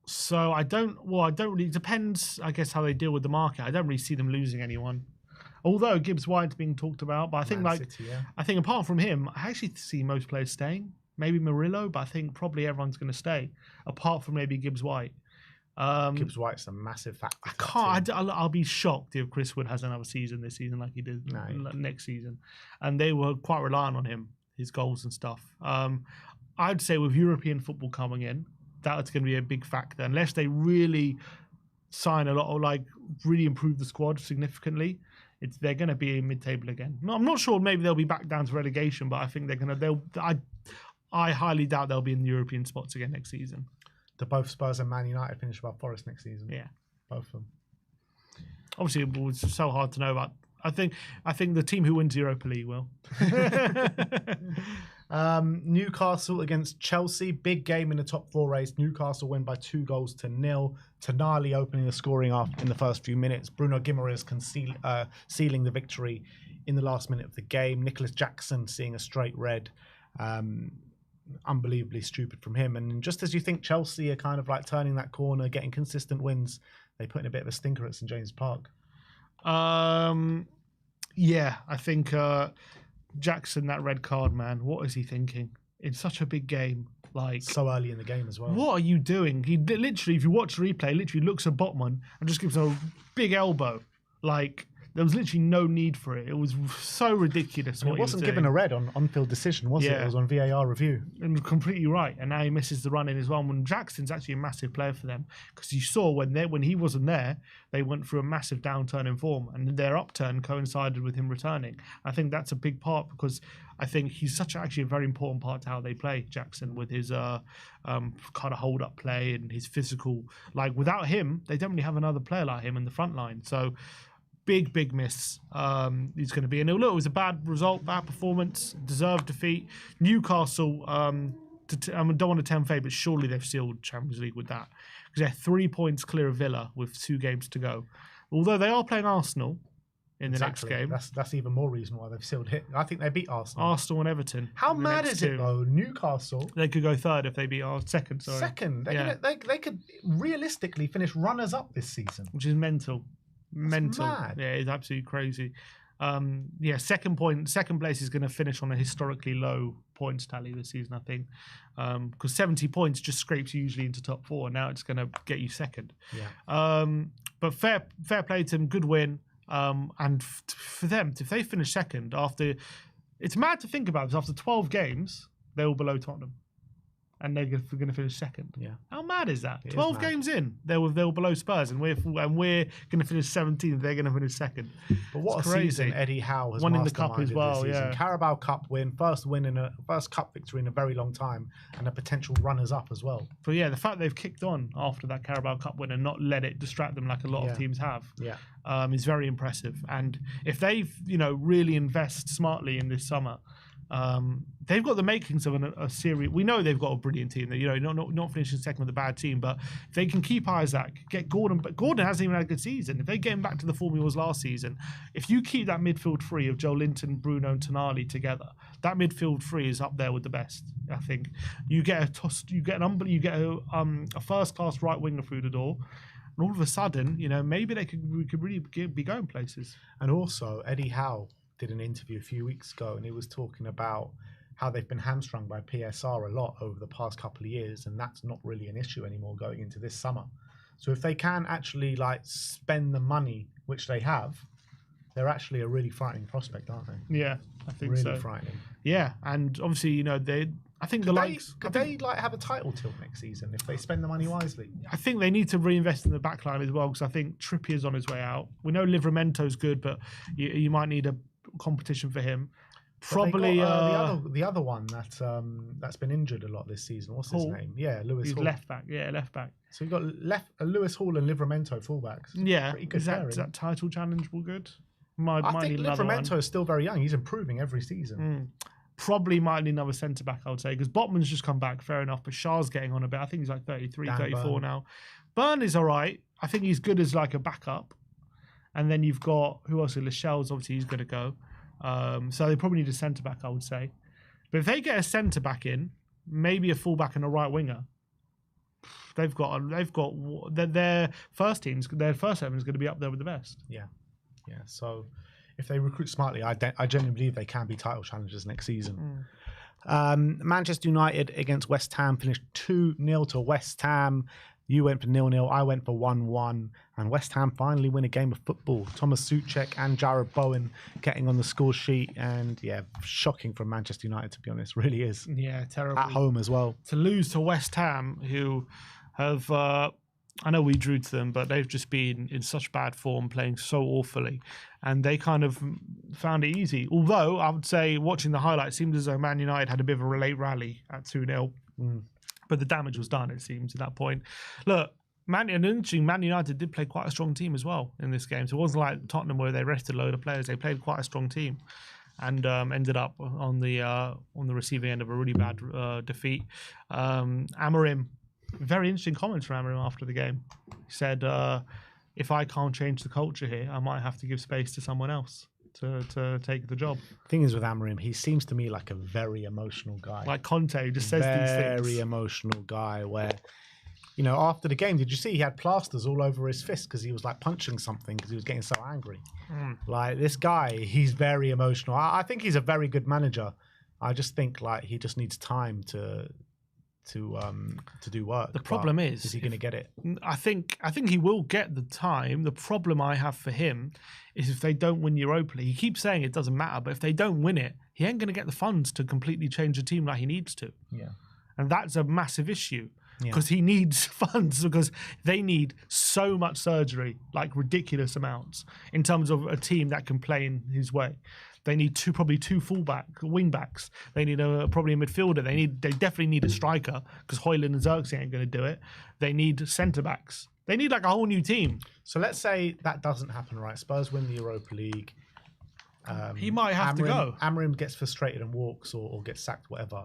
[SPEAKER 2] So I don't really, it depends, I guess, how they deal with the market. I don't really see them losing anyone. Although Gibbs White's being talked about, but I think
[SPEAKER 1] Man City, yeah.
[SPEAKER 2] I think apart from him, I actually see most players staying. Maybe Murillo, but I think probably everyone's going to stay, apart from maybe Gibbs White.
[SPEAKER 1] Gibbs White's a massive factor.
[SPEAKER 2] I can't. I'll be shocked if Chris Wood has another season this season like he did next season, and they were quite reliant on him, his goals and stuff. I'd say with European football coming in, that's going to be a big factor. Unless they really sign a lot of really improve the squad significantly, they're going to be mid-table again. No, I'm not sure. Maybe they'll be back down to relegation, but I think they're going to. I highly doubt they'll be in the European spots again next season.
[SPEAKER 1] Do both Spurs and Man United finish above Forest next season?
[SPEAKER 2] Yeah,
[SPEAKER 1] both of them.
[SPEAKER 2] Obviously, it's so hard to know about. I think the team who wins the Europa League will.
[SPEAKER 1] Newcastle against Chelsea, big game in the top 4 race. Newcastle win by 2-0. Tonali opening the scoring in the first few minutes. Bruno Guimaraes sealing the victory in the last minute of the game. Nicholas Jackson seeing a straight red. Unbelievably stupid from him. And just as you think Chelsea are kind of like turning that corner, getting consistent wins, they put in a bit of a stinker at St James Park.
[SPEAKER 2] Yeah, I think Jackson, that red card, man, what is he thinking in such a big game?
[SPEAKER 1] So early in the game as well.
[SPEAKER 2] What are you doing? He literally, if you watch the replay, literally looks at Botman and just gives a big elbow. There was literally no need for it. It was so ridiculous.
[SPEAKER 1] It wasn't given a red on-field decision, was it? It was on VAR review.
[SPEAKER 2] And completely right. And now he misses the run in as well. When Jackson's actually a massive player for them, because you saw when he wasn't there, they went through a massive downturn in form, and their upturn coincided with him returning. I think that's a big part because I think he's actually a very important part to how they play, Jackson, with his kind of hold-up play and his physical. Without him, they don't really have another player like him in the front line. So. Big miss he's going to be. And look, it was a bad result, bad performance, deserved defeat. Newcastle, I don't want to tempt fate, but surely they've sealed Champions League with that. Because they're 3 points clear of Villa with 2 games to go. Although they are playing Arsenal in the next game.
[SPEAKER 1] That's even more reason why they've sealed it. I think they beat Arsenal.
[SPEAKER 2] Arsenal and Everton.
[SPEAKER 1] How mad is it though? Newcastle.
[SPEAKER 2] They could go third if they beat second. Sorry.
[SPEAKER 1] Second. They could realistically finish runners-up this season.
[SPEAKER 2] Which is mental. Mental.
[SPEAKER 1] Mad.
[SPEAKER 2] Yeah, it's absolutely crazy. Second place is going to finish on a historically low points tally this season, I think, because 70 points just scrapes you usually into top 4. Now it's going to get you second.
[SPEAKER 1] Yeah.
[SPEAKER 2] But fair play to them, good win. And for them, if they finish second it's mad to think about, because after 12 games they were below Tottenham. And they're going to finish second.
[SPEAKER 1] Yeah.
[SPEAKER 2] How mad is that?
[SPEAKER 1] It
[SPEAKER 2] 12
[SPEAKER 1] is
[SPEAKER 2] games in, they were below Spurs, and we're going to finish 17th. They're going to finish second.
[SPEAKER 1] But what a season Eddie Howe has
[SPEAKER 2] won in the cup as well. Yeah.
[SPEAKER 1] Carabao Cup win, first cup victory in a very long time, and a potential runners up as well.
[SPEAKER 2] But yeah, the fact they've kicked on after that Carabao Cup win and not let it distract them like a lot of teams have, is very impressive. And if they really invest smartly in this summer. They've got the makings of a series. We know they've got a brilliant team. Not finishing second with a bad team, but if they can keep Isaac, get Gordon. But Gordon hasn't even had a good season. If they get him back to the form he was last season, if you keep that midfield three of Joe Linton, Bruno, and Tonali together, that midfield three is up there with the best. I think you get a first class right winger through the door. And all of a sudden, maybe we could really be going places.
[SPEAKER 1] And also, Eddie Howe did an interview a few weeks ago, and he was talking about how they've been hamstrung by PSR a lot over the past couple of years, and that's not really an issue anymore going into this summer. So if they can actually spend the money, which they have, they're actually a really frightening prospect, aren't they?
[SPEAKER 2] Yeah, I think
[SPEAKER 1] really
[SPEAKER 2] so.
[SPEAKER 1] Really frightening.
[SPEAKER 2] Yeah, and obviously,
[SPEAKER 1] Could they have a title tilt next season if they spend the money wisely?
[SPEAKER 2] I think they need to reinvest in the back line as well, because I think Trippier's on his way out. We know Livramento's good, but you might need a competition for him. Probably
[SPEAKER 1] the other one that's been injured a lot this season. What's his name? Yeah, Lewis Hall.
[SPEAKER 2] Left back. Yeah, left back.
[SPEAKER 1] So you've got Lewis Hall and Livramento fullbacks.
[SPEAKER 2] Yeah, is that title challengeable good?
[SPEAKER 1] I think Livramento is still very young. He's improving every season.
[SPEAKER 2] Probably might need another centre back, I would say, because Botman's just come back, fair enough. But Shah's getting on a bit. I think he's 33, 34 now. Burn is all right. I think he's good as a backup. And then you've got, who else? Lascelles, obviously, he's going to go. So they probably need a centre back, I would say. But if they get a centre back in, maybe a full back and a right winger, their first teams, their first 11 is going to be up there with the best.
[SPEAKER 4] Yeah. So if they recruit smartly, I genuinely believe they can be title challengers next season. Manchester United against West Ham finished 2-0 to West Ham. You went for 0-0, I went for 1-1, and West Ham finally win a game of football. Thomas Souček and Jared Bowen getting on the score sheet, and shocking from Manchester United, to be honest, really is.
[SPEAKER 2] Yeah, terrible.
[SPEAKER 4] At home as well.
[SPEAKER 2] To lose to West Ham, who have, I know we drew to them, but they've just been in such bad form, playing so awfully, and they kind of found it easy. Although, I would say, watching the highlights, it seemed as though Man United had a bit of a late rally at 2-0. But the damage was done, it seems, at that point. Look, Man United did play quite a strong team as well in this game. So it wasn't like Tottenham where they rested a load of players. They played quite a strong team and ended up on the receiving end of a really bad defeat. Amarim, very interesting comments from Amarim after the game. He said, if I can't change the culture here, I might have to give space to someone else to take the job.
[SPEAKER 4] Thing is with Amarim, he seems to me like a very emotional guy.
[SPEAKER 2] Like Conte, who just says these things.
[SPEAKER 4] Very emotional guy where, after the game, did you see he had plasters all over his fist because he was like punching something because he was getting so angry. Like this guy, he's very emotional. I think he's a very good manager. I just think like he just needs time to do work.
[SPEAKER 2] The problem is
[SPEAKER 4] he going to get it?
[SPEAKER 2] I think he will get the time. The problem I have for him is if they don't win Europa League. He keeps saying it doesn't matter, but if they don't win it, he ain't going to get the funds to completely change the team like he needs to.
[SPEAKER 4] Yeah,
[SPEAKER 2] and that's a massive issue because he needs funds because they need so much surgery, like ridiculous amounts, in terms of a team that can play in his way. They need probably two wing backs. They need probably a midfielder. They definitely need a striker because Højlund and Xerxes ain't going to do it. They need centre backs. They need like a whole new team.
[SPEAKER 4] So let's say that doesn't happen, right? Spurs win the Europa League.
[SPEAKER 2] He might have to go.
[SPEAKER 4] Amarim gets frustrated and walks or gets sacked, whatever.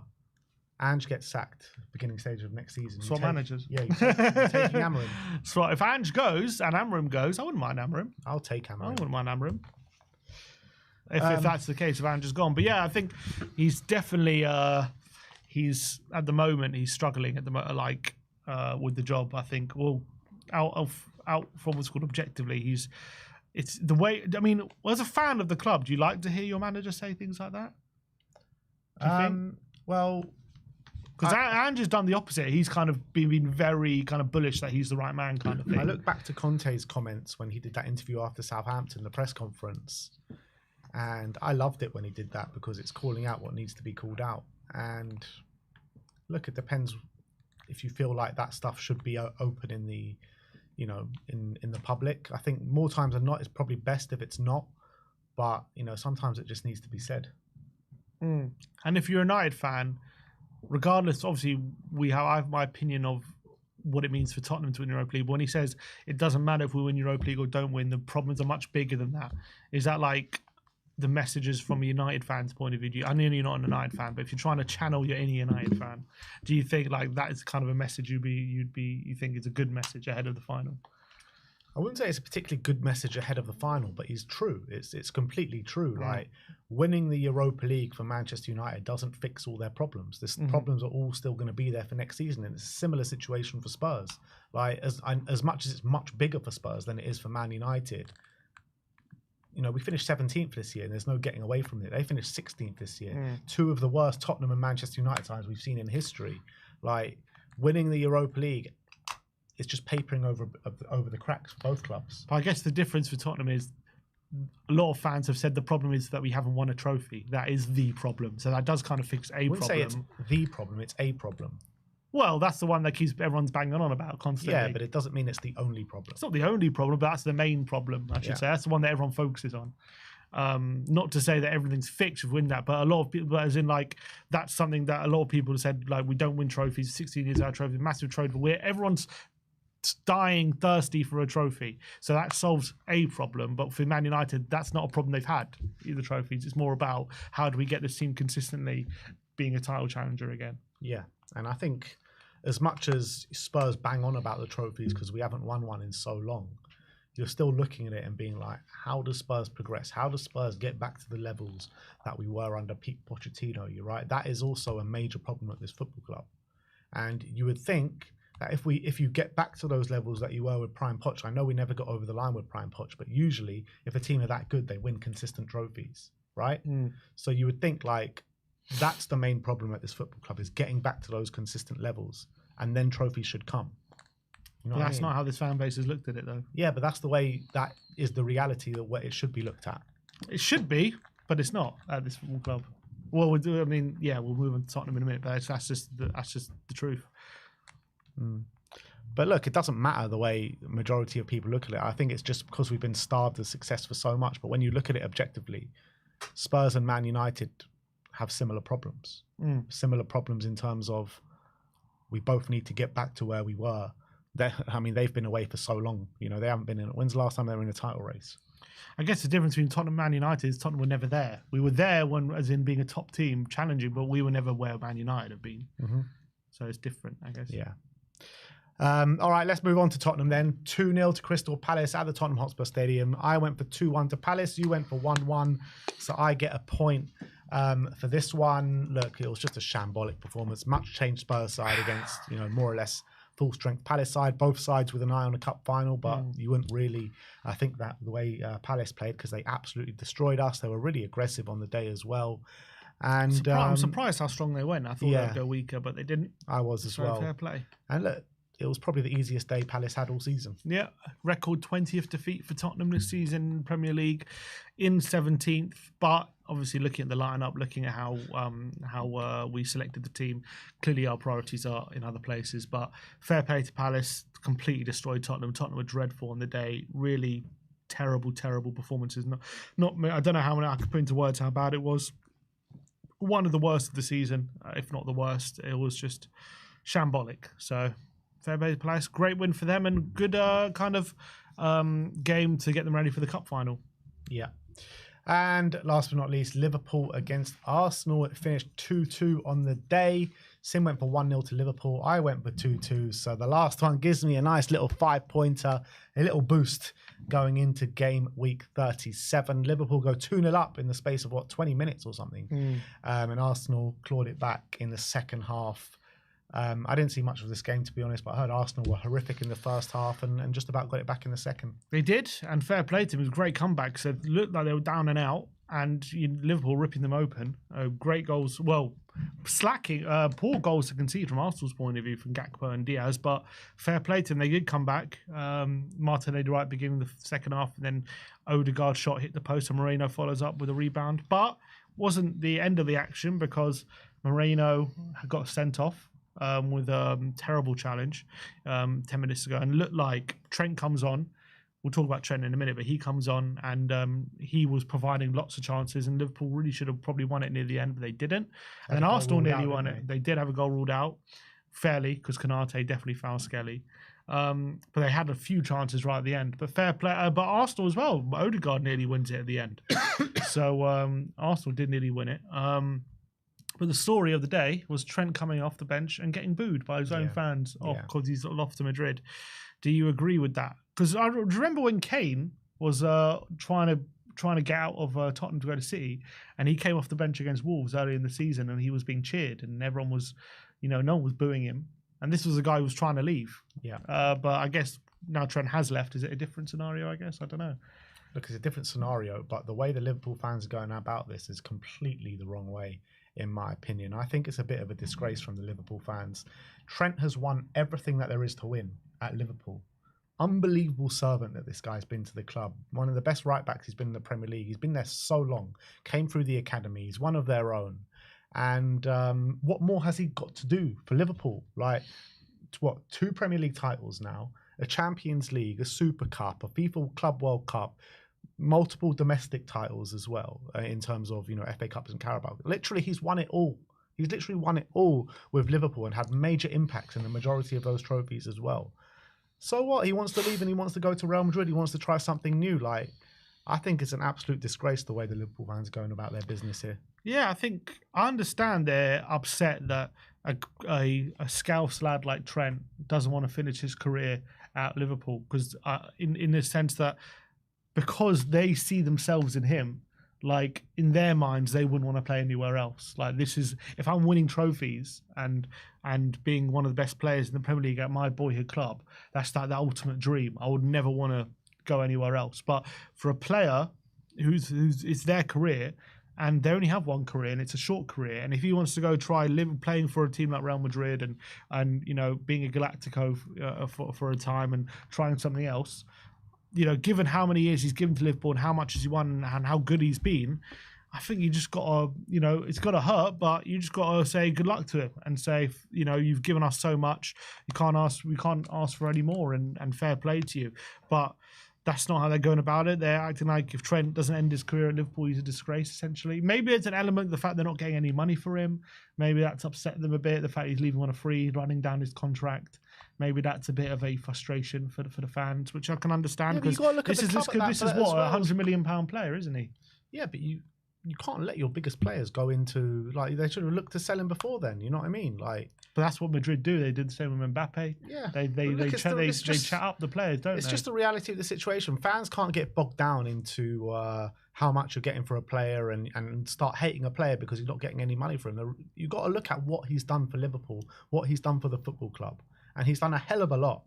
[SPEAKER 4] Ange gets sacked beginning stage of next season.
[SPEAKER 2] Swap managers.
[SPEAKER 4] Yeah, you're taking Amarim.
[SPEAKER 2] So if Ange goes and Amarim goes, I wouldn't mind Amarim.
[SPEAKER 4] I'll take Amarim.
[SPEAKER 2] I wouldn't mind Amarim. If that's the case, if Ange is gone. But yeah, I think he's definitely he's at the moment he's struggling at the with the job. I think out from what's called objectively, it's the way. I mean, as a fan of the club, do you like to hear your manager say things like that? Do you think?
[SPEAKER 4] Well,
[SPEAKER 2] because Ange has done the opposite. He's kind of been very kind of bullish that he's the right man, kind of thing.
[SPEAKER 4] I look back to Conte's comments when he did that interview after Southampton, the press conference. And I loved it when he did that because it's calling out what needs to be called out. And look, it depends if you feel like that stuff should be open in the, in the public. I think more times than not, it's probably best if it's not. But, sometimes it just needs to be said.
[SPEAKER 2] And if you're a United fan, regardless, obviously, I have my opinion of what it means for Tottenham to win Europa League. But when he says it doesn't matter if we win Europa League or don't win, the problems are much bigger than that. Is that like the messages from a United fan's point of view? I know you're not a United fan, but if you're trying to channel your any United fan, do you think like that is kind of a message you think is a good message ahead of the final?
[SPEAKER 4] I wouldn't say it's a particularly good message ahead of the final, but it's true. It's completely true. Like winning the Europa League for Manchester United doesn't fix all their problems. Problems are all still going to be there for next season, and it's a similar situation for Spurs. Like as much as it's much bigger for Spurs than it is for Man United. We finished 17th this year, and there's no getting away from it. They finished 16th this year. Two of the worst Tottenham and Manchester United sides we've seen in history. Like winning the Europa League, it's just papering over the cracks for both clubs.
[SPEAKER 2] But I guess the difference for Tottenham is a lot of fans have said the problem is that we haven't won a trophy. That is the problem. So that does kind of fix a problem.
[SPEAKER 4] I wouldn't say it's the problem, it's a problem.
[SPEAKER 2] Well, that's the one that everyone's banging on about constantly.
[SPEAKER 4] Yeah, but it doesn't mean it's the only problem.
[SPEAKER 2] It's not the only problem, but that's the main problem, I should say. That's the one that everyone focuses on. Not to say that everything's fixed with win that, but a lot of people, as in like, that's something that a lot of people have said, like, we don't win trophies, 16 years out of trophy, massive trophy. Everyone's dying thirsty for a trophy. So that solves a problem. But for Man United, that's not a problem they've had, either trophies. It's more about how do we get this team consistently being a title challenger again.
[SPEAKER 4] Yeah. And I think as much as Spurs bang on about the trophies because we haven't won one in so long, you're still looking at it and being like, how does Spurs progress? How does Spurs get back to the levels that we were under Pete Pochettino? You're right. That is also a major problem at this football club. And you would think that if you get back to those levels that you were with Prime Poch, I know we never got over the line with Prime Poch, but usually if a team are that good, they win consistent trophies, right? So you would think like that's the main problem at this football club is getting back to those consistent levels, and then trophies should come. You know
[SPEAKER 2] But
[SPEAKER 4] what I
[SPEAKER 2] that's
[SPEAKER 4] mean?
[SPEAKER 2] not how this fan base has looked at it, though.
[SPEAKER 4] Yeah, but that's the way, that is the reality that what it should be looked at.
[SPEAKER 2] It should be, but it's not at this football club. Well, we'll do. I mean, yeah, we'll move on to Tottenham in a minute, but that's just the truth.
[SPEAKER 4] But look, it doesn't matter the way the majority of people look at it. I think it's just because we've been starved of success for so much. But when you look at it objectively, Spurs and Man United have similar problems. Similar problems in terms of we both need to get back to where we were. I mean, they've been away for so long. You know, they haven't been in. When's the last time they were in a title race?
[SPEAKER 2] I guess the difference between Tottenham and Man United is Tottenham were never there. We were there when, as in being a top team, challenging, but we were never where Man United have been. So it's different, I guess.
[SPEAKER 4] Yeah. All right, let's move on to Tottenham then. 2-0 to Crystal Palace at the Tottenham Hotspur Stadium. I went for 2-1 to Palace. You went for 1-1. So I get a point for this one. Look, it was just a shambolic performance. Much changed Spurs side against, you know, more or less full strength Palace side. Both sides with an eye on a cup final, but you wouldn't really, I think that the way Palace played, because they absolutely destroyed us. They were really aggressive on the day as well. And
[SPEAKER 2] I'm surprised how strong they went. I thought they'd go weaker, but they didn't.
[SPEAKER 4] I was as well.
[SPEAKER 2] Fair play.
[SPEAKER 4] And look, it was probably the easiest day Palace had all season.
[SPEAKER 2] Yeah, record 20th defeat for Tottenham this season in Premier League, in 17th. But obviously, looking at the lineup, looking at how we selected the team, clearly our priorities are in other places. But fair play to Palace, completely destroyed Tottenham. Tottenham were dreadful on the day. Really terrible performances. Not I don't know how many I could put into words how bad it was. One of the worst of the season, if not the worst. It was just shambolic. So. Fair play to Palace. Great win for them and good game to get them ready for the cup final.
[SPEAKER 4] Yeah. And last but not least, Liverpool against Arsenal. It finished 2-2 on the day. Sim went for 1-0 to Liverpool. I went for 2-2. So the last one gives me a nice little 5-pointer, a little boost going into game week 37. Liverpool go 2-0 up in the space of, 20 minutes or something. And Arsenal clawed it back in the second half. I didn't see much of this game, to be honest, but I heard Arsenal were horrific in the first half and just about got it back in the second.
[SPEAKER 2] They did, and fair play to them. It was a great comeback. So it looked like they were down and out, and Liverpool ripping them open. Great goals. Well, slacking, poor goals to concede from Arsenal's point of view from Gakpo and Diaz, but fair play to them. They did come back. Martinelli right beginning of the second half, and then Odegaard shot hit the post, and Moreno follows up with a rebound. But wasn't the end of the action because Moreno got sent off. With a terrible challenge 10 minutes ago, and looked like Trent comes on. We'll talk about Trent in a minute, but he comes on and he was providing lots of chances, and Liverpool really should have probably won it near the end, but they didn't. And then Arsenal nearly won it. They did have a goal ruled out fairly because Konate definitely fouled Skelly. But they had a few chances right at the end. But fair play. But Arsenal as well. Odegaard nearly wins it at the end. So Arsenal did nearly win it. But the story of the day was Trent coming off the bench and getting booed by his own fans because he's off to Madrid. Do you agree with that? Because I remember when Kane was trying to get out of Tottenham to go to City, and he came off the bench against Wolves early in the season, and he was being cheered, and everyone was, no one was booing him. And this was a guy who was trying to leave. Yeah. But I guess now Trent has left. Is it a different scenario? I guess I don't know.
[SPEAKER 4] Look, it's a different scenario, but the way the Liverpool fans are going about this is completely the wrong way, in my opinion. I think it's a bit of a disgrace from the Liverpool fans. Trent has won everything that there is to win at Liverpool. Unbelievable servant that this guy's been to the club. One of the best right-backs he's been in the Premier League. He's been there so long. Came through the academy. He's one of their own. And what more has he got to do for Liverpool? Like, 2 Premier League titles now, a Champions League, a Super Cup, a FIFA Club World Cup, multiple domestic titles as well, in terms of, FA Cups and Carabao. Literally, he's won it all. He's literally won it all with Liverpool and had major impacts in the majority of those trophies as well. So what? He wants to leave and he wants to go to Real Madrid. He wants to try something new. Like, I think it's an absolute disgrace the way the Liverpool fans are going about their business here.
[SPEAKER 2] Yeah, I understand they're upset that a Scouse lad like Trent doesn't want to finish his career at Liverpool because in the sense that because they see themselves in him, like in their minds, they wouldn't want to play anywhere else. Like this is, if I'm winning trophies and being one of the best players in the Premier League at my boyhood club, that's that ultimate dream. I would never want to go anywhere else. But for a player who's it's their career, and they only have one career, and it's a short career. And if he wants to go try playing for a team like Real Madrid and you know, being a Galactico for a time and trying something else, you know, given how many years he's given to Liverpool and how much has he won and how good he's been, I think you just got to, you know, it's got to hurt, but you just got to say good luck to him and say, you know, you've given us so much, we can't ask for any more, and fair play to you. But that's not how they're going about it. They're acting like if Trent doesn't end his career at Liverpool, he's a disgrace, essentially. Maybe it's an element of the fact they're not getting any money for him. Maybe that's upset them a bit, the fact he's leaving on a free, running down his contract. Maybe that's a bit of a frustration for the fans, which I can understand, because this is what, a £100 million player, isn't he?
[SPEAKER 4] Yeah, but you can't let your biggest players go into, like, they should have looked to sell him before then. You know what I mean? Like,
[SPEAKER 2] but that's what Madrid do. They did the same with Mbappe.
[SPEAKER 4] Yeah,
[SPEAKER 2] they chat up the players, don't they?
[SPEAKER 4] It's just the reality of the situation. Fans can't get bogged down into how much you're getting for a player and start hating a player because you're not getting any money for him. You've got to look at what he's done for Liverpool, what he's done for the football club. And he's done a hell of a lot.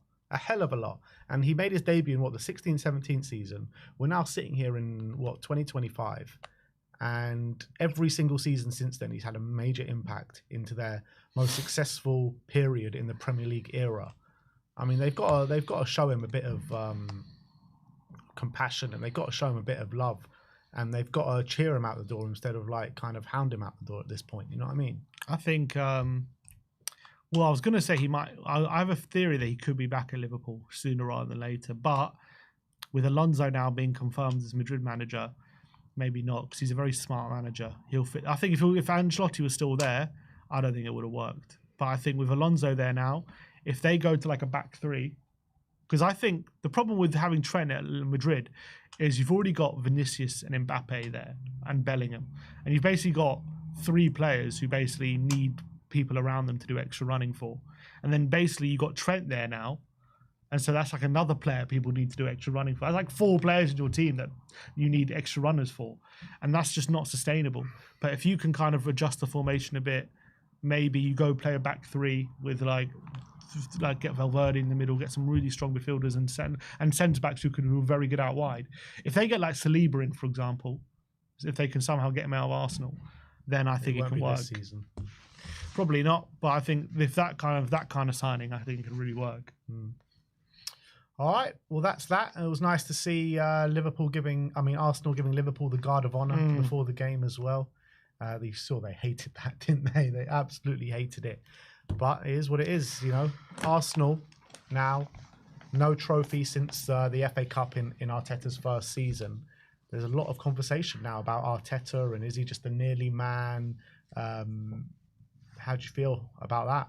[SPEAKER 4] And he made his debut in, the 16-17 season. We're now sitting here in, 2025. And every single season since then, he's had a major impact into their most successful period in the Premier League era. I mean, they've got to show him a bit of compassion, and they've got to show him a bit of love, and they've got to cheer him out the door instead of like kind of hound him out the door at this point. You know what I mean?
[SPEAKER 2] I think. Well, I was going to say he might. I have a theory that he could be back at Liverpool sooner rather than later. But with Alonso now being confirmed as Madrid manager, maybe not, because he's a very smart manager. He'll fit. I think if Ancelotti was still there, I don't think it would have worked. But I think with Alonso there now, if they go to like a back three, because I think the problem with having Trent at Madrid is you've already got Vinicius and Mbappe there and Bellingham, and you've basically got three players who basically need people around them to do extra running for. And then basically you got Trent there now, and so that's like another player people need to do extra running for. That's like four players in your team that you need extra runners for, and that's just not sustainable. But if you can kind of adjust the formation a bit, maybe you go play a back three with like get Valverde in the middle, get some really strong midfielders and centre backs who are very good out wide. If they get like Saliba in, for example, if they can somehow get him out of Arsenal, then I think it can work.
[SPEAKER 4] This season.
[SPEAKER 2] Probably not, but I think if that kind of signing, I think it can really work.
[SPEAKER 4] All right, well that's that. It was nice to see Arsenal giving Liverpool the guard of honour before the game as well. They hated that, didn't they? They absolutely hated it. But it is what it is, you know. Arsenal now, no trophy since the FA Cup in Arteta's first season. There's a lot of conversation now about Arteta, and is he just a nearly man? How do you feel about that?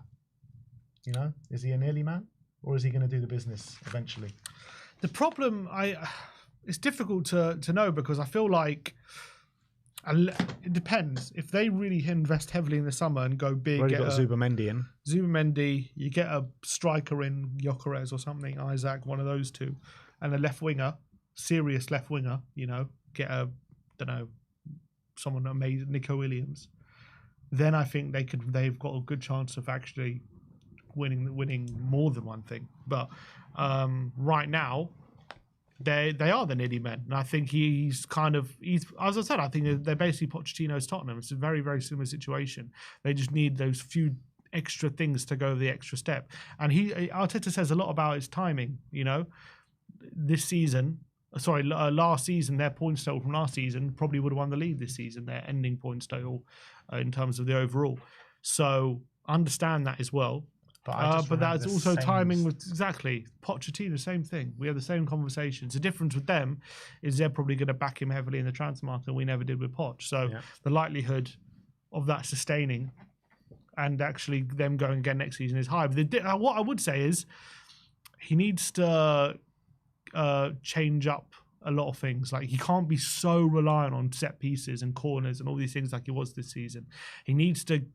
[SPEAKER 4] You know, is he a nearly man, or is he going to do the business eventually?
[SPEAKER 2] The problem, it's difficult to know, because I feel like it depends. If they really invest heavily in the summer and go big,
[SPEAKER 4] Already got Zubimendi in.
[SPEAKER 2] Zubimendi, you get a striker in Gyökeres or something, Isaac, one of those two, and a left winger, serious left winger. You know, get someone amazing, Nico Williams. Then I think they've got a good chance of actually winning more than one thing. But right now, they are the nearly men, and I think he's as I said, I think they're basically Pochettino's Tottenham. It's a very, very similar situation. They just need those few extra things to go the extra step. And Arteta says a lot about his timing. You know, last season, their points total from last season probably would have won the league this season. Their ending points total in terms of the overall. So understand that as well. But that's also timing with exactly Pochettino, same thing. We have the same conversations. The difference with them is they're probably going to back him heavily in the transfer market. We never did with Poch. So the likelihood of that sustaining and actually them going again next season is high. But what I would say is he needs to change up a lot of things. Like, he can't be so reliant on set pieces and corners and all these things like he was this season. He needs to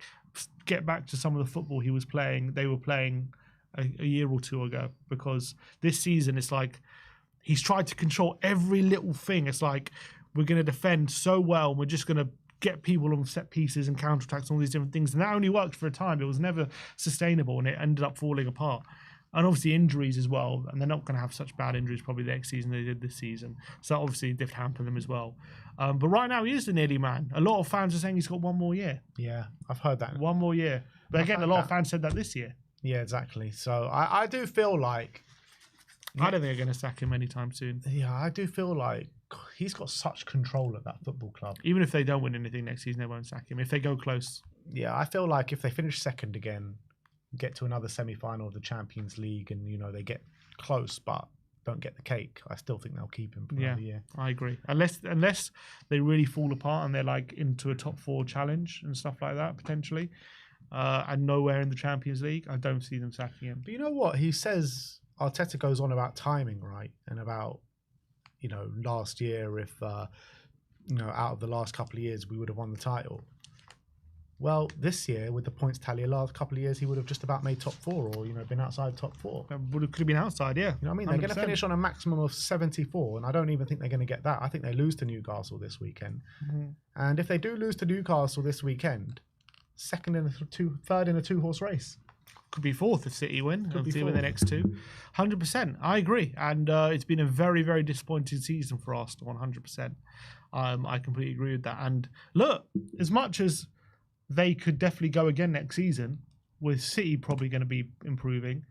[SPEAKER 2] get back to some of the football they were playing a year or two ago, because this season it's like he's tried to control every little thing. It's like we're going to defend so well, and we're just going to get people on set pieces and counterattacks and all these different things. And that only worked for a time. It was never sustainable, and it ended up falling apart. And obviously injuries as well, and they're not going to have such bad injuries probably next season they did this season. So that obviously did hamper them as well. But right now he is the nearly man. A lot of fans are saying he's got one more year.
[SPEAKER 4] Yeah, I've heard that.
[SPEAKER 2] One more year. But again, a lot of fans said that this year.
[SPEAKER 4] Yeah, exactly. So I do feel like...
[SPEAKER 2] I don't think they're going to sack him anytime soon.
[SPEAKER 4] Yeah, I do feel like he's got such control at that football club.
[SPEAKER 2] Even if they don't win anything next season, they won't sack him. If they go close.
[SPEAKER 4] Yeah, I feel like if they finish second again, get to another semi-final of the Champions League and, they get close but don't get the cake, I still think they'll keep him for another year.
[SPEAKER 2] I agree. Unless they really fall apart and they're like into a top 4 challenge and stuff like that, potentially, and nowhere in the Champions League, I don't see them sacking him.
[SPEAKER 4] But you know what? He says, Arteta goes on about timing, right? And about, last year, if, out of the last couple of years, we would have won the title. Well, this year, with the points tally, the last couple of years, he would have just about made top 4 or, been outside top 4.
[SPEAKER 2] Could have been outside, yeah.
[SPEAKER 4] You know what I mean? They're going to finish on a maximum of 74, and I don't even think they're going to get that. I think they lose to Newcastle this weekend. Mm-hmm. And if they do lose to Newcastle this weekend, third in a 2-horse race.
[SPEAKER 2] Could be 4th if City win. Could be win the next 2. 100%. I agree. And it's been a very, very disappointing season for Arsenal, 100%. I completely agree with that. And look, as much as they could definitely go again next season, with City probably going to be improving.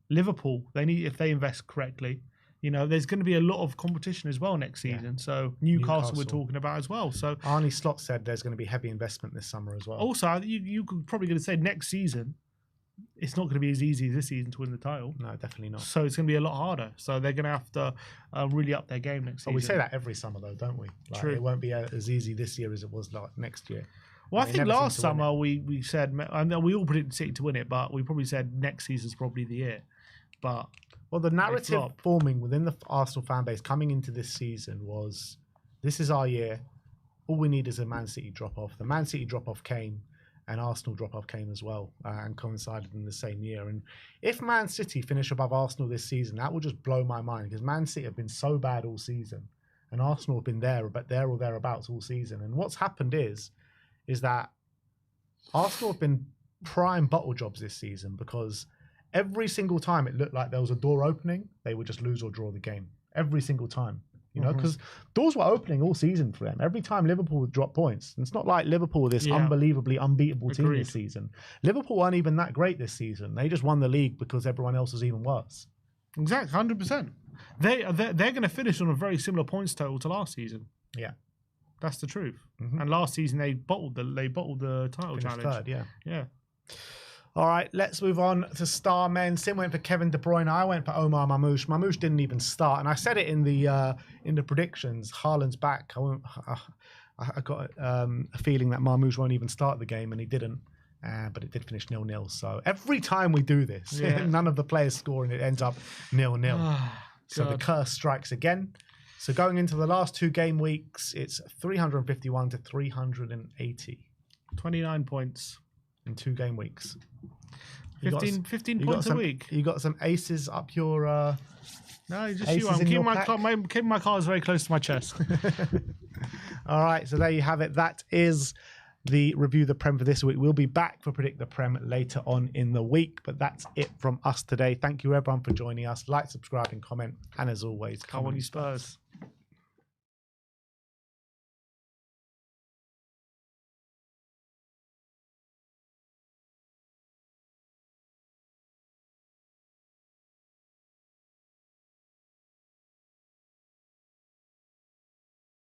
[SPEAKER 2] Liverpool, if they invest correctly, there's going to be a lot of competition as well next season. Yeah. So Newcastle we're talking about as well. So
[SPEAKER 4] Arne Slot said there's going to be heavy investment this summer as well.
[SPEAKER 2] Also, you could probably going to say next season, it's not going to be as easy as this season to win the title.
[SPEAKER 4] No, definitely not.
[SPEAKER 2] So it's going to be a lot harder. So they're going to have to really up their game next season.
[SPEAKER 4] We say that every summer though, don't we?
[SPEAKER 2] True.
[SPEAKER 4] It won't be as easy this year as it was next year.
[SPEAKER 2] Well, I think last summer we said, and we all predicted City to win it, but we probably said next season's probably the year. But
[SPEAKER 4] the narrative forming within the Arsenal fan base coming into this season was, this is our year. All we need is a Man City drop-off. The Man City drop-off came, and Arsenal drop-off came as well, and coincided in the same year. And if Man City finish above Arsenal this season, that will just blow my mind, because Man City have been so bad all season, and Arsenal have been there or thereabouts all season. And what's happened is that Arsenal have been prime bottle jobs this season, because every single time it looked like there was a door opening, they would just lose or draw the game. Every single time. Because doors were opening all season for them. Every time Liverpool would drop points. And it's not like Liverpool were this unbelievably unbeatable team this season. Liverpool weren't even that great this season. They just won the league because everyone else was even worse.
[SPEAKER 2] Exactly, 100%. They're going to finish on a very similar points total to last season.
[SPEAKER 4] Yeah.
[SPEAKER 2] That's the truth. Mm-hmm. And last season they bottled the title challenge.
[SPEAKER 4] Third, yeah.
[SPEAKER 2] Yeah.
[SPEAKER 4] All right, let's move on to star men. Sim went for Kevin De Bruyne. I went for Omar Mamouche. Mamouche didn't even start, and I said it in the predictions. Haaland's back. I got a feeling that Mamouche won't even start the game, and he didn't. But it did finish 0-0. So every time we do this, none of the players score, and it ends up 0-0. So the curse strikes again. So going into the last 2 game weeks, it's 351 to 380.
[SPEAKER 2] 29 points.
[SPEAKER 4] In 2 game weeks.
[SPEAKER 2] 15 points a week.
[SPEAKER 4] You got some aces up your...
[SPEAKER 2] No, just you. I'm keeping my cards very close to my chest.
[SPEAKER 4] All right, so there you have it. That is the review the Prem for this week. We'll be back for Predict the Prem later on in the week, but that's it from us today. Thank you, everyone, for joining us. Like, subscribe, and comment. And as always,
[SPEAKER 2] come on, you Spurs.